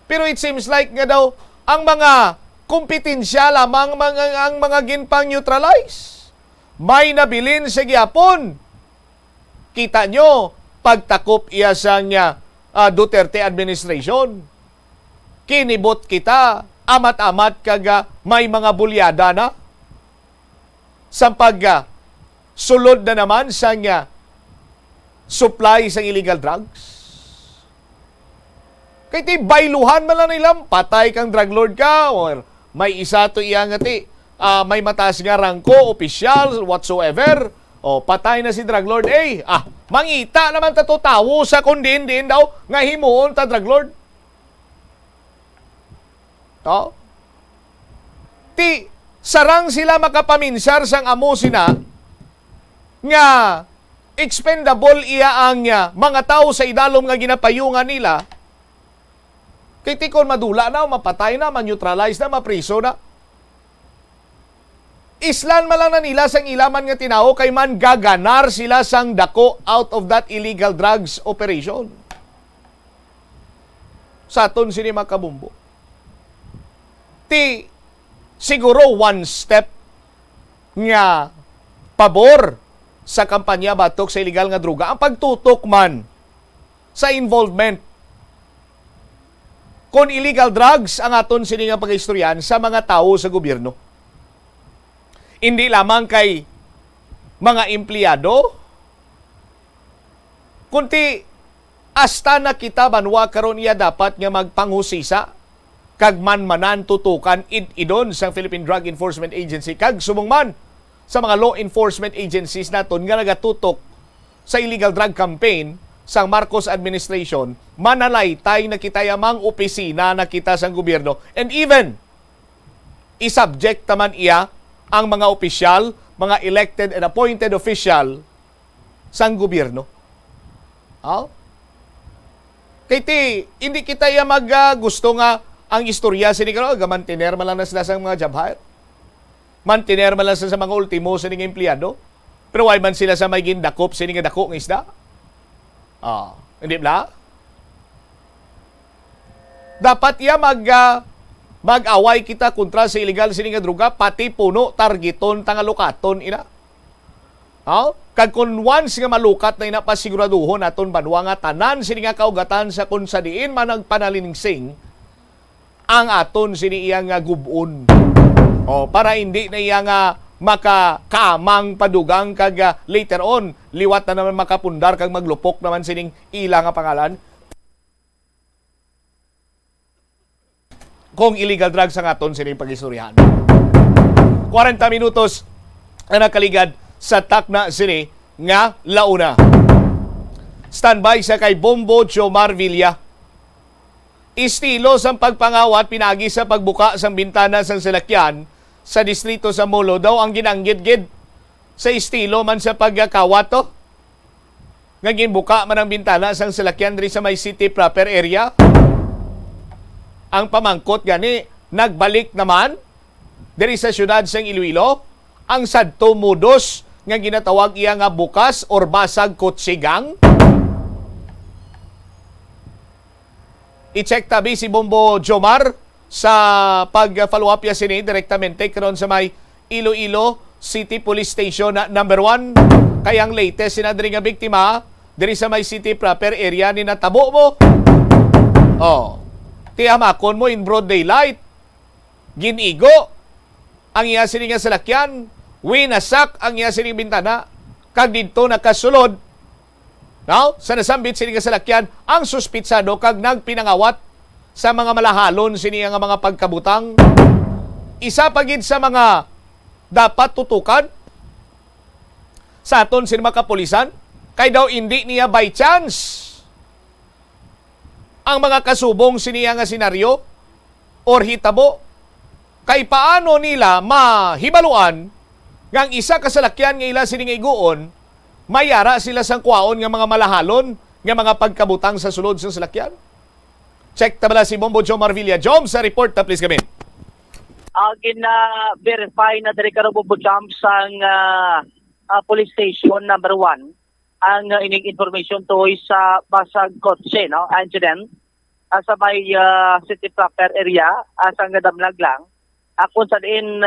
B: Pero it seems like nga daw, ang mga kompetensya lamang ang mga ginpang neutralize. May nabilin sa gyapon. Kita nyo, pagtakop iya sa Duterte administration. Kinibot kita, amat-amat kaga may mga bulyada na. Sampag sulod na naman sa supply sa illegal drugs. Kaya ti bayluhan man lang nilang patay kang drug lord ka or may isa to iyang may mataas nga rangko, opisyal, whatsoever, O, patay na si drug lord. Mangita naman tato tawo sa kundin din daw nga himuon ta drug lord. To? Ti, sarang sila makapaminsar sang amo sina nga expendable iya ang mga tao sa idalom nga ginapayungan nila. Kay tikon madula na, mapatay na, ma-neutralize na, mapriso na. Islan malang na nila sang ilaman nga tinao kay man gaganar sila sang dako out of that illegal drugs operation. Sa aton sini makabumbo. Ti siguro one step nga pabor sa kampanya batok sa illegal nga droga ang pagtutok man sa involvement kon illegal drugs ang aton sini nga pag-istoryan sa mga tao sa gobyerno. Hindi lamang kay mga empleyado, kunti hasta na kita banwa karon iya dapat nga magpanghusisa kag manmanan tutukan idon sa Philippine Drug Enforcement Agency kag sumungman sa mga law enforcement agencies naton nga nagatutok sa illegal drug campaign sa Marcos administration, manalaytay na kita yamang opisina na kita sa gobyerno and even isubject taman iya ang mga opisyal, mga elected and appointed official sang gobyerno. Kaya hindi kita gusto nga ang istorya sinikaro, mantiner man lang na sila sa mga job hire. Mantiner man lang sa mga ultimo sa mga empleyado. Pero why man sila sa may gindakop sa mga dako ng isda? Hindi ba? Dapat mag-away kita kontra sa illegal sininga droga, pati puno, targeton, tangalukaton, ina. Kag kung once nga malukat na ina pasiguraduhon aton banwa nga tanan sininga kaugatan sa kung sa diin man nagpanaliningsing ang aton sini iya nga gubon. Para hindi na iya nga makakamang padugang kag later on, liwat na naman makapundar kag maglupok naman sining ila nga pangalan. Kung illegal drugs ang aton sining pag-istoryahan. 40 minutos na nakaligad sa takna sini nga launa. Standby sa kay Bombo Jomar Villa. Estilo sa pagpangawat pinagi sa pagbuka sa bintana sa salakyan sa distrito sa Molo daw ang ginanggid-gid sa estilo man sa pagkawat to. Nga ginbuka man ang bintana sa salakyan diri sa may city proper area. Ang pamangkot gani nagbalik naman diri sa syudad sang Iloilo ang sadto modus nga ginatawag iya nga bukas or basag kotsigang. I-check tabi si Bombo Jomar sa pag-follow up ya sini direktamente karon sa may Iloilo City Police Station na number 1. Kayang latest sinadri nga biktima diri sa may city proper area ni natabo mo. Tiyamakon mo in broad daylight. Ginigo ang iya sini nga salakyan. Winasak ang iya sini bintana. Kag dito nakasulod. Now, sa nasambit sini nga salakyan, ang suspitsado kag nagpinangawat sa mga malahalon sini nga mga pagkabutang. Isa pagid sa mga dapat tutukan sa aton sini mga kapulisan, kay daw hindi niya by chance ang mga kasubong siniya nga senaryo or hitabo. Kay paano nila mahibaluan nga ang isa kasalakyan nga ila sining iguon, mayara sila sang kwaon nga mga malahalon nga mga pagkabutang sa sulod sa salakyan. Check tabala si Bombo Jomar Villa. Jom sa report ta please kami.
R: Verify na dari karon Bombo Jom sang police station number 1 ang ining information to sa basag kotse incident sa may city proper area sa gadamlag lang kung sa din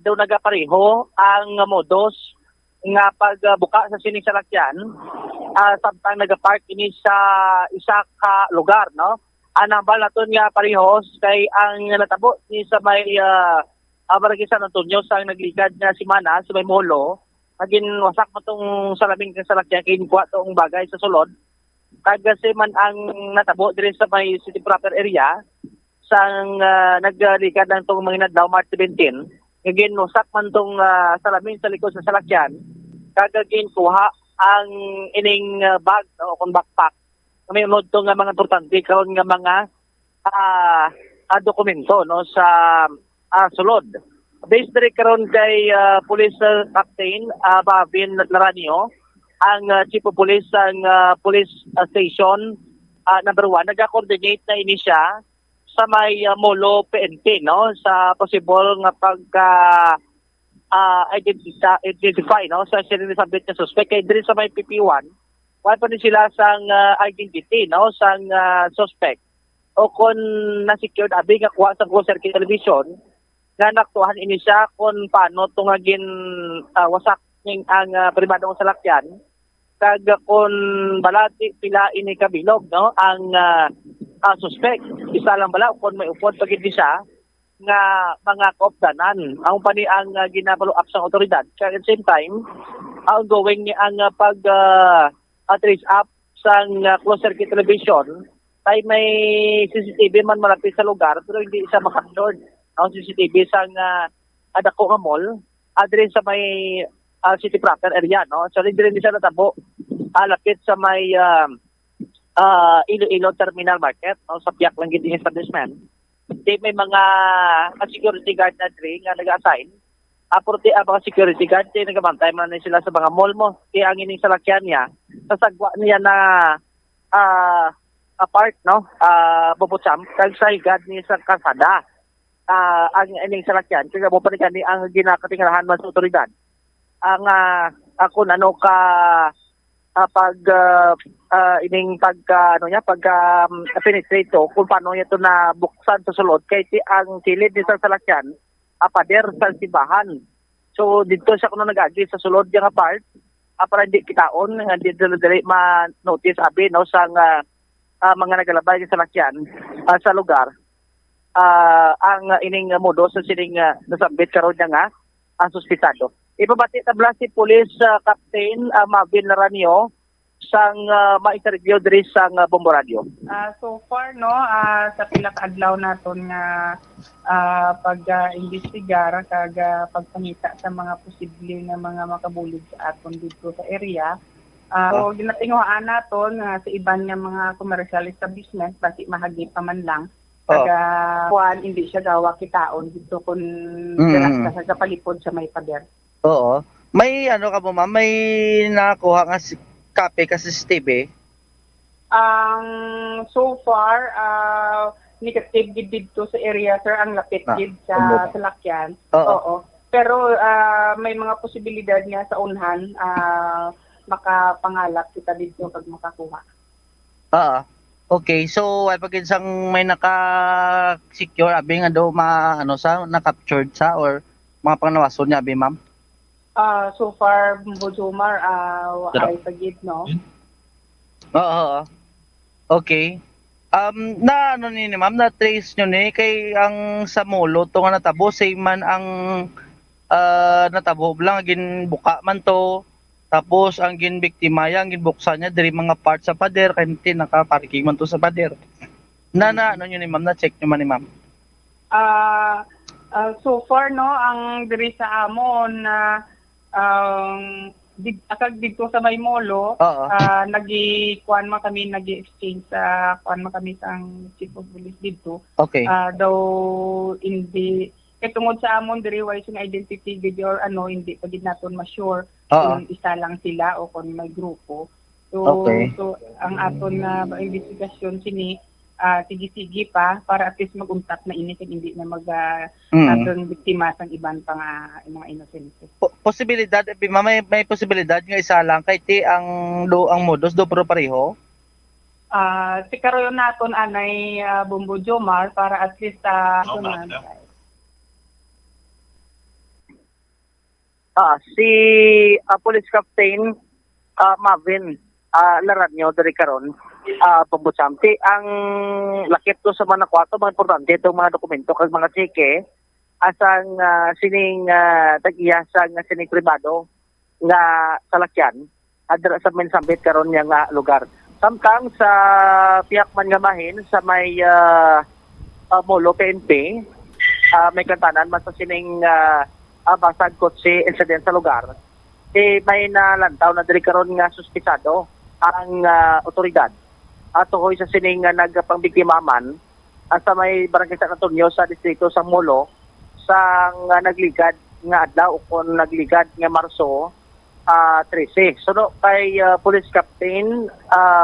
R: daw nagapareho ang modus nga pagbuka sa sining salakyan samtang nagapark ini sa isa ka lugar anambal naton nga parehos kay ang natabo ni sa may barangay San Antonio sa naglikad nga simana sa may Molo. Agin wasak mo tong salabing ng salakyan kay kuha tong bagay sa sulod. Kasi man ang natabo dire sa may city proper area sang naglikad ng tong mga nadlaw March 17. Agin wasak man tong salamin sa likod sa salakyan. kagagin kuha ang ining bag o kung backpack. May unod to nga mga importante karon nga mga dokumento no sa sulod. Based diri karon kay Police Captain Bavin Laranio, ang Chief of Police ang Police Station number 1, nag-coordinate na ini siya sa may Molo PNP no sa possible nga pagka identify no sa sinisabit na suspect kay diri sa may PP1 wala pa din sila sang identity no sang suspect o kung na-secured abi nga kuha sa closed circuit television nga naktuhan ini siya kung paano tungagin wasak ning ang pribadong salakyan kag kung balati pila ini kabilog no ang suspect isa lang bala kung may upod pagid siya nga mga kaopdanan ang pani ang ginapalo up sa otoridad kaya at the same time ongoing ni ang pag trace up sa closed circuit television ay may CCTV man malapit sa lugar pero hindi isa makaptured ang CCTV sa adako nga mall adre sa may city proper area no so hindi rin siya natabo lapit sa may Iloilo Terminal Market no sa piyak lang gid establishment. Di may mga security guard na dre nga nag-assign. Aporte mga security guard di nagbantay man sila sa mga mall mo. Kaya ang ining salakyan niya sasagwa niya na apart no bubutsam kag sa higad ni sa kalsada. Ang ining salakyan kaya mo pa ni ang ginakatingalahan man sa otoridad. Ang ako ano ka pag ining pagka penetrate to kung paano ito na buksan sa sulod kay ang silid ni sa salakyan pader sa simbahan so dito siya kuno nag-agi sa sulod nga part para hindi kitaon hindi dili ma-notice abi no sa mga nagalabay sa salakyan sa lugar ang ining modo sa sining nasabit karon nga ang suspitado. Ibabati tabla si Police Captain Mavin Laranio sang ma-interview diri sang Bombo Radio.
S: So far no sa pila ka adlaw naton nga pag-imbestigar kag pagpangita sa mga posible nga mga makabulig sa aton dito sa area. So ginatinguhaan naton sa iban nga mga commercial establishment basi mahagi pa man lang. Kuan hindi siya gawa kitaon dito kun sa kapalipod sa may pader.
U: Oo. May ano ka mo ma'am, may nakuha nga copy ka sa CCTV?
S: So far, negative gid dito sa area sir ang lapit gid sa salakyan. Oo. Pero may mga posibilidad nga sa unhan makapangalap kita dito pag makakuha.
U: Okay, so ay pag isang may naka-secure abi nga daw na-captured sa or mga pangnawason niya abi ma'am?
S: So far, Bojomar, ay pagid, no?
U: Oo. Okay. Na ano ni ma'am, na-trace nyo ni kay ang sa molo to nga natabo, same man ang natabo lang, ginbuka man to. Tapos ang ginbiktima yang ginbuksan niya diri mga parts sa pader kay hindi naka-parking man to sa pader. Na ano nyo ni ma'am, na-check nyo man ni ma'am?
S: So far, no, ang diri sa amon akag dito sa may molo, nagi-kuan man kami, nagi-exchange sa kuan man kami sa chief of police dito.
U: Okay.
S: Daw hindi kay tungod sa amon diri wise yung identity video or ano hindi pa gid naton ma-sure kung isa lang sila o kung may grupo. So ang aton na investigasyon sini sige pa para at least mag-untat na ini kay hindi na aton biktima sang iban pa nga mga inosente.
U: Posibilidad may posibilidad nga isa lang kay ti ang modus do pero pareho.
S: Si karon naton anay Bombo Jomar para at least
R: si Police Captain Mavin Laranio dari karon pambusamti ang lakip to sa mga kwarto mga importante itong mga dokumento kag mga cheque asang sining tag-iyasang sining pribado nga salakyan adra sa minsambit karon nga lugar samtang sa piyak man nga mahin sa may Molo PNP may kantanan man sa sining basag kotse incident sa lugar may nalantaw na diri karon nga suspisado ang otoridad tuhoy sa sining nagpangbiktimaman sa may barangay San Antonio sa distrito sa Molo sang nagligad nga adlaw kon nagligad nga Marso 13. So kay Police Captain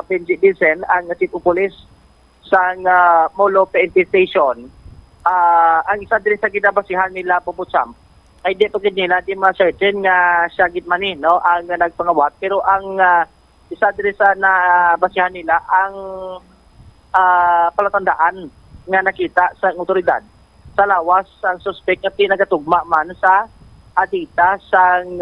R: Benji Dicen ang Chief of Police sang Molo PNP Station. Ang isa diri sa ginabasihan nila Bubutsamp ay di pagid nila di ma-certain nga siya gid man no ang nagpangawat, pero ang isa diri sa nabasihan nila ang palatandaan nga nakita sa otoridad sa lawas ang suspect nga pinagatugma man sa adita sang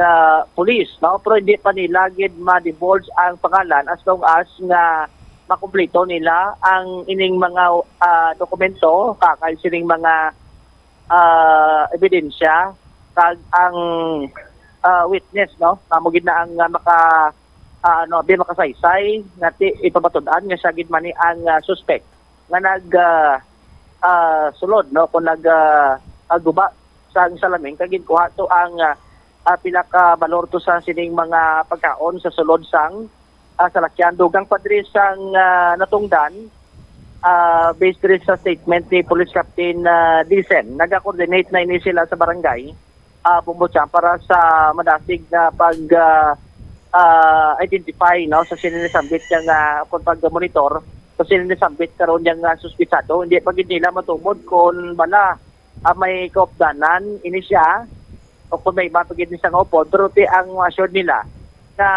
R: police, no? Pero hindi pa nila gid ma-divulge ang pangalan as long as nga makumpleto nila ang ining mga dokumento kakay sining mga ebidensya kag ang witness, no? Namo gid na ang makasaysay nga ipabatud-an nga siya gid man ni ang suspect nga sulod, no, kung guba sa salamin kagid kuha to ang pinakabalor to sa sining mga pagkaon sa sulod sang salakyan. Dugang padri sang natungdan based rin sa statement ni Police Captain Dicen, naga-coordinate na ini sila sa barangay Bumbutsang para sa madasig na identify, no, sa sinisambit nga kung pag-monitor sa sinisambit karon yang suspisado. Hindi pa gid nila matungod kung bala may kaupdanan ini siya o kung may mapagid ni sa kaupod, pero ang assured nila na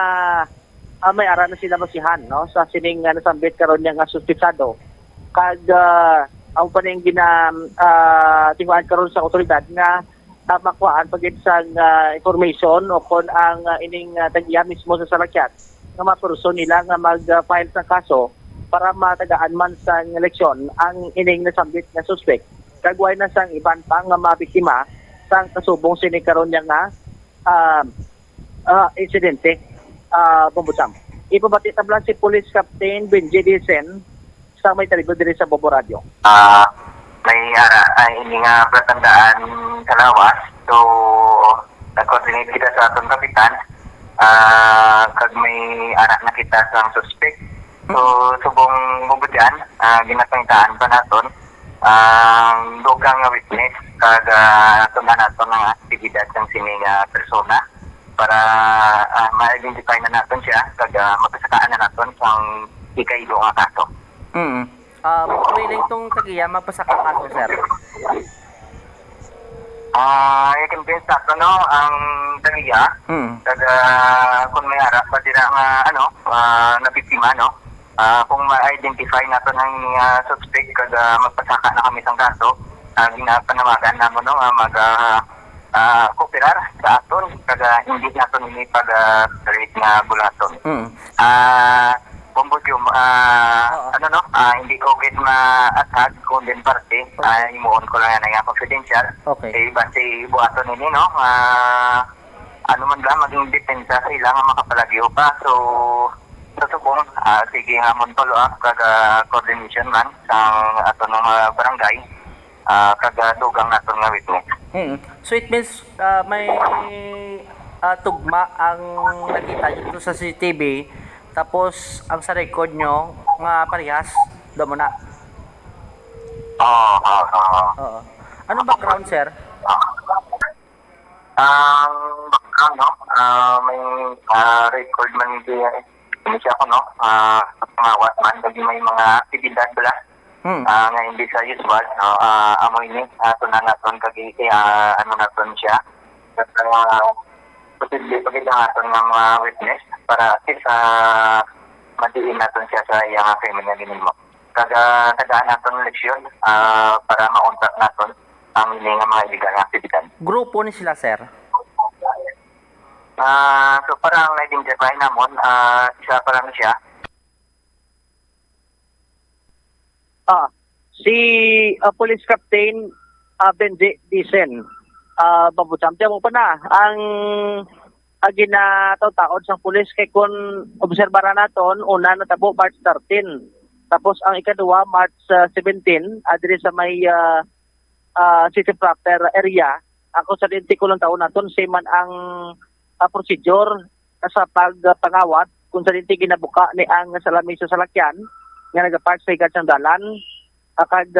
R: may ara na sila masihan, no, sa sining nasambit karon yang suspisado. Kag ang paning tinguan karon sa otoridad nga makuhaan pagid sa information o kung ang ining tagya mismo sa salakyan nga mapuruso nila nga mag-file sa kaso para matagaan man sa eleksyon ang ining nasambit nga suspect. Kagway na sang iban pa nga mabiktima sang kasubong sining karon yang insidente Bumbutsang. Ipabati tablan si Police Captain Benji Dicen sa may taligo diri sa Bobo Radio.
A: May ini nga pratandaan sa lawas, so nag-coordinate kita sa atong kapitan kag may ara na kita sa suspect, so subong mubudyan ginapangitaan pa naton ang dugang nga witness kag tunan naton ang aktibidad ng sining persona para ma-identify na naton siya kag mapasakaan na naton sang ikaido nga kaso.
T: Willing tong tagiya mapasaka kaso, sir.
A: I-convince nato, no, ang tagiya kag kung may harap pati na nga nabiktima, no, kung ma-identify nato ng suspect kag magpasaka na kami sang kaso, ginapanawagan namo, no, kooperar sa aton kag hindi naton ini pag-rate nga bulaton. Pumbudyum, hindi ko gid ma-attack kung din parte, imuon ko lang nga confidential.
T: Okay.
A: Basta buhaton ini, no, ano man lang, maging depensa sa ilang makapalagyo pa. So, susubong, sige nga mon follow up, kag coordination man sa ato ng barangay, kag dugang nato nga witness.
T: So it means may tugma ang nakita dito sa CCTV, tapos ang sa record nyo nga parehas do mo na. Oo. Anong background, sir?
A: Ang background, no, may record man siya ko, no, pangawat man, kasi may mga aktibidad bala nga hindi sa usual, no, amoy ni tunan naton kagi naton siya at posible pagkita naton ng mga witness para at least madiin naton siya sa iyang criminal ginimo. Tagaan naton leksyon para mauntat naton ang mga illegal na aktibidad.
T: Grupo ni sila, sir?
A: So parang na-identify namon, isa pa lang siya.
R: Si Police Captain Benji Dicen, Bumbutsang, tiyan mo pa na ang ginataon sa pulis kay kung obserbara naton, una natabo March 13, tapos ang ikaduwa March 17, adre sa may City Proper area. Ako sa dinti ko lang taon naton, same man ang procedure sa pagpangawat kung sa dinti ginabuka ni ang salamin sa salakyan nga nagapart sa higad sang dalan kag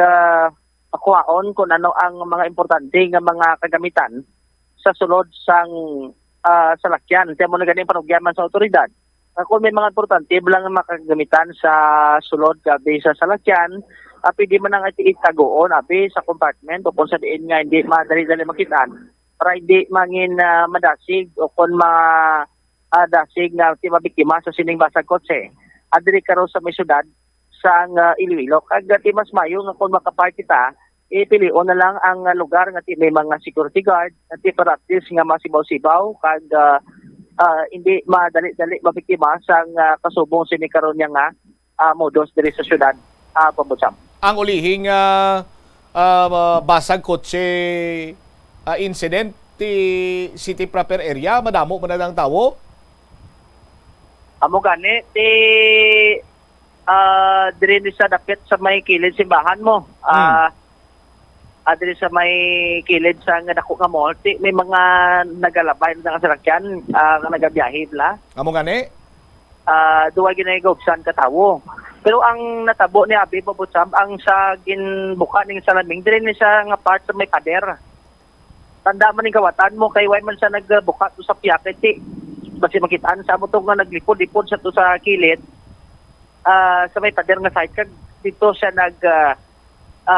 R: akuhaon kung ano ang mga importante nga mga kagamitan sa sulod sang salakyan. Kaya mo na ganing panugyaman sa otoridad. Kung may mga importante lang makagamitan sa sulod gabi sa salakyan, pwede man ang itagoon abi sa compartment o kung sa diin nga hindi madali-dali makitaan para hindi mangin madasig o kung dasig nga mabiktima sa sining basag kotse. Adiri karon sa may syudad sang Iloilo. Kag ti mas mayo nga kung makapark kita, pilion na lang ang lugar nga ti may mga security guard at ti practice nga masibaw-sibaw kag hindi madali-dali mabiktima sang kasubong sini karon nga modus diri sa syudad Pambutsam.
B: Ang ulihing basag kotse incident ti city proper area, madamo man na lang tawo.
R: Amo gani ti diri ni sa dapit sa may kilid simbahan mo. Diri sa may kilid sa dako nga mall, may mga nagalabay na salakyan nga nagabiyahe la.
B: Amo gani?
R: Duwa ginagobsan ka tawo. Pero ang natabo ni Abi Babutsam, ang sa ginbuka ning salaming diri ni sa nga part sa may pader. Tanda man ning kawatan mo kay way man sa nagbuka to sa piyaket basi makitaan sa mo to nga naglipod-lipod sa to sa kilid sa may pader nga side kag dito siya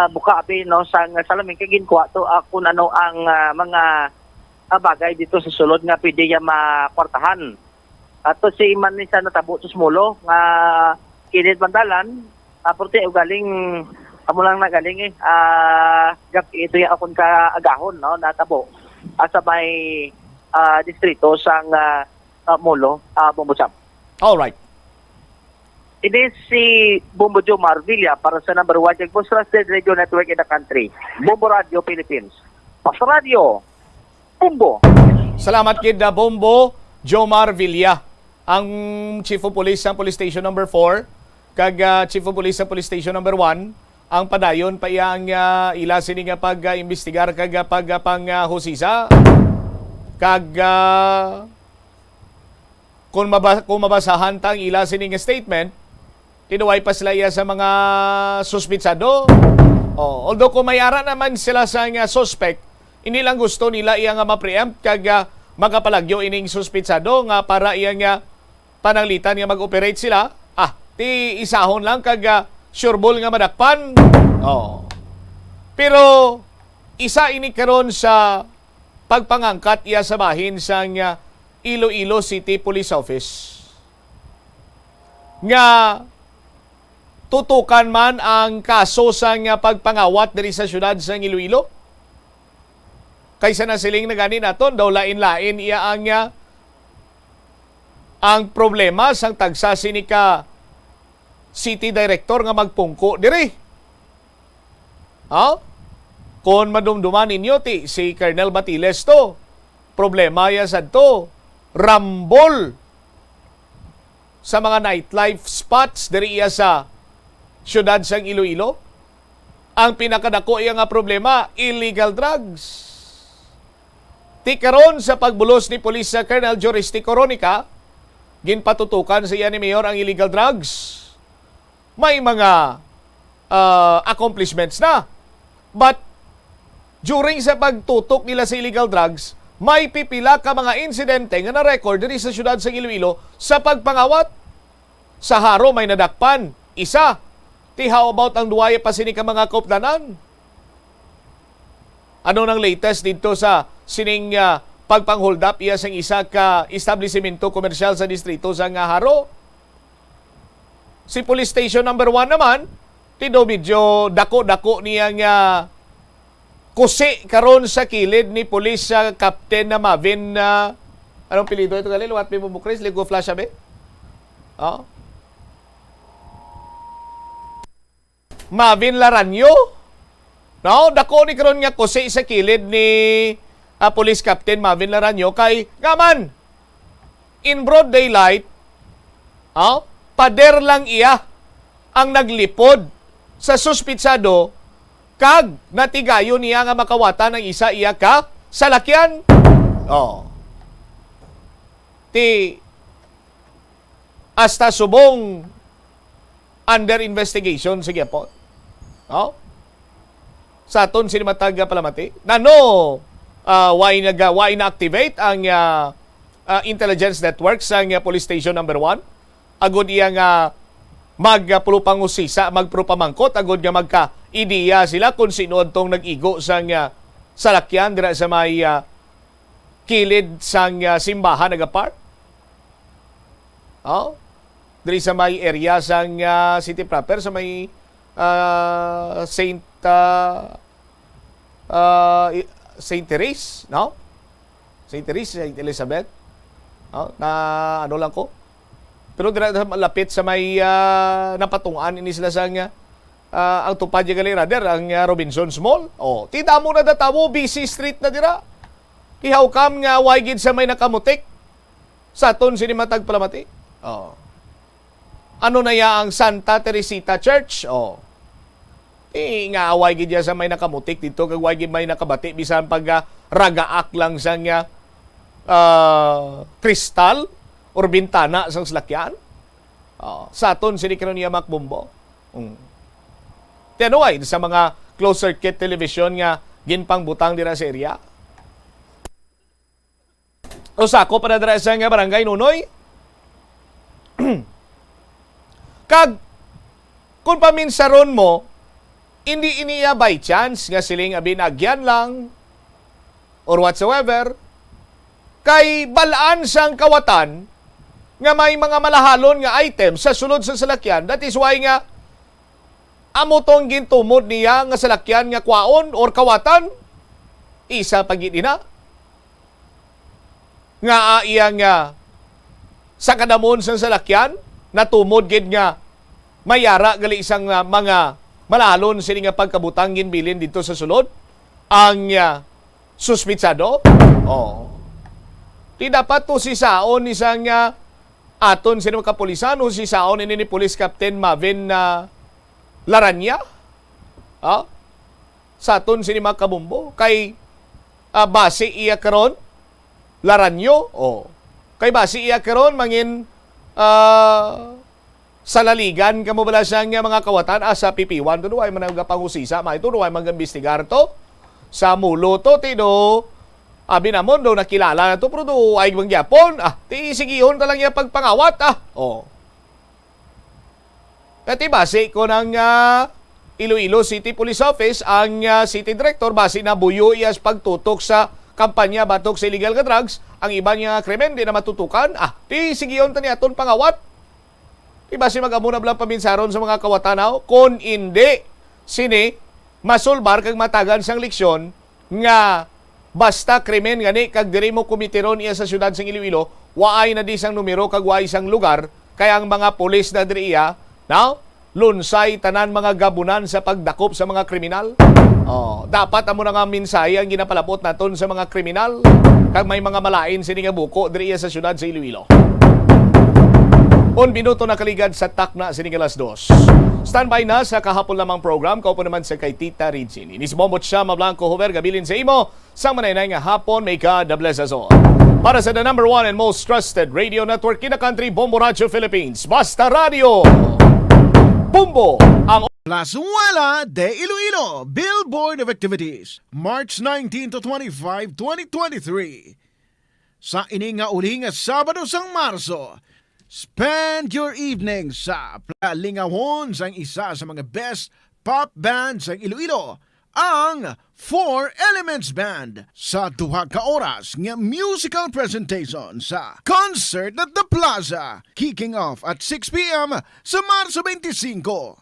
R: buka abi no sa salamin kay ginkuha to kung ano ang mga bagay dito sa sulod nga pwede ya makwartahan. Ato si man ni sa natabo sa smulo nga kilid bandalan porte galing amo lang nagaling ito ya akon ka agahon no natabo sa may distrito sang Molo, Bumbutsam.
B: All right.
R: Ini si Bumbo Jomar Villa para sa number 1 most trusted radio network in the country, Bumbo Radio Philippines. Pas Radio, Bumbo.
B: Salamat kid Bumbo Jomar Villa, ang Chief of Police ng Police Station number 4, kag Chief of Police ng Police Station number 1, ang padayon pa iyang ila sini nga pag-imbestigar kag pang husisa kag kung mabasahan tang ila sining statement, tinuway pa sila iya sa mga suspitsado. Although kung mayara naman sila sa nga suspect, hindi lang gusto nila iya nga ma-preempt kag magapalagyo ining suspitsado nga para iya nga pananglitan nga mag-operate sila. Ti isahon lang kag sureball nga madakpan. Pero isa ini karon sa pagpangangkat iya sa bahin sang Iloilo City Police Office nga tutukan man ang kaso sang pagpangawat diri sa syudad sang Iloilo. Kaysa na siling na gani naton daw lain-lain iya ang problema sang tagsa sini ka city director nga magpungko diri. Kung madumduman ninyo si Colonel Batiles to, problema ya sad to. Rambol sa mga nightlife spots diri iya sa syudad sang Iloilo. Ang pinakadako iya nga problema, illegal drugs. Ti karon sa pagbulos ni Police Colonel Joristi Coronica, ginpatutukan sa iya ni Mayor ang illegal drugs. May mga accomplishments na. But during sa pagtutok nila sa illegal drugs, may pipila ka mga insidente nga na-record diri sa syudad sa Iloilo sa pagpangawat. Sa Haro may nadakpan, isa. How about ang duwaya pa sini ka mga kopdanan? Ano nang latest dito sa sining pagpang-hold up iya sang isa ka establishmento komersyal sa distrito sa Haro? Si Police Station number 1 naman, tido medyo dako-dako niya nga kusi karon sa kilid ni Police Captain na Mavin anong pilido ito gali? Luwat may bubukris, ligo flash abe? Mavin Laranyo? No, dako ni karon nga kusi sa kilid ni Police Captain Mavin Laranyo kay gaman in broad daylight pader lang iya ang naglipod sa suspitsado kag natigayo niya nga makawatan ng isa iya ka salakyan. ti hasta subong under investigation sige po. Oh? Sa aton sinimatag palamati. Nano why na-activate ang intelligence network sa police station number 1? Agod iya nga magpulupangusisa, magprupamangkot, agod nga magka-ideya sila kung sino tong nag-igo sang salakyan dira sa may kilid sang simbahan nagapart. Oh? Diri sa may area sang city proper sa may Saint Therese, no? Saint Therese, Saint Elizabeth. No? Na ano lang ko. Pero dira malapit sa may napatungan ini sila sang ang tupad yung rather ang Robinson's Mall. Oh, tida mo na datawo busy street na dira. Ihaw kam nga waygid sa may nakamutik. Sa aton sinimatag palamati. Oh. Ano na ya ang Santa Teresita Church? Oh. Nga away gid sa may nakamutik dito kag way gid may nakabati bisan pag ragaak lang sang kristal or bintana sang salakyan. Sa aton sini karon niya makbombo. Tianuay sa mga closed circuit television nga ginpang butang dira sa area. O sako para dira sa nga barangay Nunoy. Kag kung paminsaron mo hindi iniya by chance nga siling abinagyan lang or whatsoever kay balaan sang kawatan nga may mga malahalon nga item sa sulod sa salakyan. That is why nga amo tong gintumod niya nga salakyan nga kwaon or kawatan isa pagidina nga iya nga sa kadamon sang salakyan natumod gid nga mayara gali isang mga malalon sini nga pagkabutang ginbilin dito sa sulod ang suspitsado. Oh. Di dapat to si saon isang aton sino kapulisan o si saon ini ni Police Captain Mavin Laranya. Sa aton sini makabumbo kay base iya karon Laranyo. Oh. Kay base iya karon mangin sa laligan kamo bala siyang mga kawatan sa PP1 to ay managapangusisa ma ito ay mag-imbestigar to sa mulo to tido abi namon do nakilala na to pero do ay mangyapon ti sigihon ta lang ya pagpangawat Kati base ko ng Iloilo City Police Office ang City Director base na buyo iyas pagtutok sa kampanya batok sa illegal nga drugs ang iba niya krimen di na matutukan ti sigihon ta niya ton pangawat. Iba si mag-amuna blang paminsaron sa mga kawatanaw kung hindi sini masulbar kag matagan sang leksyon nga basta krimen gani kag diri mo kumitiron iya sa syudad sing Iloilo waay na di sang numero kag waay sang lugar kaya ang mga pulis na diri iya lunsay tanan mga gabunan sa pagdakop sa mga kriminal. Dapat amo na nga minsay ang ginapalapot naton sa mga kriminal kag may mga malain sini nga buko diri iya sa syudad sa Iloilo. 1 minuto na kaligad sa takna sinigalas 2. Standby na sa kahapon lamang program. Kaupo naman sa kay Tita Rizin. Inisbomot siya Mablanco Hover. Gabilin sa imo. Sa manaynay nga hapon. May God bless us all. Para sa the number 1 and most trusted radio network in the country, Bombo Radio Philippines. Basta Radio. Bombo. Ang
C: Plazuela de Iloilo Billboard of Activities March 19 to 25, 2023. Sa ini nga uli nga Sabado sang Marso, spend your evening sa palingawon sang isa sa mga best pop bands sa Iloilo, ang Four Elements Band sa 2 ka oras nga musical presentation sa Concert at the Plaza, kicking off at 6 p.m. sa Marso 25.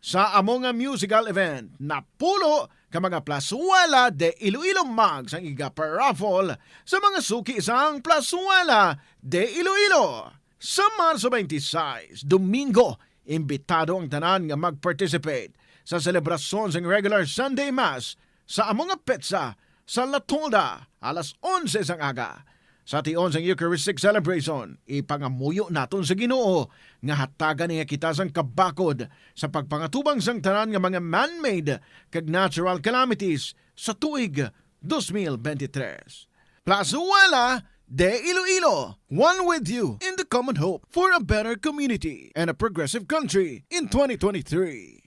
C: Sa among musical event, napulo ka mga Plazuela de Iloilo mags ang iga-raffle sa mga suki isang Plazuela de Iloilo. Sa Marso 26, Domingo, imbitado ang tanan nga mag-participate sa selebrasyon ng regular Sunday Mass sa among petsa sa La Tolda alas 11 sang aga. Sa tion sang Eucharistic celebration, ipangamuyo naton sa Ginoo nga hatagan niya kita sang kabakod sa pagpangatubang sang tanan nga mga man-made kag natural calamities sa tuig 2023. Plazuela de Iloilo. One with you in the common hope for a better community and a progressive country in 2023.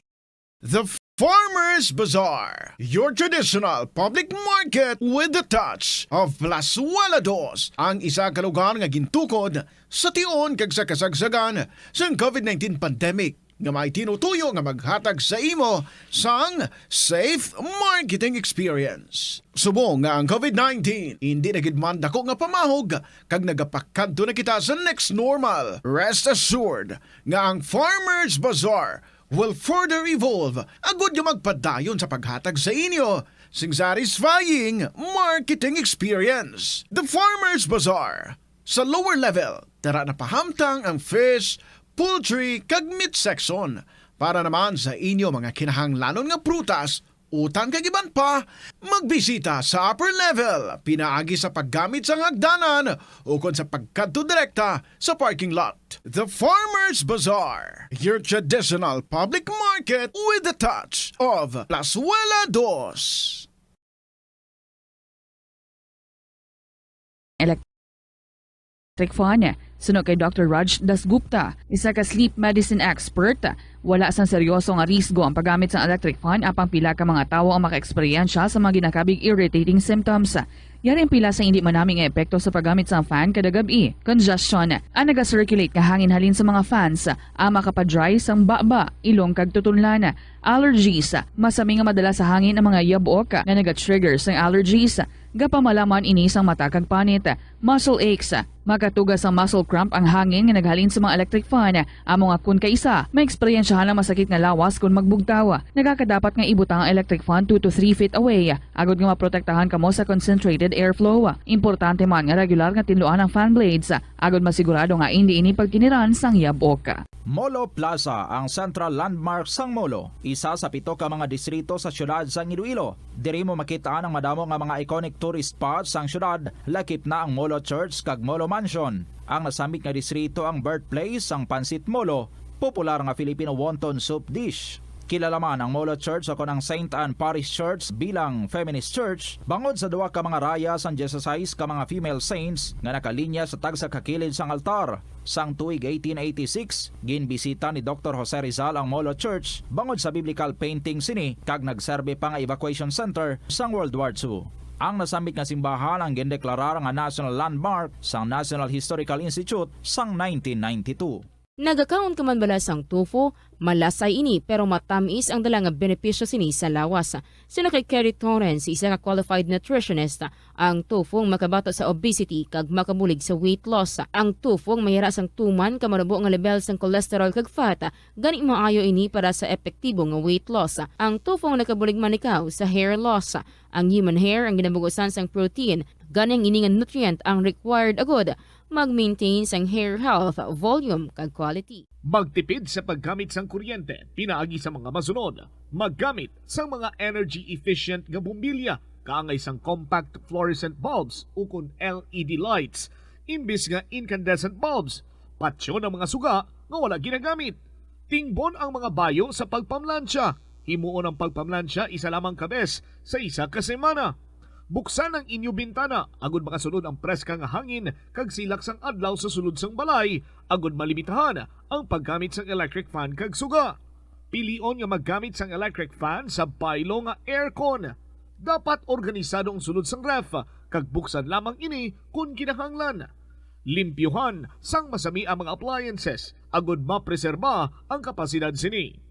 C: The Farmers Bazaar, your traditional public market with the touch of Plazuela Dos, ang isa ka lugar nga gintukod sa tion kag sa kasagsagan sa COVID-19 pandemic nga may tinutuyo nga maghatag sa imo sang safe marketing experience. Subong nga ang COVID-19 hindi na gid man dako nga pamahog kag nagapakadto na kita sa next normal. Rest assured nga ang Farmers Bazaar will further evolve agud nga magpadayon sa paghatag sa inyo sing satisfying marketing experience. The Farmers Bazaar. Sa lower level, tara na pahamtang ang fish, poultry kag meat section para naman sa inyo mga kinahanglanon nga prutas, utang kag iban pa, magbisita sa upper level, pinaagi sa paggamit sa hagdanan o kon sa pagkadto direkta sa parking lot. The Farmers Bazaar, your traditional public market with the touch of Plazuela Dos.
G: Electric fan. Sunod kay Dr. Raj Dasgupta, isa ka sleep medicine expert. Wala sang seryoso nga risgo ang paggamit sa electric fan apang pila ka mga tawo ang maka-eksperyensya sa mga ginakabig irritating symptoms. Yari ang pila sa hindi manaming epekto sa paggamit sa fan kada gabi. Congestion, ang naga-circulate ka hangin halin sa mga fans, ang makapadry sang baba, ilong kag tutunlan. Allergies, masami nga madala sa hangin ang mga yabok na naga-trigger sang allergies. Gapamalaman ini sang mata kag panit. Muscle aches, makatugas ang muscle cramp ang hangin nga naghalin sa mga electric fan. Amo nga kun kaisa, may eksperyensyahan ang masakit nga lawas kung magbugtaw. Nagakadapat nga ibutang ang electric fan 2 to 3 feet away. Agod nga maprotektahan kamo sa concentrated airflow. Importante man nga regular nga tinluan ang fan blades. Agod masigurado nga hindi ini pagkiniran sang yabok.
H: Molo Plaza, ang central landmark sang Molo, isa sa 7 ka mga distrito sa syudad sang Iloilo. Diri mo makitaan ang madamo nga mga iconic tourist spots sang syudad, lakip na ang Molo Church kag Molo Mansion. Ang nasambit nga distrito ang birthplace sang Pansit Molo, popular nga Filipino wonton soup dish. Kilala man ang Molo Church ako ng St. Anne Parish Church bilang feminist church, bangod sa duwa ka mga raya sang 16 ka mga female saints nga nakalinya sa tagsa kakilid sang altar. Sang tuig 1886, ginbisita ni Dr. Jose Rizal ang Molo Church bangod sa biblical painting sini kag nagserbe pa nga evacuation center sang World War II. Ang nasambit nga simbahan ang gindeklarar nga national landmark sang National Historical Institute sang 1992.
I: Nagakaon ka man bala sang tofu, malasay ini pero matamis ang dala nga benepisyo sini sa lawas. Sino kay Kerry Torrens, isa ka qualified nutritionist, ang tofu makabato sa obesity kag makabulig sa weight loss. Ang tofu mayara sang tuman ka marubo nga level sang cholesterol kag fat, gani maayo ini para sa epektibo nga weight loss. Ang tofu nakabulig man ikaw sa hair loss. Ang human hair ang ginabugusan sang protein, ganing ini nga nutrient ang required agod mag-maintain sang hair health, volume kag quality.
N: Magtipid sa paggamit sang kuryente, pinaagi sa mga masunod. Maggamit sang mga energy-efficient nga bumbilya, kaangay sang compact fluorescent bulbs ukon LED lights, imbis nga incandescent bulbs. Patsyo ng mga suga nga wala ginagamit. Tingbon ang mga bayo sa pagpamlansya. Himuon ang pagpamlansya isa lamang kabes sa isa ka semana. Buksan ang inyo bintana, agud makasulod ang preskang hangin kag silak sang adlaw sa sulod sang balay, agud malimitahan ang paggamit sang electric fan kag suga. Pilion nga maggamit sang electric fan sa baylo nga aircon. Dapat organisado ang sulod sang ref, kag buksan lamang ini kung kinahanglan. Limpyuhan sang masami ang mga appliances, agud mapreserba ang kapasidad sini.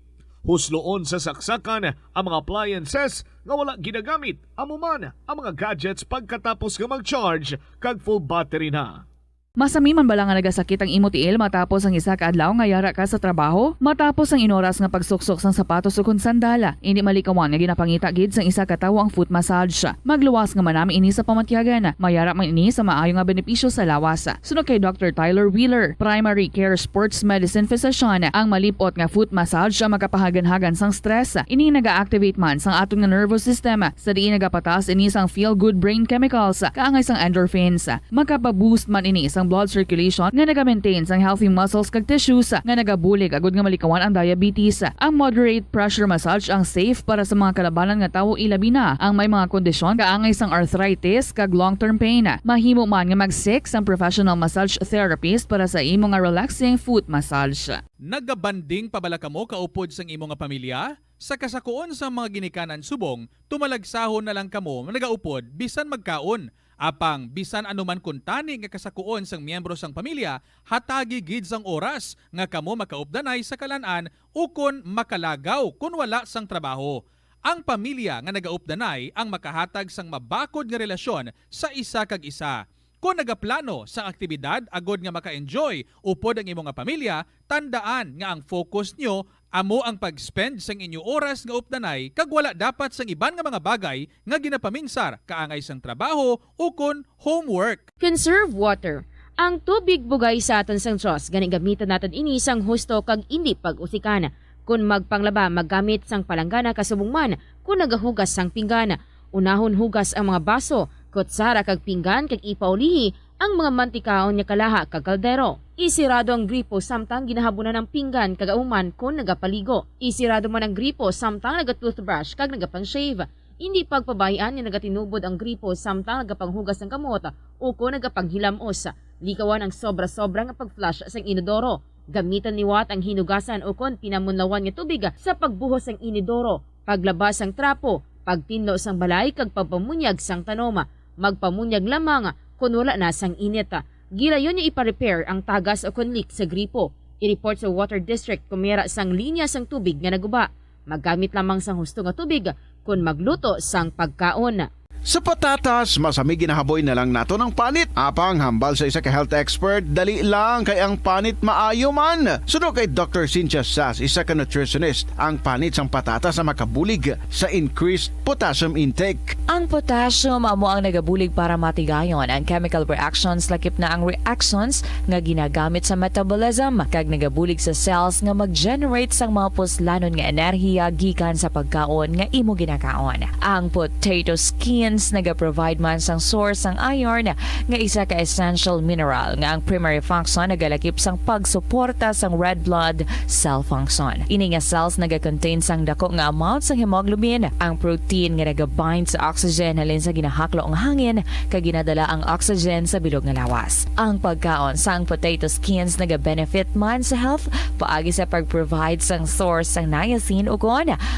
N: Husloon sa saksakan ang mga appliances nga wala ginagamit, amuman ang mga gadgets pagkatapos nga mag-charge kag full battery na.
G: Masami man bala nga nagasakit ang imo tiil matapos ang isa ka adlaw nga yara ka sa trabaho? Matapos ang inoras nga pagsuksok sang sapatos ukon sandala, hindi malikawan nga ginapangita gid sang isa ka tawo ang foot massage. Magluwas nga manami ini sa pamatyagan, mayara man ini sa maayo nga benepisyo sa lawas. Sunod kay Dr. Tyler Wheeler, primary care sports medicine physician, ang malipot nga foot massage ang makapahagan-hagan sang stress. Ini naga-activate man sang aton nga nervous system, sa diin nagapatas ini sang feel good brain chemicals, kaangay sang endorphins. Makapaboost man ini sang sang blood circulation nga naga-maintain sang healthy muscles kag tissues nga nagabulig agud nga malikawan ang diabetes. Ang moderate pressure massage ang safe para sa mga kalabanan nga tawo ilabi na ang may mga kondisyon kaangay sang arthritis kag long-term pain. Mahimo man nga mag-seek sang professional massage therapist para sa imo nga relaxing foot massage.
J: Nagabanding pabala kamo kaupod sang imo nga pamilya? Sa kasakuon sa mga ginikanan subong, tumalagsahon na lang kamo nagaupod bisan magkaon. Apang bisan anuman kuntani nga kasakuon sang miyembro sang pamilya, hatagi gid sang oras nga kamo makaupdanay sa kalan-an ukon makalagaw kun wala sang trabaho. Ang pamilya nga nagaupdanay ang makahatag sang mabakod nga relasyon sa isa kag isa. Kung nagaplano sa aktibidad agod nga maka-enjoy upod ang imong nga pamilya, tandaan nga ang focus nyo amo ang pag-spend sang inyo oras nga updanay kag wala dapat sang iban nga mga bagay nga ginapaminsar kaangay sang trabaho o kon homework.
I: Conserve water. Ang tubig bugay sa aton sang Diyos, gani gamitan natin ini sang husto kag indi pag-usikan. Kung magpanglaba, maggamit sang palanggana kasubong man, kung nagahugas sang pinggana, unahon hugas ang mga baso, kutsara kag pinggan kag ipaulihi ang mga mantikaon nga kalaha kag kaldero. Isirado ang gripo samtang ginahabunan ng pinggan kag auman kung nagapaligo. Isirado man ang gripo samtang nagatoothbrush kag nagapang-shave. Hindi pagpabayaan nga nagatinubod ang gripo samtang nagapanghugas ng kamot o kung nagapanghilamos. Likawan ang sobra-sobra nga pag-flush sa inodoro. Gamitan ni Watt ang hinugasan o kon pinamunlawan nga tubig sa pagbuhos ng inodoro, paglabas ang trapo, pagtinlo sang balay kag pagpamunyag sang tanoma, magpamunyag lamang kung wala na sang init. Gilayon niya ipa-repair ang tagas o kon leak sa gripo. I-report sa Water District kung mayroon sang linya sang tubig nga naguba. Maggamit lamang sang husto nga tubig kung magluto sang pagkaon.
C: Sa patatas, masami ginahaboy na lang nato ng panit. Apang hambal sa isa ka health expert, dali lang kay ang panit maayo man. Suno kay Dr. Cynthia Sass, isa ka nutritionist, ang panit sang patatas na makabulig sa increased potassium intake.
F: Ang potassium amo ang nagabulig para matigayon ang chemical reactions lakip na ang reactions nga ginagamit sa metabolism kag nagabulig sa cells nga mag-generate sang mga puslanon nga enerhiya gikan sa pagkaon nga imo ginakaon. Ang potato skin naga-provide man sang source sang iron nga isa ka essential mineral nga ang primary function nagalakip sang pagsuporta sang red blood cell function. Ini nga cells naga-contain sang dako nga amount sang hemoglobin, ang protein nga naga-bind sa oxygen halin sa ginahaklo ang hangin kag ginadala ang oxygen sa bilog nga lawas. Ang pagkaon sang potato skins naga-benefit man sa health paagi sa pag-provide sang source sang niacin ug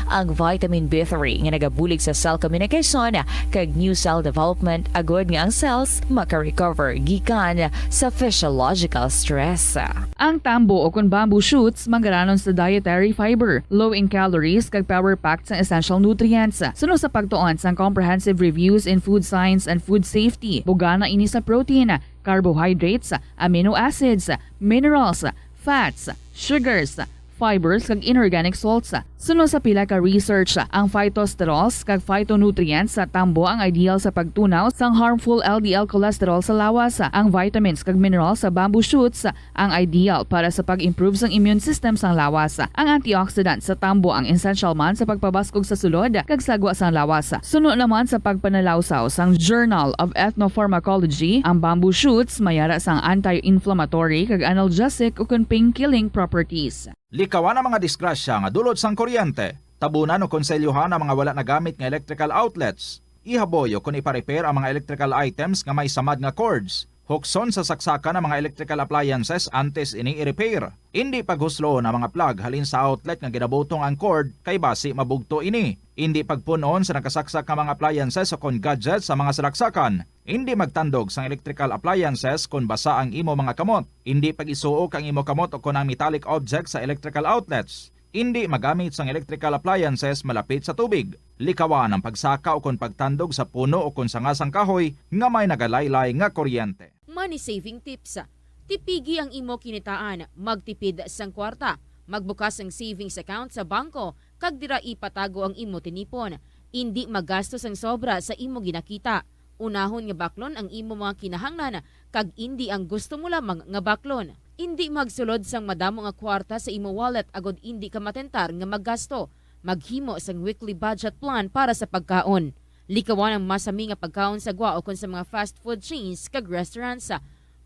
F: ang vitamin B3 nga nagabulig sa cell communication kag new cell development agod nga ang cells maka-recover gikan sa physiological stress.
G: Ang tambo o kung bamboo shoots manggaranon sa dietary fiber, low in calories kag power-packed sa essential nutrients. Suno sa pagtuon sang comprehensive reviews in food science and food safety, bugana ini sa protein, carbohydrates, amino acids, minerals, fats, sugars, fibers kag inorganic salts. Sunod sa pila ka research, ang phytosterols kag phytonutrients sa tambo ang ideal sa pagtunaw sang harmful LDL cholesterol sa lawas. Ang vitamins kag minerals sa bamboo shoots ang ideal para sa pag-improve sang immune system sang lawas. Ang antioxidants sa tambo ang essential man sa pagpabaskog sa sulod kag sagwa sang lawas. Sunod naman sa pagpanalawsaw sang Journal of Ethnopharmacology, ang bamboo shoots mayara sang anti-inflammatory kag analgesic ug pain-killing properties.
H: Likawan ang mga disgrasya nga dulot sang kuryente. Tabunan o konselyuhan ang mga wala nagamit nga electrical outlets. Ihaboy o kung ipa-repair ang mga electrical items nga may samad nga cords. Hukson sa saksakan ng mga electrical appliances antes ini i-repair. Hindi paghuslo na mga plug halin sa outlet nga ginabutong ang cord kay basi mabugto ini. Hindi pagpunon sa nakasaksak nga mga appliances o kon gadgets sa mga salaksakan. Hindi magtandog sa electrical appliances kung basa ang imo mga kamot. Hindi pag-isuok ang imo kamot o kung ang metallic objects sa electrical outlets. Hindi magamit sang electrical appliances malapit sa tubig. Likawan ang pagsaka o kung pagtandog sa puno o kung sangasang kahoy nga may nagalaylay nga kuryente.
I: Money saving tips. Tipigi ang imo kinitaan, magtipid sang kwarta, magbukas ang savings account sa bangko, kag dira ipatago ang imo tinipon. Hindi magastos ang sobra sa imo ginakita. Unahon nga baklon ang imo mga kinahanglan, kag hindi ang gusto mo lamang nga baklon. Hindi magsulod sang madamo nga kwarta sa imo wallet agod hindi ka matentar nga maggasto. Maghimo sang weekly budget plan para sa pagkaon. Likawan ang masami nga pagkaon sa gwa o kon sa mga fast food chains kag restaurants.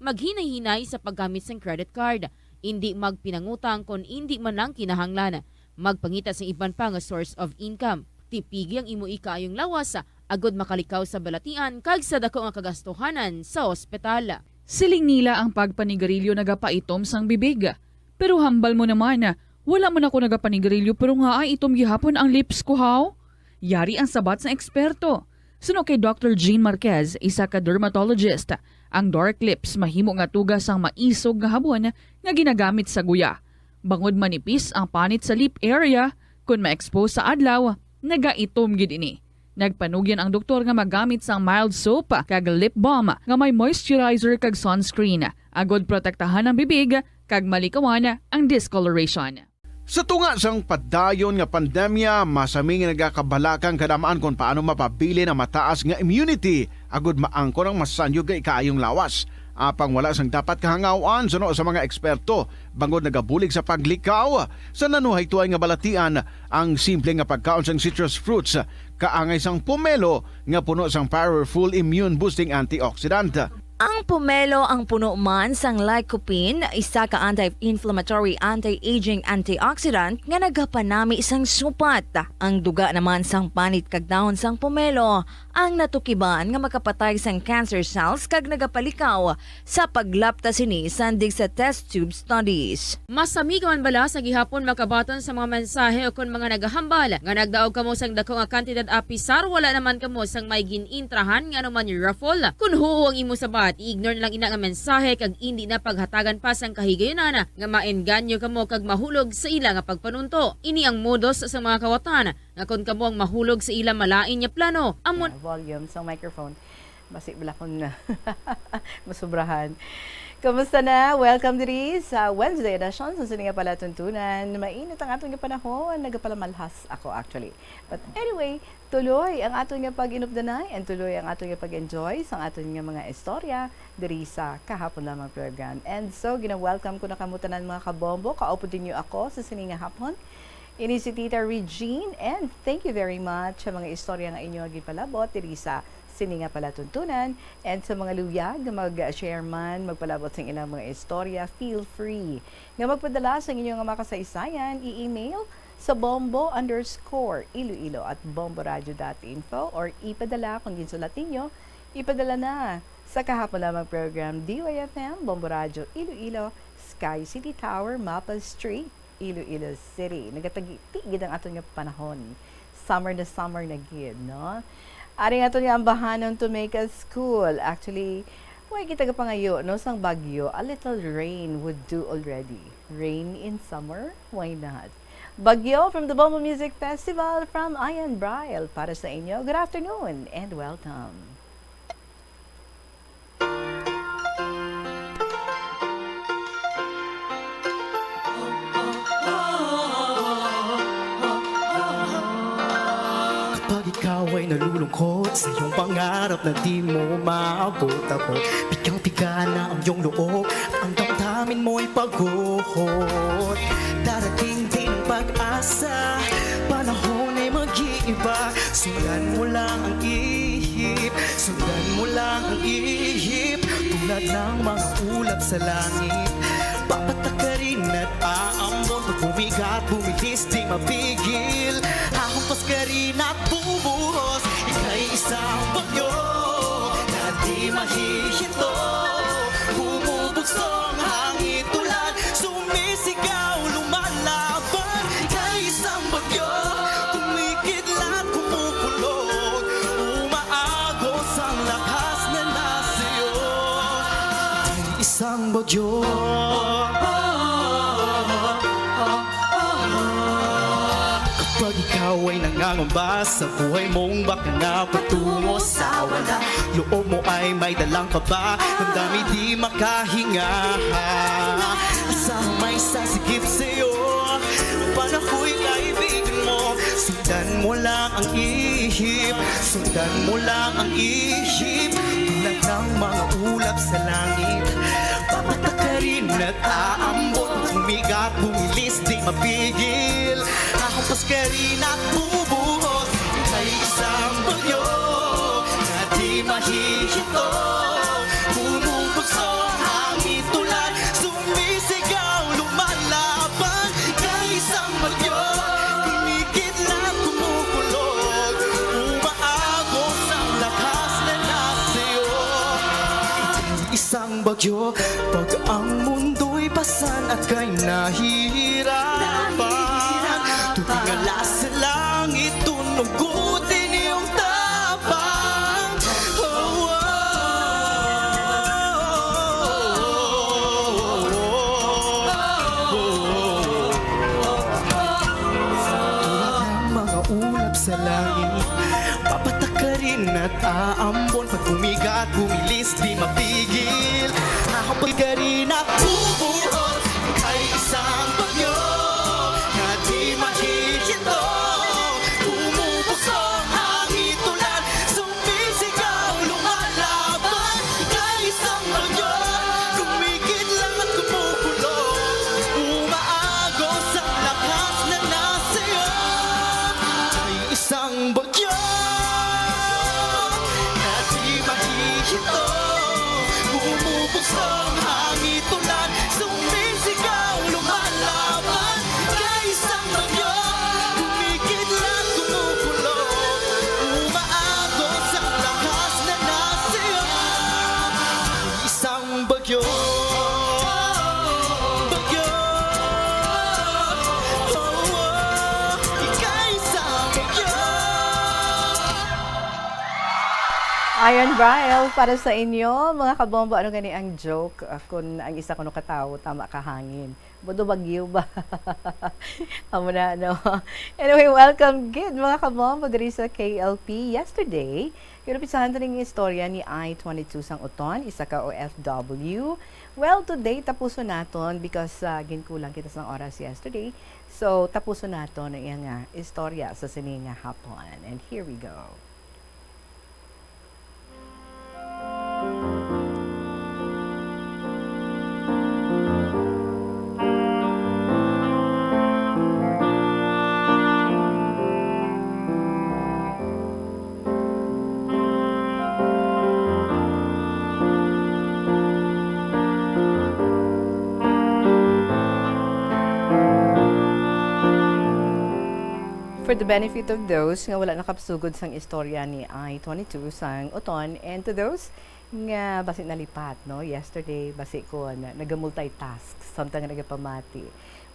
I: maghinay-hinay sa paggamit ng credit card, hindi magpinangutang kung hindi man lang kinahanglan, magpangita sa iban pa nga source of income, tipigi ang imo ikayong lawas, agod makalikaw sa balatian kag sa dako nga kagastuhanan sa ospital.
G: Siling nila ang pagpanigarilyo nagapaitom sang bibig. Pero hambal mo naman, wala man ako nagapanigarilyo pero nga ay itom gihapon ang lips ko haw. Yari ang sabat sa eksperto. Suno kay Dr. Jean Marquez, isa ka dermatologist, ang dark lips mahimo nga tugas ang maisog nga habon nga ginagamit sa guya. Bangod manipis ang panit sa lip area, kung ma-expose sa adlaw, nagaitom gid ini. Nagpanugyan ang doktor nga magamit sang mild soap kag lip balm nga may moisturizer kag sunscreen, agod protektahan ang bibig kag malikawan ang discoloration.
C: Sa tunga sang padayon nga pandemya, masami nga nagakabalakang kadamaan kung paano mapabili na mataas nga immunity agud maangkon ang masanyo nga ikaayong lawas. Apang wala sang dapat kahangawan suno sa mga eksperto bangod nagabulig sa paglikaw sa nanuhay tuay nga balatian ang simple nga pagkaon sang citrus fruits kaangay sang pomelo nga puno sang powerful immune boosting antioxidant.
D: Ang pomelo ang puno man sang lycopene, isa ka anti-inflammatory, anti-aging antioxidant nga nagapanami isang supat. Ang duga naman sang panit kag dahon sang pomelo ang natukiban nga makapatay sang cancer cells kag nagapalikaw sa paglapta sini sandig sa test tube studies.
I: Masami ka man bala sa gihapon makabaton sa mga mensahe o kon mga nagahambal nga nagdaog kamo sang dako nga kantidad apisar, wala naman kamo sang may ginintrahan nga naman yung raffle. Kun huo ang imo sabat, i-ignore na lang ina nga mensahe kag hindi na paghatagan pa sang kahigayonan nga maengganyo kamo kag mahulog sa ila nga pagpanunto. Ini ang modus sa mga kawatan nga kon kamo ang mahulog sa ila malain nya plano. Amon
E: volume sa microphone. Basi bala kon na masubrahan. Kamusta na? Welcome diri sa Wednesday edition sa Sininga Palatuntunan. Mainit ang atong panahon, nagapalamalhas ako actually. But anyway, tuloy ang atong pag-inupdanay and tuloy ang atong pag-enjoy sa atong mga istorya diri sa kahapon lamang program. And so, gina-welcome ko na kamutanan mga kabombo. Kaupo din niyo ako sa Sininga Hapon. Ini si Tita Regine and thank you very much sa mga istorya nga inyo gipalabot diri sa Sininga Palatuntunan, and sa mga luyag mag-share man, magpalabot sa ilang mga istorya, feel free nga magpadala sa inyong mga kasaysayan, i-email sa bombo_iloilo@bomboradio.info or ipadala kung ginsulatin nyo, ipadala na sa kahapon lamang program DYFM, Bombo Radio Iloilo, Sky City Tower, Mapa Street, Iloilo City. Nagatagigid ang atong panahon. Summer na gid, no? Ari nga ito nga ang bahanon to make us cool. Actually, why kita ka pangayo, no? Sang Bagyo, a little rain would do already. Rain in summer? Why not? Bagyo from the Bombo Music Festival from Ian Braille para sa inyo. Good afternoon and welcome.
V: Ikaw ay nalulungkot sa iyong pangarap na di mo maabot-abot. Pigang-piga na ang iyong loob at ang damdamin mo'y paghuhot. Darating din ang pag-asa, panahon ay mag-iiba. Sundan mo lang ang ihip, sundan mo lang ang ihip. Tulad ng mga ulap sa langit, papatak ka rin at aambon. Pag bumigat, bumilis, di mapigil. Hahampas ka rin at bubuhos. Ika'y isang bagyo na di mahihinto. Bumubugso ang hangin tulad, sumisigaw, lumalaban. Ika'y isang bagyo, kumikidlat, kumukulog. Umaagos ang lakas na nasa'yo. Ika'y isang bagyo. Kapag ikaw ay nangangamba sa buhay mong baka na patungo sa wala, loob mo ay may dalang kaba, ang dami di makahinga. Asang may sasigip sa'yo, panahoy kaibigan mo. Sundan mo lang ang ihip, sundan mo lang ang ihip. Tulad ng mga ulap sa langit, papatak ka rin at aambot. Bumigat, bumilis, di mapigil. Hahampas ka rin at bubuhos. Ika'y isang bagyo na di mahihinto. Bumubugso ang isang bagyo. Pag ang mundo'y pasan at kay nahihirapan, tumingala sa langit, tunugutin iyong tapang. Oh, mga ulap sa langit, papatak ka rin at aambon. Pag bumigat, bumilis, di mapigil. Nakapag ka rin at bubuhos kay isang bagyo na di mahihinto. Umubusong hangin tulad, sumisigaw, lumalaban kay isang bagyo. Kumikit lang at kumukulong, umaagos ang lakas na nasa'yo. Kay isang bagyo na di mahihinto. Umubusong hangin tulad, sumisigaw, lumalaban kay isang bagyo. Kumikit lang, kumukulong, umaagos ang lakas na nasa'yo. Isang bagyo, bagyo, ika'y isang bagyo.
E: Iron Brian, para sa inyo, mga kabombo, ano gani ang joke kung ang isa kuno katawo, tama ka hangin. Bodo bagyo ba? Amo na, no? Anyway, welcome gid mga kabombo diri sa KLP. Yesterday, kinupisahan rin yung istorya ni I-22 sang uton, isa ka OFW. Well, today, tapuso naton because ginkulang kita sang oras yesterday. So, tapuso naton ang iyang istorya sa sininga hapon. And here we go. For the benefit of those nga wala nakapsugod sang istorya ni I-22 sang uton, and to those nga basi nalipat, no? Yesterday, basi ko na naga-multitask, samtang nagapamati.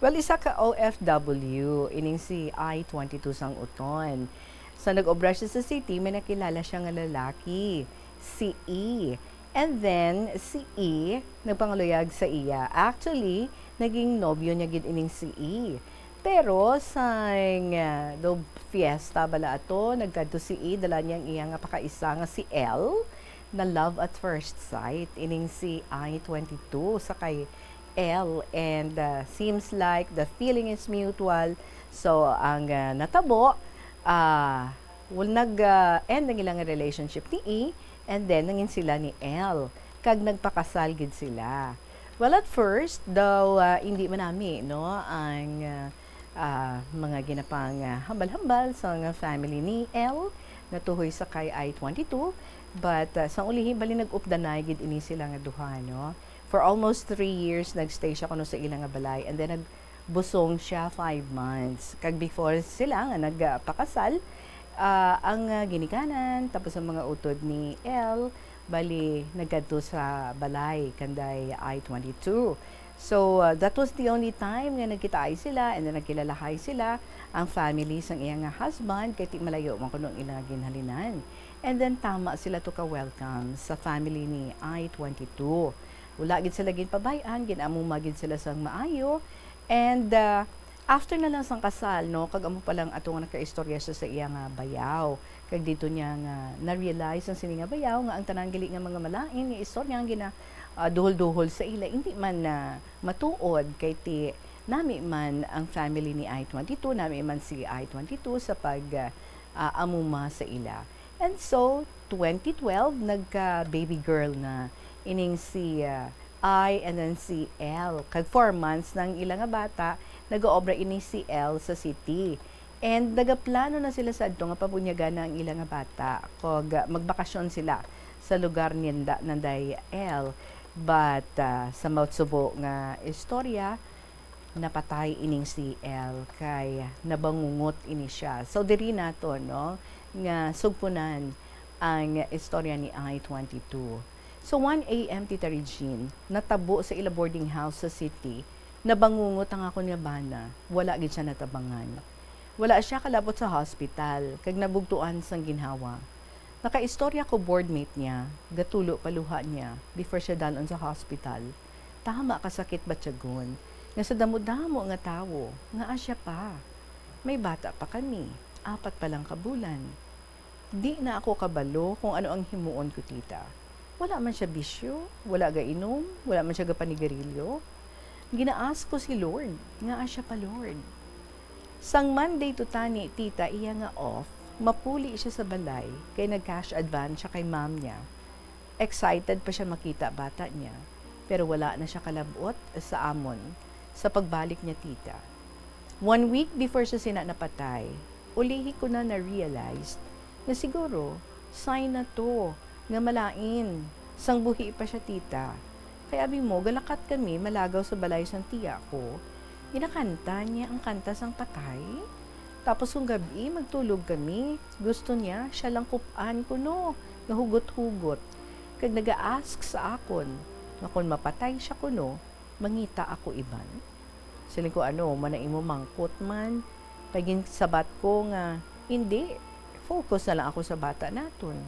E: Well, isa ka OFW, ining si I-22 sang uton. So, nag-obra siya sa city, may nakilala siya nga lalaki, si E. And then, si E, nagpangaluyag sa iya. Actually, naging nobyo niya gid ining si E. Pero sang do fiesta bala ato, nagkadto si E, dala niyang iya nga pakaisa nga si L, na love at first sight, ining si I-22 sa kay L, and seems like the feeling is mutual. So ang natabo, nag-end ang ilang relationship ni E, and then nangin sila ni L, kag nagpakasal gid sila. Well, at first daw hindi manami, no, ang mga ginapang hambal-hambal sa family ni L natuhoy sa kay I-22, but sa ulihin bali nag-updanay gid ini sila nga duha, no. For almost 3 years nagstay siya kuno sa ilang nga balay, and then nagbusong siya 5 months. Kag before sila nga nagpakasal, ang ginikanan tapos ang mga utod ni L bali nagkadto sa balay kanday I-22. So, that was the only time nga nagkitaay sila, and then nagkilalahay sila ang family sang iyang husband, kay ti malayo man kuno ilang ginhalinan. And then tama sila to ka-welcome sa family ni I-22. Wala gid sila gid pabayan, ginamuma gid sila sang maayo. And after na lang sang kasal, no, kag amo pa lang ato nga nakaistorya siya sa iyang bayaw. Kag dito niya nga na-realize ang sininga bayaw nga ang tanang gali nga mga malain nga istorya nga gina duhol-duhol sa ila, hindi man na matuod kay ti nami man ang family ni I-22, nami man si I-22 sa amuma sa ila. And so 2012 nagka baby girl na ining si I and then si L. Kag 4 months nang ilang nga bata, nag-oobra ini si L sa city. And nagaplano na sila sa adto nga pabunyagan na ang ilang nga bata kog magbakasyon sila sa lugar ni nanday L. But sa mautsubo nga istorya, napatay ining si L kay nabangungot ini siya. So diri nato, no, nga sugpunan ang istorya ni I-22. So 1 a.m. Tita Regine, natabo sa ila boarding house sa city, nabangungot ang ako niya bana, wala gid siya natabangan. Wala siya kalabot sa hospital, kag nabugtuan sang ginhawa. Nakaistorya ko boardmate niya, gatulo paluha niya, before siya dalon sa hospital. Tama kasakit batyagon, nga sa damo-damo nga tawo, nga asya pa. May bata pa kami, 4 pa lang kabulan. Di na ako kabalo kung ano ang himuon ko tita. Wala man siya bisyo, wala ga inom, wala man siya ga panigarilyo. Ginaas ko si Lord, nga asya pa Lord. Sang Monday to tani, tita, iya nga off, mapuli siya sa balay, kay nag-cash advance siya kay ma'am niya. Excited pa siya makita bata niya, pero wala na siya kalabot sa amon, sa pagbalik niya tita. 1 week before siya napatay, ulihi ko na na-realized na siguro, sign na to, nga malain, sang buhi pa siya tita. Kaya abi mo, galakat kami, malagaw sa balay sang tiya ko, ginakanta niya ang kanta sang patay. Tapos kung gabi, magtulog kami, gusto niya, siya lang kupan ko no, nahugot-hugot. Kag naga-ask sa akon, na kung mapatay siya ko no, mangita ako iban. Siling ko ano, manain mo mangkot man, pagin sabat ko nga, hindi, focus na lang ako sa bata naton.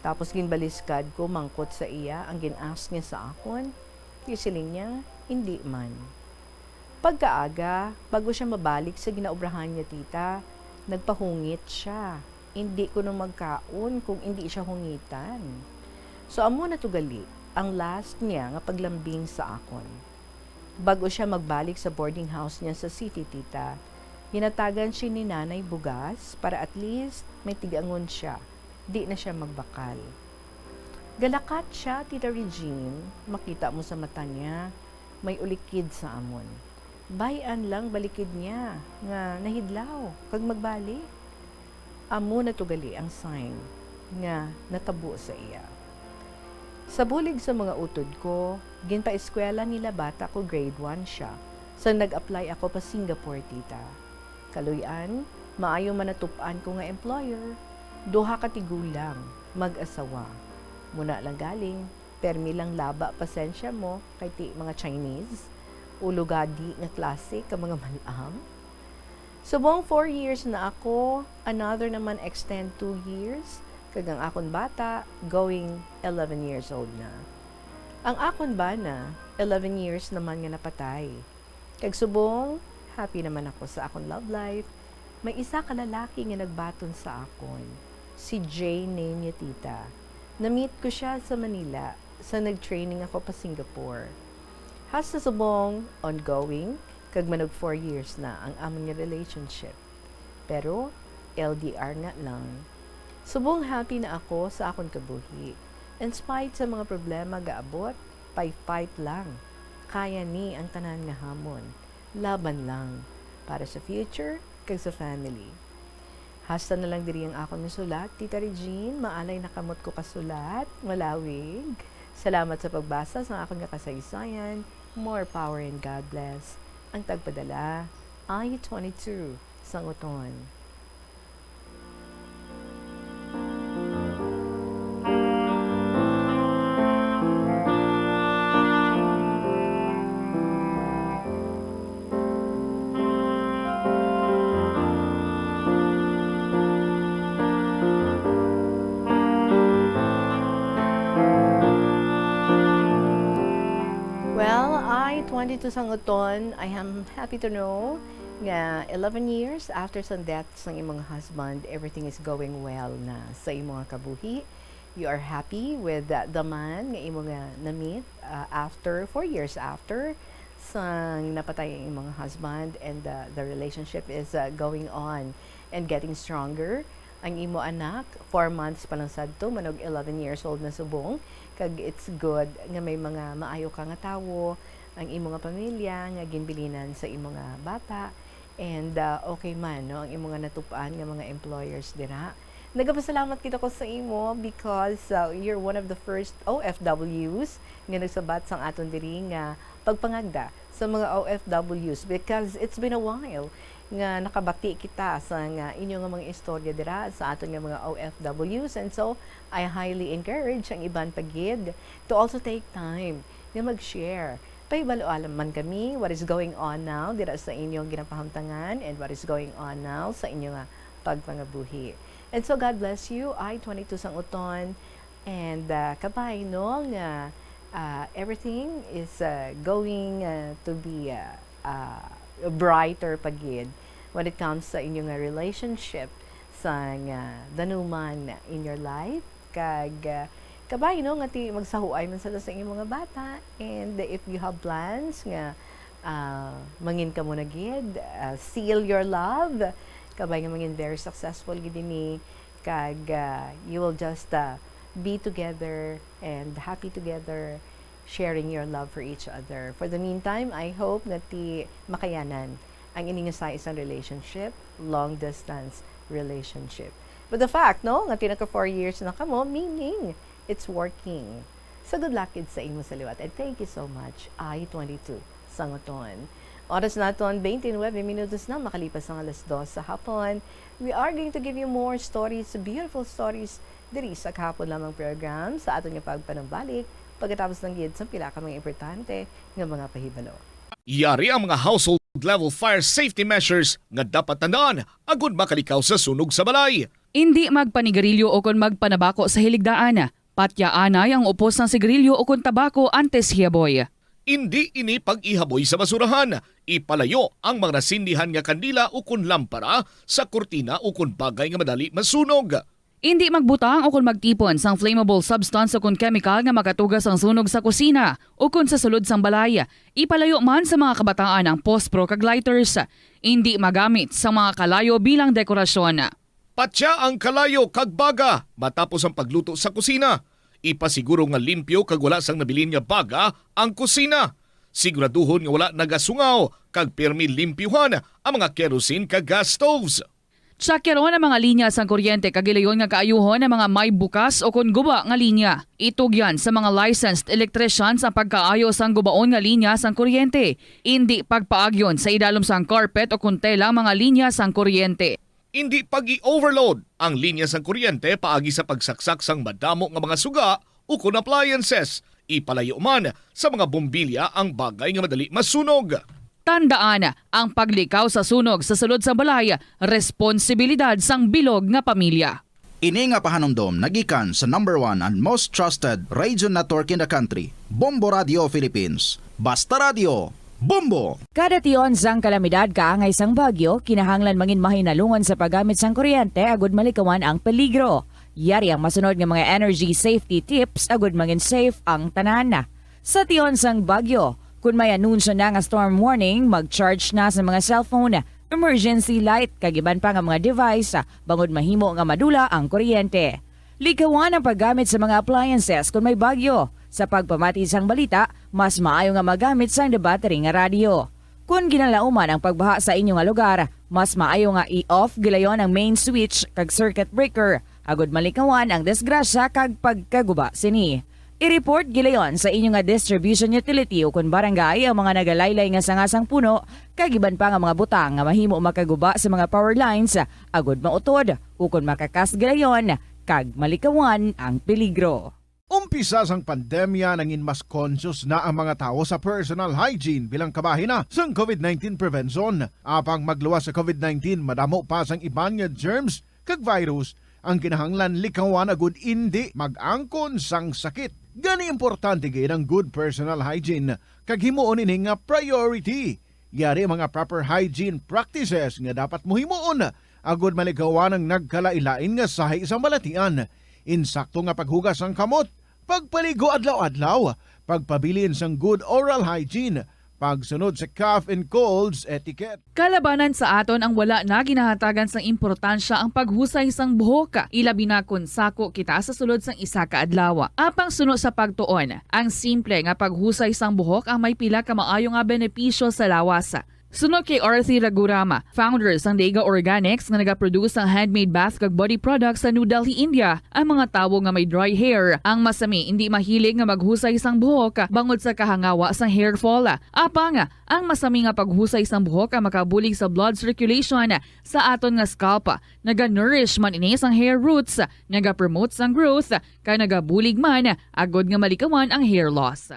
E: Tapos ginbaliskad ko, mangkot sa iya, ang gin-ask niya sa akon, siling niya, hindi man. Pagkaaga, bago siya mabalik sa ginaubrahan niya tita, nagpahungit siya. Hindi ko nung magkaon kung hindi siya hungitan. So amo na tugali, ang last niya nga paglambing sa akon. Bago siya magbalik sa boarding house niya sa city tita, ginatagan siya ni Nanay Bugas para at least may tigangon siya. Di na siya magbakal. Galakat siya, Tita Regine, makita mo sa mata niya, may ulikid sa amon. Bayan lang balikid niya, nga nahidlaw, kag magbalik. Amo na tugali ang sign, nga natabo sa iya. Sa bulig sa mga utod ko, ginpa-eskwela nila bata ko grade 1 siya, sa nag-apply ako pa Singapore, tita. Kaluyan, maayo manatupan ko nga employer, duha ka tigulang, mag-asawa. Muna lang galing, permi lang laba pasensya mo kay ti mga Chinese, ulugadi nga klase ka mga malam. Subong 4 years na ako, another naman extend 2 years, kagang akon bata, going 11 years old na. Ang akon bana, 11 years naman nga napatay. Kag subong, happy naman ako sa akon love life. May isa ka lalaki nga nagbaton sa akon. Si Jay name niya tita. Na-meet ko siya sa Manila sa nag-training ako pa Singapore. Hasta subong ongoing, kag manog 4 years na ang aming relationship. Pero, LDR nga lang. Subong happy na ako sa akon kabuhi. In spite sa mga problema gaabot, fight lang. Kaya ni ang tanan nga hamon. Laban lang. Para sa future, kag sa family. Hasta na lang diri ang akon sulat, Tita Regine, maalay nakamot ko kasulat, malawig. Salamat sa pagbasa sa akon nga kasaysayan. More power and God bless. Ang tagpadala, I-22, Sanguton. Well, I-22 Sanguton, I am happy to know nga 11 years after sa deaths ng imong husband, everything is going well na sa imong kabuhi. You are happy with the man nga imong na-meet after 4 years after sang napatay ang imong husband, and the relationship is going on and getting stronger. Ang imo anak, 4 months pa lang sadto, manog 11 years old na subong. Kag it's good nga may mga maayo ka nga tawo, ang imo nga pamilya nga ginbilinan sa imo nga bata, and okay man no ang imo nga natupaan nga mga employers dira. Nagapasalamat kita ko sa imo because you're one of the first OFWs nga nagsabat sang aton diri nga pagpangagda sa mga OFWs, because it's been a while nga nakabati kita sa nga inyong mga istorya dira sa aton nga mga OFWs. And so I highly encourage ang iban pagid to also take time nga mag-share. Paibalo alam man kami what is going on now dira sa inyong ginapahamtangan and what is going on now sa inyong pagpangabuhi. And so God bless you. I 22 sang uton and kabay no nga everything is going to be brighter pagid when it comes sa inyong relationship sa danuman in your life. Kag kabay no nga ti magsahuay man sa inyong mga bata, and if you have plans nga mangin ka mo na gid, seal your love, kabay nga mangin very successful gid ni, kag you will just be together and happy together, sharing your love for each other. For the meantime, I hope na ti makayanan ang inyong sa isang relationship, long distance relationship. But the fact, no, nga tinaka 4 years na kamo, meaning it's working. So good luck kid sa imo sa liwat. And thank you so much. I 22 sangoton. Oras naton 29 minutos na makalipas ang 2:00 sa hapon. We are going to give you more stories, beautiful stories diri sa kahapon lamang program sa aton nga pagpanumbalik pagkatapos ng gid sa pila ka mga importante nga mga pahibalo.
B: Yari ang mga household level fire safety measures nga dapat tandaan agud makalikaw sa sunog sa balay.
G: Hindi magpanigarilyo o kon magpanabako sa hiligdaan. Patyaanay ang upos ng sigarilyo o kon tabako antes hiyaboy.
B: Hindi ini pag-ihaboy sa basurahan. Ipalayo ang mga nasindihan nga kandila o kun lampara sa kurtina o kun bagay nga madali masunog.
G: Hindi magbutang o kung magtipon sang flammable substance o kung chemical nga makatugas ang sunog sa kusina o kung sa sulod sang balay. Ipalayo man sa mga kabataan ang pospro kag lighters. Hindi magamit sa mga kalayo bilang dekorasyon.
B: Patya ang kalayo kag baga matapos ang pagluto sa kusina. Ipasiguro nga limpyo kag wala sang nabilin nga baga ang kusina. Siguraduhon nga wala nagasungaw kag pirmi limpyuhan ang mga kerosene kag gas stoves.
G: Tsakyaron ang mga linya sang kuryente kagilayon nga kaayuhon ang mga may bukas o kon guba nga linya. Itugyan sa mga licensed electricians ang pagkaayo sang gubaon nga linya sang kuryente. Hindi pagpaagyon sa idalom sang carpet o kon tela mga linya sang kuryente.
B: Hindi pag-i-overload ang linya sang kuryente paagi sa pagsaksak sang madamo nga mga suga o kon appliances. Ipalayo man sa mga bombilya ang bagay nga madali masunog.
G: Tandaan, ang paglikaw sa sunog sa sulod sa balay, responsibilidad sang bilog nga pamilya.
H: Ini nga pahanumdom nagikan sa number 1 and most trusted radio network in the country, Bombo Radio Philippines. Basta Radio, Bombo!
F: Kada tion sang kalamidad kaangay sang bagyo, kinahanglan mangin mahinalungon sa paggamit sang kuryente agud malikawan ang peligro. Yari ang masunod nga mga energy safety tips agud mangin safe ang tanan. Sa tion sang bagyo, kung may anunsyo na nga storm warning, mag-charge na sa mga cellphone, emergency light, kagiban pa nga mga device, bangod mahimo nga madula ang kuryente. Likawan ang paggamit sa mga appliances kung may bagyo. Sa pagpamati sang balita, mas maayo nga magamit sang debattery nga radio. Kung ginalauman ang pagbaha sa inyong lugar, mas maayo nga i-off gilayon ang main switch kag circuit breaker, agud malikawan ang disgrasya kag pagkaguba sini. I-report gilayon sa inyong nga distribution utility o kun barangay ang mga nagalaylay nga sangasang puno, kagiban pa nga mga butang nga mahimo makaguba sa mga power lines, agud mautod o kun makakas gilayon, kag malikawan ang peligro.
C: Umpisa sang pandemya nangin mas conscious na ang mga tao sa personal hygiene bilang kabahina sang COVID-19 prevention. Apang magluwas sa COVID-19, madamo pa sang iban nga germs kag virus ang kinahanglan likawan agud hindi mag-angkon sang sakit. Gani importante gid ang good personal hygiene kag himuon ini nga priority. Yari mga proper hygiene practices nga dapat mohimuon agud malikawan ang nagkalailain nga sahi sa malatian. Insakto nga paghugas sang kamot, pagpaligo adlaw-adlaw, pagpabilin sang good oral hygiene, pagsunod sa cough and colds etiquette.
G: Kalabanan sa aton ang wala na ginahatagan sang importansya ang paghusay sang buhok, ilabi na kun sako kita sa sulod sang isa ka adlaw. Apang suno sa pagtuon, ang simple nga paghusay sang buhok ang may pila ka maayo nga benepisyo sa lawas. Sunod kay Arthi Ragurama, founder sang Dega Organics nga nagaproduce ng handmade bath kag body products sa New Delhi, India. Ang mga tawo nga may dry hair, ang masami hindi mahilig nga maghusay sang buhok bangod sa kahangawa sang hair fall. Apang ang masami nga paghusay sang buhok ang makabulig sa blood circulation sa aton nga scalp. Naga-nourish man ini sang hair roots, naga-promote sang growth, kay nagabulig man agod nga malikawan ang hair loss.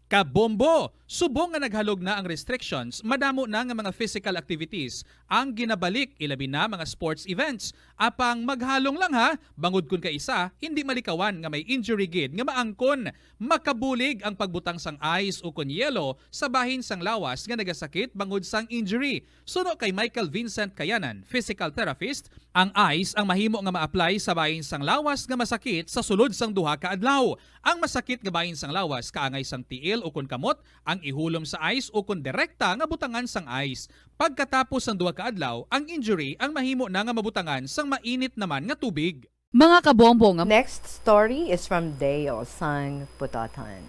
J: Kabombo! Subong nga naghalog na ang restrictions, madamo na nga mga physical activities ang ginabalik, ilabi na mga sports events. Apang maghalong lang ha, bangod kun ka isa, hindi malikawan nga may injury gid nga maangkon. Makabulig ang pagbutang sang ice o kun yelo sa bahin sang lawas nga nagasakit bangod sang injury. Suno kay Michael Vincent Kayanan, physical therapist, ang ice ang mahimo nga ma-apply sa bahin sang lawas nga masakit sa sulod sang duha ka adlaw. Ang masakit nga bahin sang lawas kaangay sang tiil o kun kamot, ang ihulom sa ice o kun direkta nga butangan sang ice. Pagkatapos ng duha ka adlaw, ang injury ang mahimo na nga mabutangan sang mainit naman nga tubig.
G: Mga kabombo nga.
E: Next story is from Deo sang Putatan.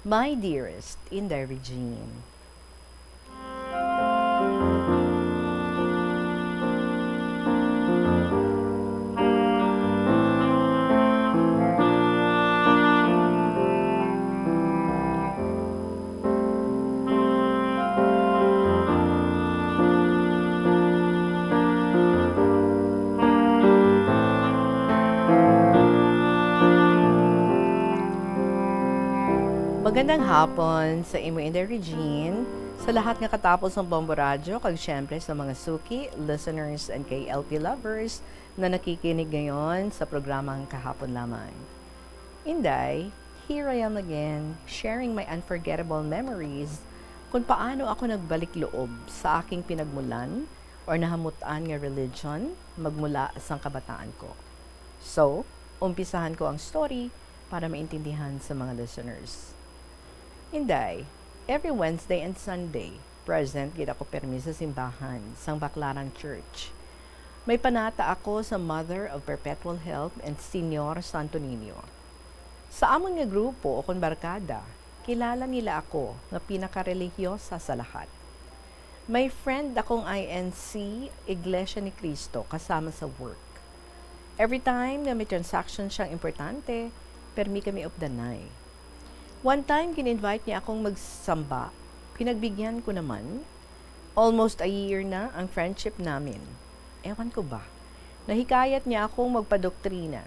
E: My dearest Inday Regine. Magandang hapon sa imo Inday Regine, sa lahat nga katapos ng Bombo Radio, kag syempre sa mga suki, listeners, and KLP lovers na nakikinig ngayon sa programang Kahapon Lamang. Inday, here I am again, sharing my unforgettable memories kung paano ako nagbalik loob sa aking pinagmulan or nahamutan nga religion magmula sa kabataan ko. So, umpisahan ko ang story para maintindihan sa mga listeners. Inday, every Wednesday and Sunday, present gid ako permi sa simbahan sang Baclaran Church. May panata ako sa Mother of Perpetual Help and Senior Santo Niño. Sa amon nga grupo o kon barkada, kilala nila ako nga pinaka-religyosa sa lahat. May friend akong INC, Iglesia ni Cristo, kasama sa work. Every time na may transaction siyang importante, permi kami of the night. One time, kin-invite niya akong magsamba. Pinagbigyan ko naman. Almost a year na ang friendship namin. Ewan ko ba? Nahikayat niya akong magpadoktrina.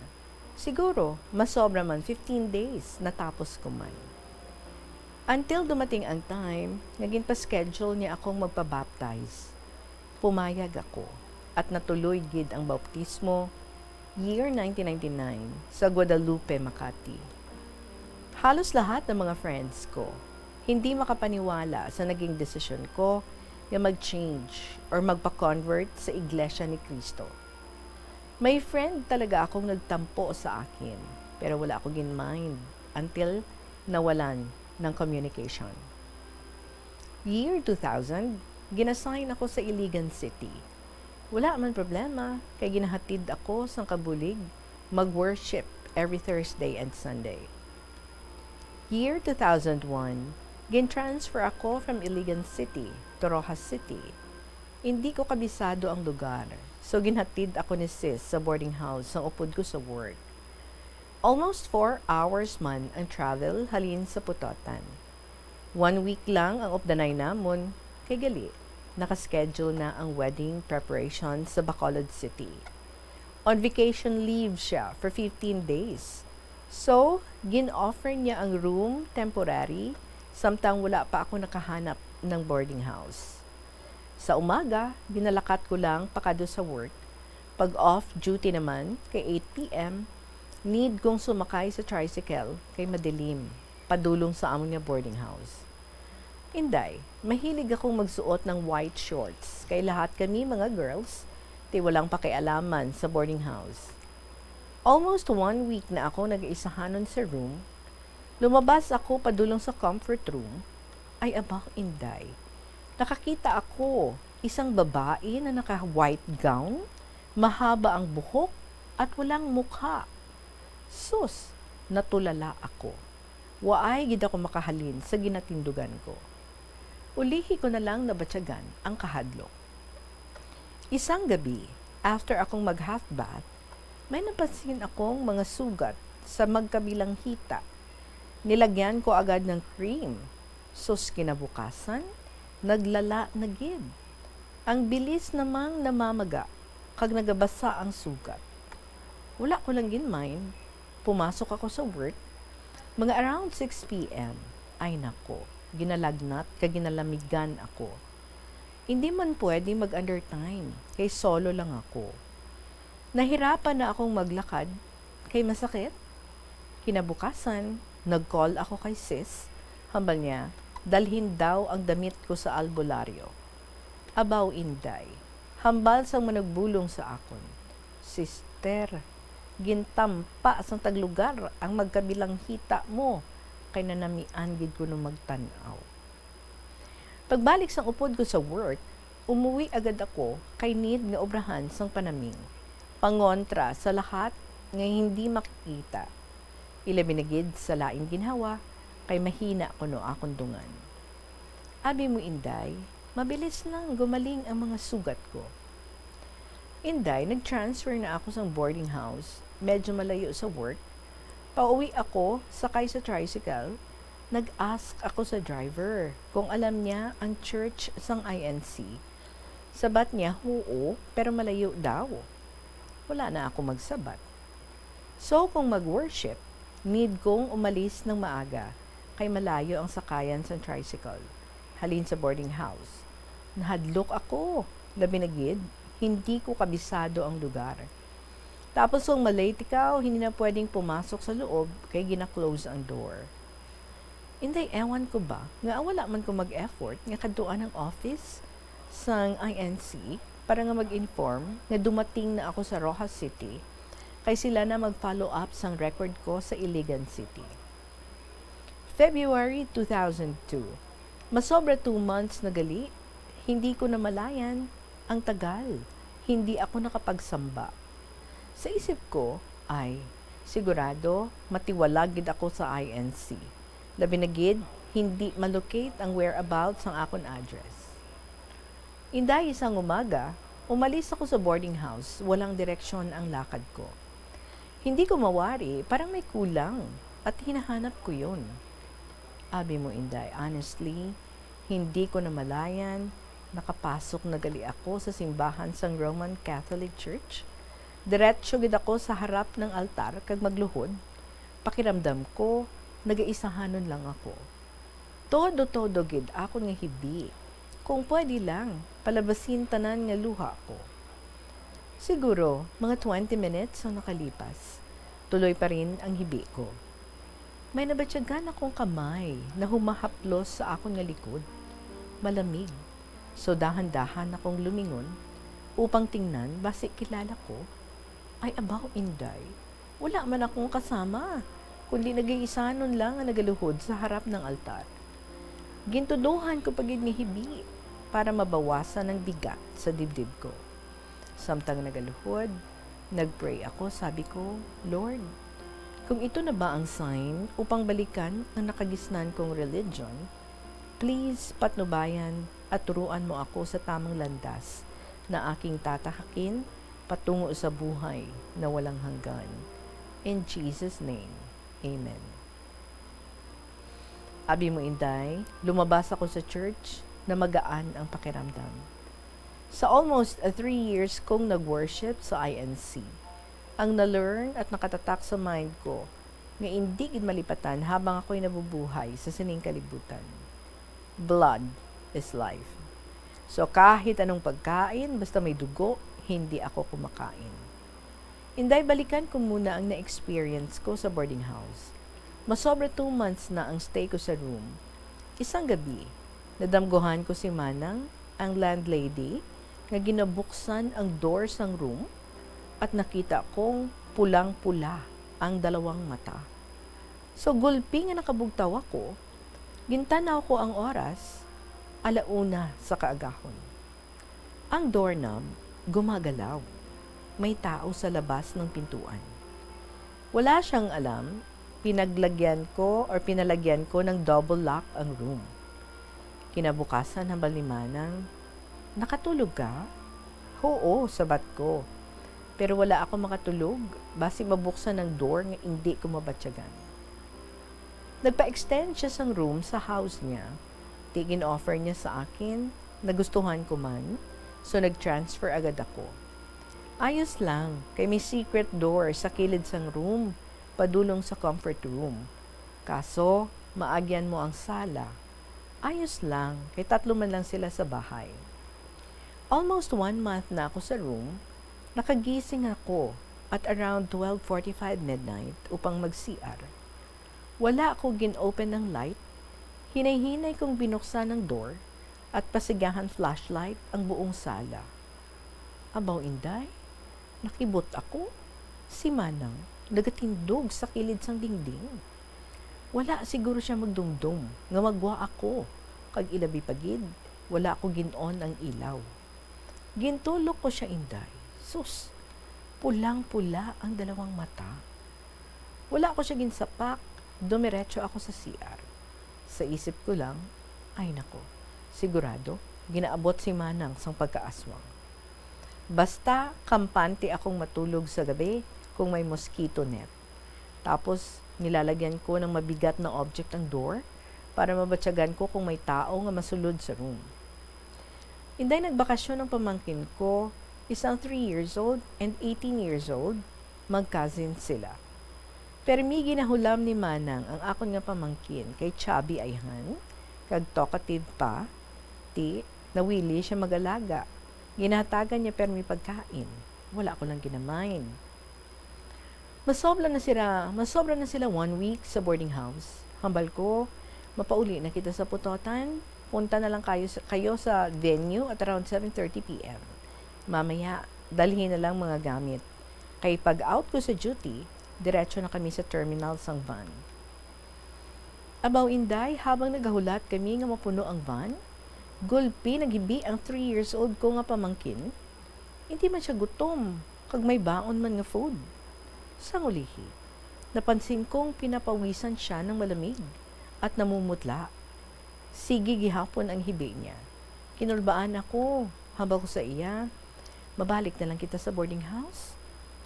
E: Siguro, masobra man 15 days natapos ko man. Until dumating ang time, naging pa-schedule niya akong magpabaptize. Pumayag ako at natuloy gid ang bautismo year 1999 sa Guadalupe, Makati. Halos lahat ng mga friends ko hindi makapaniwala sa naging desisyon ko na mag-change or magpa-convert sa Iglesia ni Cristo. May friend talaga akong nagtampo sa akin pero wala akong in-mind until nawalan ng communication. Year 2000, ginassign ako sa Iligan City. Wala man problema kay ginahatid ako sa kabulig mag-worship every Thursday and Sunday. Year 2001, gin-transfer ako from Iligan City to Rojas City. Hindi ko kabisado ang lugar, so ginhatid ako ni sis sa boarding house sa upod ko sa work. Almost 4 hours man ang travel halin sa Putatan. 1 week lang ang of the night namon, kay gali, nakaschedule na ang wedding preparation sa Bacolod City. On vacation leave siya for 15 days. So, gin-offer niya ang room temporary samtang wala pa ako nakahanap ng boarding house. Sa umaga, ginalakat ko lang pakado sa work. Pag off duty naman, kay 8 p.m., need kong sumakay sa tricycle kay madilim, padulong sa amon nga boarding house. Inday, mahilig akong magsuot ng white shorts kay lahat kami mga girls, di walang pakialaman sa boarding house. Almost 1 week na ako nag-iisahanon sa room. Lumabas ako padulong sa comfort room. Ay abang Inday. Nakakita ako isang babae na naka-white gown, mahaba ang buhok at walang mukha. Sus, natulala ako. Waay gid ako makahalin sa ginatindugan ko. Ulihi ko na lang nabatyagan ang kahadlok. Isang gabi, after akong mag-half bath, may napansin akong mga sugat sa magkabilang hita. Nilagyan ko agad ng cream. Sus kinabukasan, naglala na gid. Ang bilis namang namamaga kag nagabasa ang sugat. Wala ko lang ginmind. Pumasok ako sa work. Mga around 6 p.m. Ay nako, ginalagnat kag ginalamigan ako. Hindi man pwede mag-undertime, kay solo lang ako. Nahirapan na akong maglakad, kay masakit. Kinabukasan, nag-call ako kay sis. Hambal niya, dalhin daw ang damit ko sa albularyo. Abaw inday, hambal sang managbulong sa akon. Sister, gintampa sang taglugar ang magkabilang hita mo, kay nanamian gid ko nung magtanaw. Pagbalik sang upod ko sa work, umuwi agad ako kay need nga obrahan sang panaming. Pangontra sa lahat nga hindi makikita. Ilabinagid sa laing ginhawa, kay mahina ko no akong dungan. Abi mo inday, mabilis lang gumaling ang mga sugat ko. Inday, nag-transfer na ako sa boarding house, medyo malayo sa work. Pauwi ako, sakay sa tricycle. Nag-ask ako sa driver kung alam niya ang church sang INC. Sabat niya, oo, pero malayo daw. Wala na ako magsabat. So, kung mag-worship, need kong umalis ng maaga, kay malayo ang sakayan sa tricycle, halin sa boarding house. Nahadlok ako, labi na gid, hindi ko kabisado ang lugar. Tapos kung malate ikaw, hindi na pwedeng pumasok sa loob, kay gina-close ang door. Inday, ewan ko ba, nga wala man ko mag-effort, nga kaduan ang office sang INC, para nga mag-inform, nga dumating na ako sa Rojas City, kay sila na mag-follow up sang record ko sa Iligan City. February 2002, masobra 2 months na gali, hindi ko namalayan ang tagal, hindi ako nakapagsamba. Sa isip ko ay, sigurado, matiwalag gid ako sa INC. Labi na gid, hindi malocate ang whereabouts ng akon address. Inday isang umaga, umalis ako sa boarding house, walang direksyon ang lakad ko. Hindi ko mawari, parang may kulang, at hinahanap ko yun. Abi mo inday, honestly, hindi ko namalayan, nakapasok na gali ako sa simbahan sang Roman Catholic Church. Diretso gid ako sa harap ng altar kag magluhod. Pakiramdam ko, nagaisahanon lang ako. Todo gid ako nga hibi. Kung pwede lang, palabasin tanan nga luha ko. Siguro, mga 20 minutes ang nakalipas. Tuloy pa rin ang hibi ko. May nabatyagan akong kamay na humahaplos sa akong nga likod. Malamig. So dahan-dahan akong lumingon upang tingnan basi kilala ko. Ay abaw inday. Wala man akong kasama, kundi nag-iisanon lang ang nagaluhod sa harap ng altar. Gintuduhan ko pagid nga hibi para mabawasan ang bigat sa dibdib ko. Samtang nagaluhod, nagpray ako, sabi ko, Lord, kung ito na ba ang sign upang balikan ang nakagisnan kong religion, please patnubayan at turuan mo ako sa tamang landas na aking tatahakin patungo sa buhay na walang hanggan. In Jesus' name, Amen. Abi mo inday, lumabas ako sa church na magaan ang pakiramdam. Sa almost 3 years kong nag-worship sa INC, ang na-learn at nakatatak sa mind ko nga hindi gid malipatan habang ako'y nabubuhay sa sining kalibutan. Blood is life. So kahit anong pagkain, basta may dugo, hindi ako kumakain. Inday, balikan ko muna ang na-experience ko sa boarding house. Masobra 2 months na ang stay ko sa room. Isang gabi, nadamguhan ko si Manang, ang landlady, nga ginabuksan ang doors ng room at nakita kong pulang-pula ang 2 mata. So gulpi nga nakabugtaw ako, gintanaw ko ang oras, 1:00 sa kaagahon. Ang doorknob gumagalaw. May tao sa labas ng pintuan. Wala siyang alam, pinalagyan ko ng double lock ang room. Kinabukasan hambal ni Manang, nakatulog ka? Oo, sabat ko. Pero wala ako makatulog, basi mabuksan ng door nga hindi ko mabatyagan. Nagpa-extend siya sang room sa house niya. Tigin offer niya sa akin, nagustuhan ko man, so nag-transfer agad ako. Ayos lang, kay may secret door sa kilid sang room, padulong sa comfort room. Kaso, maagyan mo ang sala. Ayos lang, kay 3 man lang sila sa bahay. Almost 1 month na ako sa room, nakagising ako at around 12:45 midnight upang mag-CR. Wala ako gin-open ng light, hinay-hinay kong binuksan ng door at pasigahan flashlight ang buong sala. Abaw inday, nakibot ako. Si Manang, nagatindog sa kilid sang dingding. Wala siguro siya magdumdum, nga magwa ako. Kag ilabi pagid, wala ako ginon ang ilaw. Gintulok ko siya inday. Sus, pulang-pula ang 2 mata. Wala ko siya ginsapak, dumiretso ako sa CR. Sa isip ko lang, ay nako, sigurado, ginaabot si Manang sang pagkaaswang. Basta, kampante akong matulog sa gabi kung may mosquito net. Tapos, nilalagyan ko ng mabigat na object ang door para mabatyagan ko kung may tao nga masulod sa room. Inday nagbakasyon ng pamangkin ko, isang 3 years old and 18 years old, mag-cousin sila. Pero mi ginahulam ni Manang ang akon nga pamangkin kay chubby ayhan, kag talkative pa, ti, nawili siya mag-alaga. Ginatagan niya pero may pagkain. Wala ko lang ginamain. Masobra na sila 1 week sa boarding house. Hambal ko, mapauli na kita sa putotan, punta na lang kayo sa venue at around 7:30 p.m. Mamaya, dalhin na lang mga gamit. Kay pag out ko sa duty, diretso na kami sa terminal sang van. Abaw inday, habang nagahulat kami nga mapuno ang van, gulpi nagibi ang 3 years old ko nga pamangkin. Hindi man siya gutom, kag may baon man nga food. Sang ulihi, napansin kong pinapawisan siya ng malamig at namumutla. Sige gihapon ang hibi niya. Kinulbaan ako, habang ko sa iya, mabalik na lang kita sa boarding house.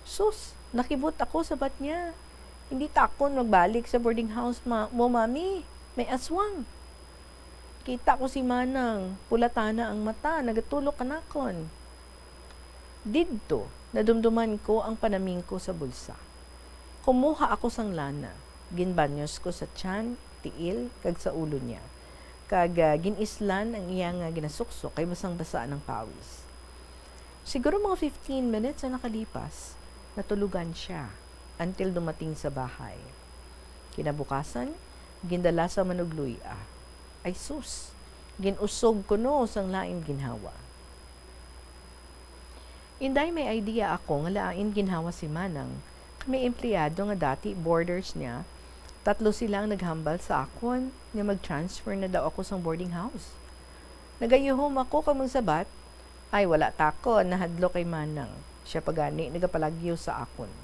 E: Sus, nakibot ako sa bat niya. Hindi takon magbalik sa boarding house mo, mami. May aswang. Kita ko si Manang, pulatana ang mata, nagatulok kanakon. Didto, nadumduman ko ang panaming ko sa bulsa. Kumuha ako sang lana. Ginbanyos ko sa tiyan, tiil, kag sa ulo niya. Kag ginislan ang iya nga ginasuksok kay basang-basa ng pawis. Siguro mga 15 minutes na nakalipas, natulugan siya until dumating sa bahay. Kinabukasan, gindala sa manugluya. Ay sus, ginusog ko no sang lain ginhawa. Inday may idea ako nga lain ginhawa si Manang. Kami empleyado nga dati boarders niya, 3 silang naghambal sa akon nga mag-transfer na daw ako sa boarding house. Nagayuhom ako kamang sabat, ay wala tako, nahadlo kay Manang. Siya pagani nagapalagyo sa akon.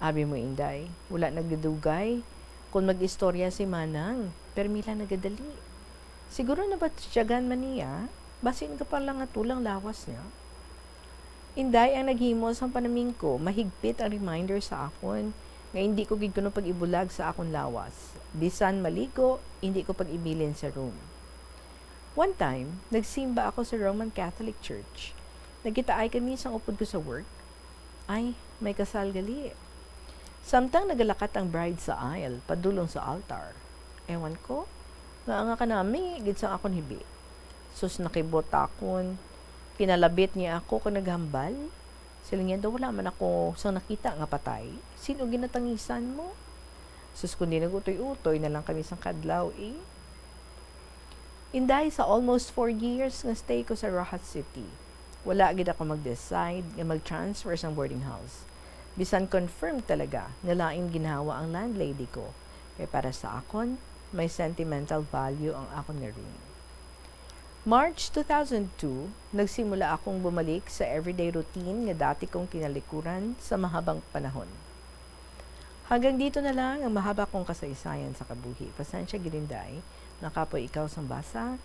E: Abi mo inday, wala nagdudugay kung mag-istorya si Manang, pero mila nagadali. Siguro na ba tiyagan man niya, basin ka palang nga tulang lawas niya. Inday ang naghimos ang panaming ko, mahigpit ang reminder sa akon nga hindi ko gid kuno pag-ibulag sa akon lawas. Bisan maligo, hindi ko pag-ibilin sa room. One time, nagsimba ako sa Roman Catholic Church. Nagkitaay kami sang upod ko sa work. Ay, may kasal gali. Samtang nagalakat ang bride sa aisle, padulong sa altar. Ewan ko, nga ka nami, gid sa akon hibi. Sus nakibot akon, pinalabit niya ako kung naghambal. Sila niya daw wala man ako sang nakita nga patay. Sino ginatangisan mo? Sus kundi nagutoy-utoy na lang kami sang kadlaw eh. Inday sa almost 4 years nga stay ko sa Rojas City. Wala gid ako mag-decide nga mag-transfer sa boarding house. Bisan confirm talaga nga lain ginhawa ang landlady ko. Kaya para sa akon, may sentimental value ang akon nga room. March 2002, nagsimula akong bumalik sa everyday routine nga dati kong kinalikuran sa mahabang panahon. Hanggang dito na lang ang mahaba kong kasaysayan sa kabuhi. Pasensya gininday, nakapoy ikaw sang basa,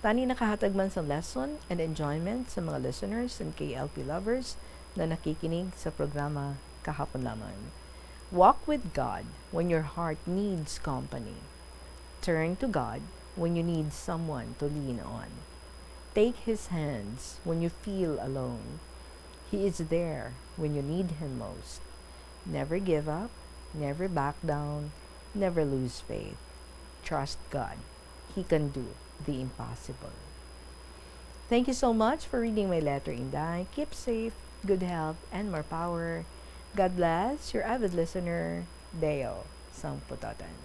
E: Tani nakahatag man sa lesson and enjoyment sa mga listeners and KLP lovers na nakikinig sa programa kahapon lamang. Walk with God when your heart needs company. Turn to God when you need someone to lean on. Take His hands when you feel alone. He is there when you need Him most. Never give up, never back down, never lose faith. Trust God. He can do the impossible. Thank you so much for reading my letter, Inday. Keep safe, good health, and more power. God bless your avid listener, Deo Sangputotan.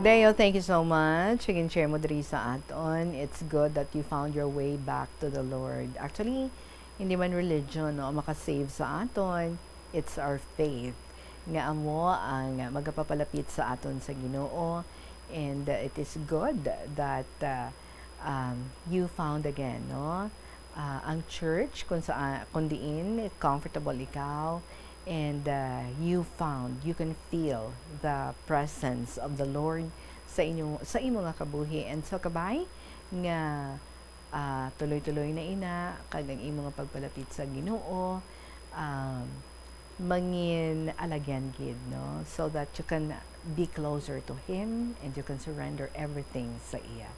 E: Deo, thank you so much. Again, share mo diri sa aton. It's good that you found your way back to the Lord. Actually, hindi man religion no, makasave sa aton. It's our faith. Nga amo ang magapapalapit sa aton sa Ginoo. And it is good that you found again, no? Ang church, kung diin, comfortable ikaw. And you can feel the presence of the Lord sa imo nga kabuhi. And so kabay nga tuloy-tuloy na ina kag ang imo nga pagpalapit sa Ginoo, mangin alagyan gid, no, so that you can be closer to Him and you can surrender everything sa iya.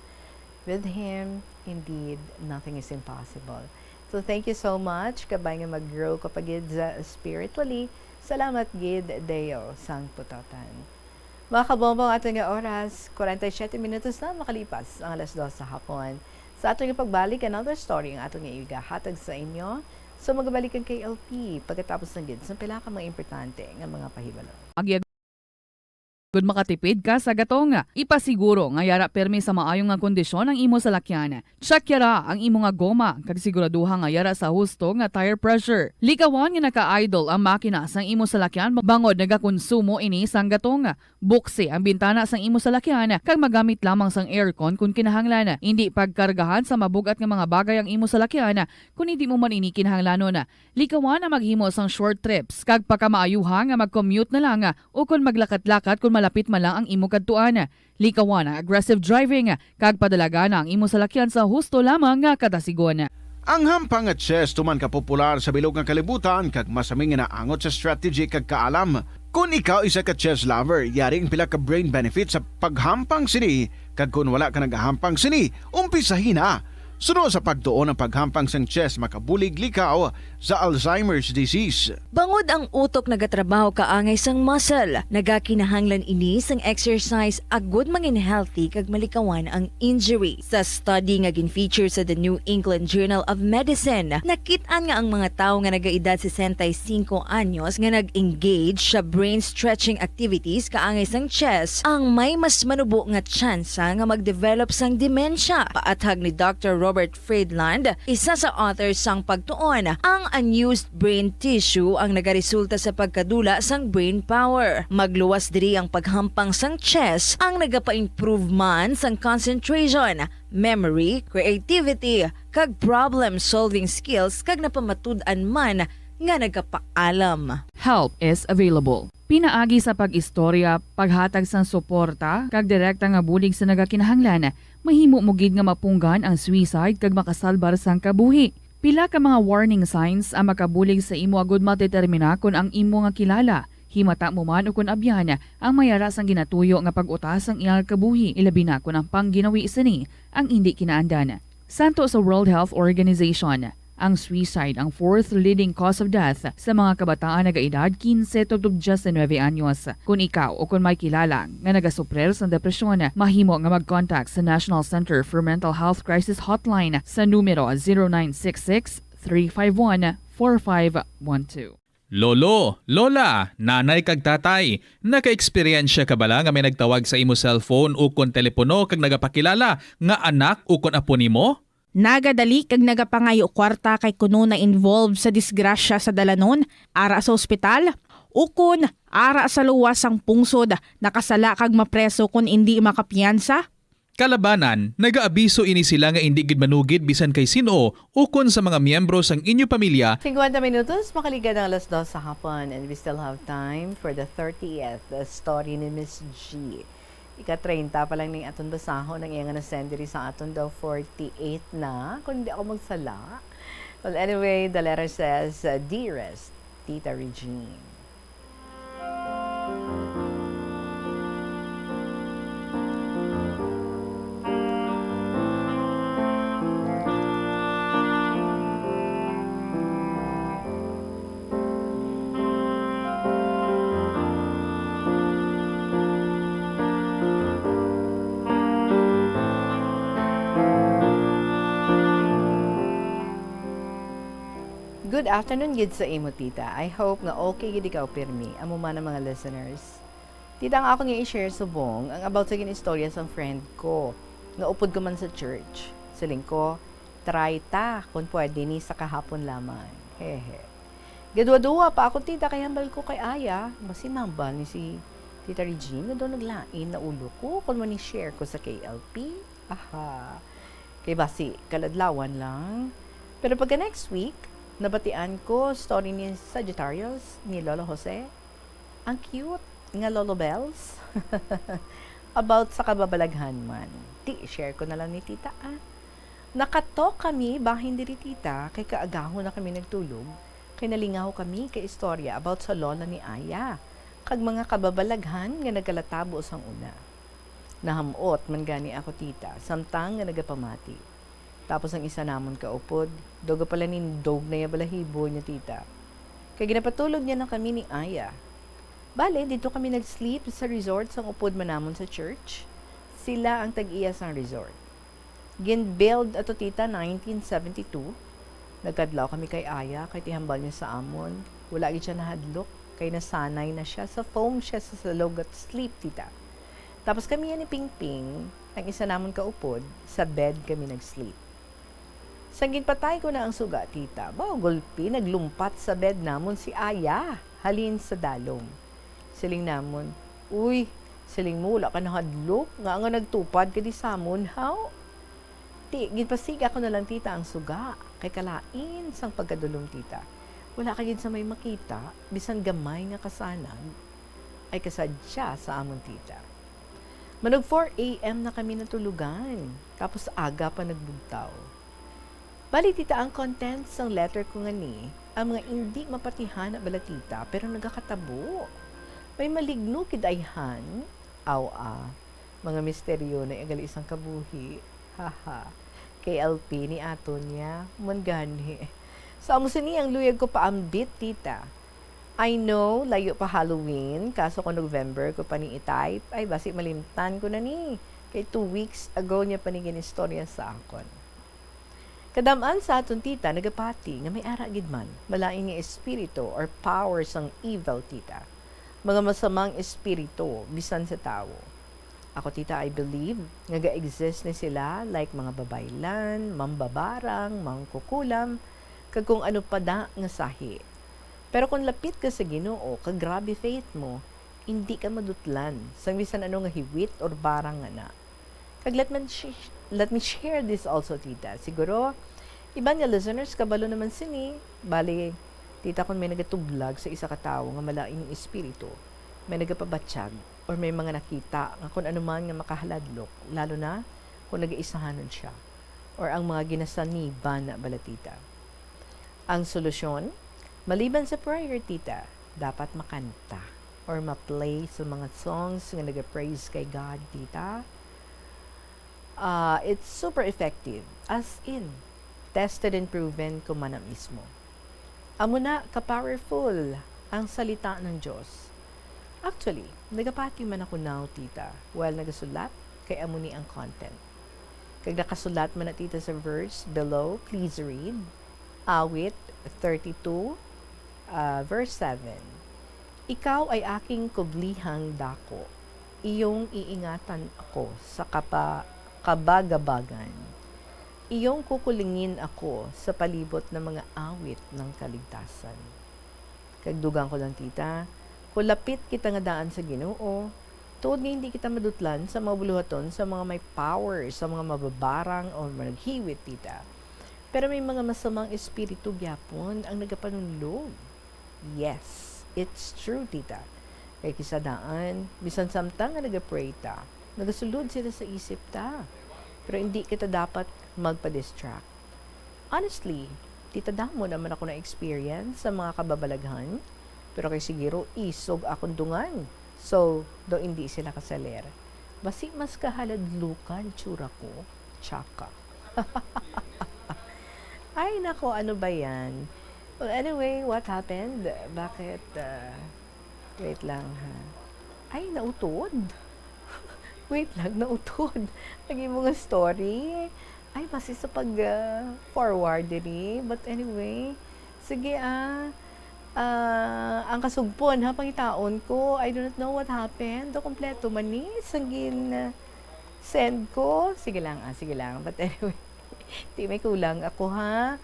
E: With Him, indeed, nothing is impossible. So thank you so much. Kabay nga mag-grow kapagid spiritually. Salamat gid, Deo Sangputotan. Mga kabombong, ato nga oras, 47 minutos na makalipas ang 2:00 sa hapon. Sa ato nga pagbalik, another story ang ato nga igahatag sa inyo. So magbalik ang KLP pagkatapos ng gid sa pila ka mga importante nga mga pahibalo.
G: Good makatipid ka sa gatong, ipasiguro nga yara permi sa maayong nga kondisyon ang imo salakyan. Check yara ang imo nga goma kag siguraduha nga yara sa husto nga tire pressure. Likawan nga naka-idle ang makina sang imo salakyan bangod nagakonsumo ini sang gatong. Buksi ang bintana sang imo salakyan kag magamit lamang sang aircon kung kinahanglan. Hindi pagkargahan sa mabugat nga mga bagay ang imo salakyan kung hindi mo man ini kinahanglanon. Likawan na maghimo sang short trips kag pagkamaayuha nga mag-commute na lang o kung maglakat-lakat kung malapit man lang ang imo kadtuan. Likawan ang aggressive driving kag padalaga na ang imo salakyan sa husto lamang nga kadasigon.
C: Ang hampang at chess tuman ka popular sa bilog nga kalibutan kag masaming naangot sa strategy kag kaalam. Kung ikaw isa ka chess lover, yaring pila ka brain benefit sa paghampang sini kag kung wala ka nagahampang sini, umpisahin na. Sunod sa pagtuon ng paghampang sang chess makabulig likaw sa Alzheimer's disease.
D: Bangod ang utok nagatrabaho kaangay sang muscle, nagakinahanglan ini sang exercise agud mangin healthy kag malikawan ang injury. Sa study nga gin-feature sa The New England Journal of Medicine, nakit-an nga ang mga tawo nga nagaedad 65 anyos nga nag-engage sa brain stretching activities kaangay sang chess ang may mas manubo nga tsansa nga mag-develop sang dementia. Paathag ni Dr. Robert Friedland, isa sa authors sang pagtuon, ang unused brain tissue ang nagaresulta sa pagkadula sang brain power. Magluwas diri ang paghampang sang chess ang nagapa-improve man sang concentration, memory, creativity, kag problem-solving skills kag napamatud-an man nga nagapaalam.
G: Help is available. Pinaagi sa pag-istorya, paghatag sang suporta, kag direkta nga bulig sa nagakinahanglan, mahimo mo gid nga mapunggan ang suicide kag makasalbar sang kabuhi. Pila ka mga warning signs ang makabulig sa imo agud matetermina kung ang imo nga kilala. Himata mo man o kung abyan ang mayara sang ginatuyo nga pag-utas ang iyang kabuhi, ilabi na kung ang pangginawi sini ang hindi kinaandan. Santo sa World Health Organization, ang suicide ang fourth leading cause of death sa mga kabataan nagaedad 15 to 19 anyos. Kung ikaw o kung may kilala nga nagasuprer sa depresyon, mahimo nga mag-contact sa National Center for Mental Health Crisis Hotline sa numero 0966-351-4512.
J: Lolo, lola, nanay kag tatay, naka-eksperyensya ka bala nga may nagtawag sa imo cellphone o kon telepono kag nagapakilala nga anak o kon apo nimo?
L: Nagadali kag nagapangayo kwarta kay kuno na involved sa disgrasya sa dalanon, ara sa ospital, ukon ara sa luwas sang pungsod, nakasala kag mapreso kung hindi makapiyansa?
J: Kalabanan, nag-aabiso ini sila nga hindi gid manugid bisan kay sino o kon sa mga miyembro sang inyo pamilya.
E: 50 minutos, makaligan ang 2:00 sa hapon and we still have time for the 30th story ni Miss G. Ika-30 pa lang ning aton basahon ng iyang na-sendiri sa aton daw 48 na, kung hindi ako magsala. Well, anyway, the letter says, Dearest Tita Regine. Good afternoon, gid sa imo, tita. I hope nga okay gid ikaw pirmi, amo man ang mga listeners. Tita, ang ako nga i-share subong ang about sa ginistorya sa friend ko nga upod ko man sa church. Siling ko, try ta kung pwede ni sa kahapon lamang. Hehe. Gadwa-duwa pa ako, tita, kay hambal ko kay Aya. Basi mambal ni si Tita Regine nga doon naglain na ulo ko kung mo ni share ko sa KLP. Aha. Kay basi, kaladlawan lang. Pero pagka next week, nabatian ko story ni Sagittarius ni Lolo Jose. Ang cute nga Lolo Bells. About sa kababalaghan man. Share ko na lang ni tita. Nakatok kami bahin diri tita kay kaagaho na kami nagtulog. Kay nalingaw kami kay istorya about sa lola ni Aya. Kag mga kababalaghan nga nagalatabo sang una. Nahamot man gani ako tita samtang nga nagapamati. Tapos ang isa namon kaupod, doga pala nindog na balahibo niya tita. Kaya ginapatulog niya na kami ni Aya. Bale, dito kami nag-sleep sa resort sang upod man namon sa church. Sila ang tag-iya sang resort. Gin-build ato tita 1972. Nagkadlaw kami kay Aya, kay tihambal niya sa amon. Wala gid siya nahadlok, kay nasanay na siya. Sa foam siya sa salog at sleep tita. Tapos kami yan ni Ping-Ping, ang isa namon kaupod, sa bed kami nag-sleep. Sanggin patay ko na ang suga, tita. Gulpi, naglumpat sa bed namon si Aya. Halin sa dalom. Siling namon, uy, siling mo, wala ka nahadlok. Nga nagtupad ka di samon, how? Ginpasig ako na lang, tita, ang suga. Kay kalain sang pagkadulong, tita. Wala ka gid sa may makita, bisan gamay nga kasanag, ay kasadya sa amon, tita. Manog 4 a.m. na kami natulugan. Tapos aga pa nagbugtaw. Bali, tita, ang contents ng letter ko nga ni, ang mga hindi mapatihan na balatita, pero nagakatabo. May maligno kidayhan, mga misteryo na igali isang kabuhi, haha, KLP ni ato niya, mangani. Sa amo sini ang luyag ko paambit, tita. I know, layo pa Halloween, kaso ko November ko pa ni i-type, ay basi malimtan ko na ni. Kay 2 weeks ago niya panigin istorya sa akon. Kadamaan sa aton tita, nagapati, nga may ara gid man, malaing nga espiritu or powers ang evil, tita. Mga masamang espiritu, bisan sa tao. Ako, tita, I believe, nga ga-exist ni sila like mga babaylan, mambabarang, mangkukulam, kag kung ano pa da nga sahi. Pero kung lapit ka sa Ginoo, kag grabe faith mo, hindi ka madutlan, sang bisan ano nga hiwit or barang nga na. Kag let me share this also, tita. Siguro, iban nga listeners, kabalo naman sini. Bali, tita, kung may nagatublag sa isa katao nga malaing espiritu, may nagapabatsyag, or may mga nakita nga kung ano man nga makahaladlok, lalo na kung nag-iisahanon siya, or ang mga ginasaniban na balatita. Ang solusyon, maliban sa prayer, tita, dapat makanta, or ma-play sa mga songs nga nag-praise kay God, tita. It's super effective, as in, tested and proven ko man mismo. Amo na ka-powerful ang salita ng Diyos. Actually, nagapati man ako now, tita, while nagasulat, kay amo ni ang content. Kag nakasulat man na, tita, sa verse below, please read, awit 32, verse 7. Ikaw ay aking kublihang dako. Iyong iingatan ako sa kabagabagan. Iyong kukulingin ako sa palibot ng mga awit ng kaligtasan. Kagdugang ko lang tita, kulapit kita nga daan sa Ginoo, tuod nga hindi kita madutlan sa mga buluhaton, sa mga may power, sa mga mababarang o managhiwit tita. Pero may mga masamang espiritu gyapon ang nagapanunlog. Yes, it's true tita. Kay kisadaan, bisan samtang nga nagapray ta, nagasulod sila sa isip ta. Pero hindi kita dapat magpa-distract. Honestly, tita damo naman ako na experience sa mga kababalaghan, pero kay siguro isog akong dungan. So, do hindi sila kasaler. Basi mas kahaladlukan tsura ko, tsaka. Ay nako, ano ba yan? Well, anyway, what happened? Bakit, wait lang ha. Ay, nautod. Wait lang, nautod. Naging mga story. Ay, basi sa pag-forward din. But anyway, sige ang kasugpon ha, pangitaon ko. I do not know what happened. Do kompleto manis. Ang send ko. Sige lang. But anyway, di may kulang ako ha.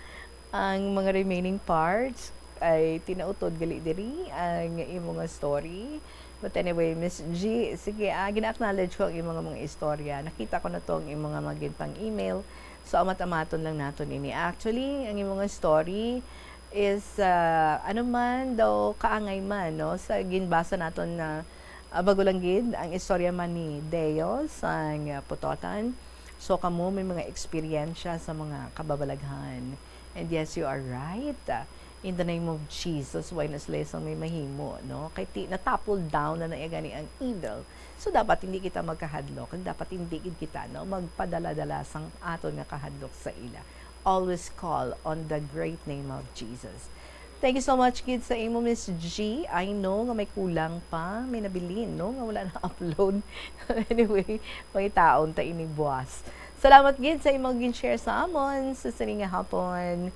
E: Ang mga remaining parts ay tinautod gali diri ang imong story. But anyway, Miss G, sige, gina-acknowledge ko ang imong mga istorya. Nakita ko na to ang imong mga pang email. So, amat-amaton lang naton ini. Actually, ang imong story is ano man daw kaangay man no sa ginbasa naton na bago lang gid ang istorya man ni Deo sang Putotan. So kamo may mga eksperyensya sa mga kababalaghan. And yes, you are right. In the name of Jesus, why naslesang may mahimo, no? Kay natapol down na gani ang evil. So dapat hindi kita magkahadlok, dapat hindi kita no magpadala-dala sang aton nga kahadlok sa ila. Always call on the great name of Jesus. Thank you so much, kids, sa imo, Miss G. I know nga may kulang pa, may nabilin, no? Nga wala na upload. Anyway, may taon ta ini buwas. Salamat, kids, sa imong gin-share sa amon sa sininga hapon.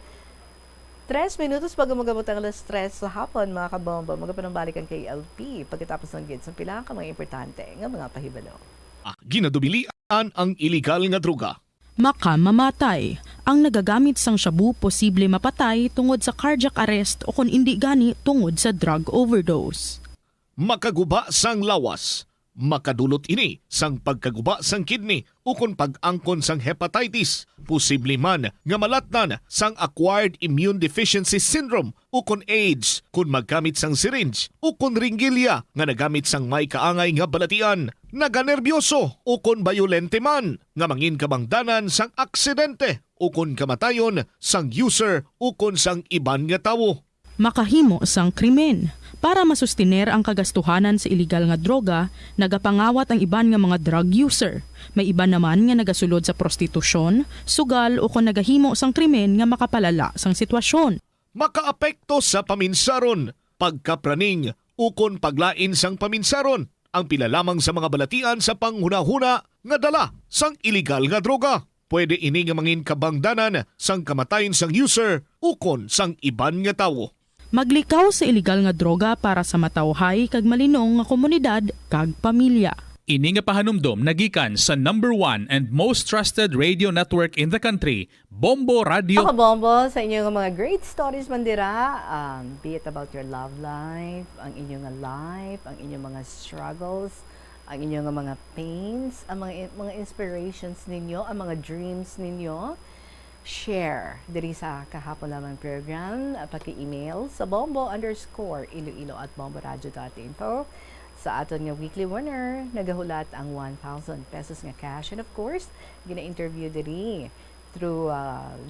E: 3 minutos bago magabot ang alas 3 sa hapon, mga kabomba. Magapanambalikan kay LP pagkatapos ng kids ang pila ka mga importante nga mga pahibalo.
N: Ginadubilian ang iligal nga droga.
L: Makamamatay. Ang nagagamit sang shabu posible mapatay tungod sa cardiac arrest o kung hindi gani tungod sa drug overdose.
N: Makaguba sang lawas. Makadulot ini sang pagkaguba sang kidney o kung pag-angkon sang hepatitis. Posible man nga malatnan sang acquired immune deficiency syndrome o kung AIDS kung maggamit sang syringe o kung ringgilya nga nagamit sang may kaangay nga balatian. Naganerbiyoso o kung bayolente man nga mangin kabangdanan sang aksidente o kung kamatayon sang user o kung sang iban nga tawo.
L: Makahimo sang krimen. Para masustiner ang kagastuhanan sa iligal nga droga, nagapangawat ang iban nga mga drug user. May iba naman nga nagasulod sa prostitusyon, sugal o kung nagahimo sang krimen nga makapalala sang sitwasyon.
N: Makaapekto sa paminsaron, pagkapraning o kung paglain sang paminsaron. Ang pila lamang sa mga balatian sa panghuna-huna nga dala sang iligal nga droga. Pwede ini nga mangin kabangdanan sang kamatayon sang user o kung sang iban nga tawo.
L: Maglikaw sa iligal nga droga para sa matawhay kag malinong nga komunidad kag pamilya.
J: Ini nga pahanumdom nagikan sa number 1 and most trusted radio network in the country, Bombo Radio.
E: Ako, Bombo, sa inyong mga great stories mandira, be it about your love life, ang inyong life, ang inyong mga struggles, ang inyong mga pains, ang mga inspirations ninyo, ang mga dreams ninyo. Share diri sa kahapon lamang program, paki-email sa bombo_iloilo@bomboradio.info. Sa aton nga weekly winner, nagahulat ang 1,000 pesos nga cash, and of course gina-interview diri through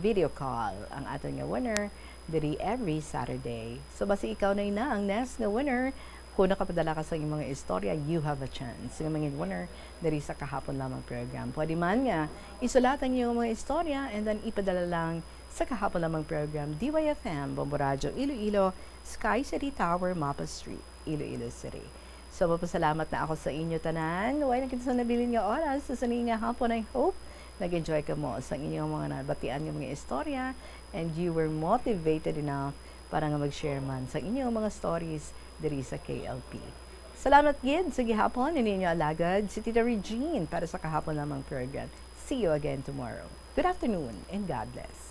E: video call ang aton nga winner diri every Saturday. So basi ikaw na ang next nga winner. Kung nakapadala ka sa inyong mga istorya, you have a chance. Yung mga winner dari sa kahapon lamang program. Pwede man nga, isulatan niyo yung mga istorya and then ipadala lang sa kahapon lamang program. DYFM, Bombo Radio, Iloilo, Sky City Tower, Mapa Street, Iloilo City. So, mapasalamat na ako sa inyo tanan. Huwag na kita sa nabilin nga oras. Sa nga hapon, I hope nag-enjoy ka mo sa inyong mga nabatian yung mga istorya and you were motivated enough para nga mag-share man sa inyong mga stories diri sa KLP. Salamat gid sa gihapon ninyo alagad si Tita Regine para sa kahapon lamang program. See you again tomorrow. Good afternoon and God bless.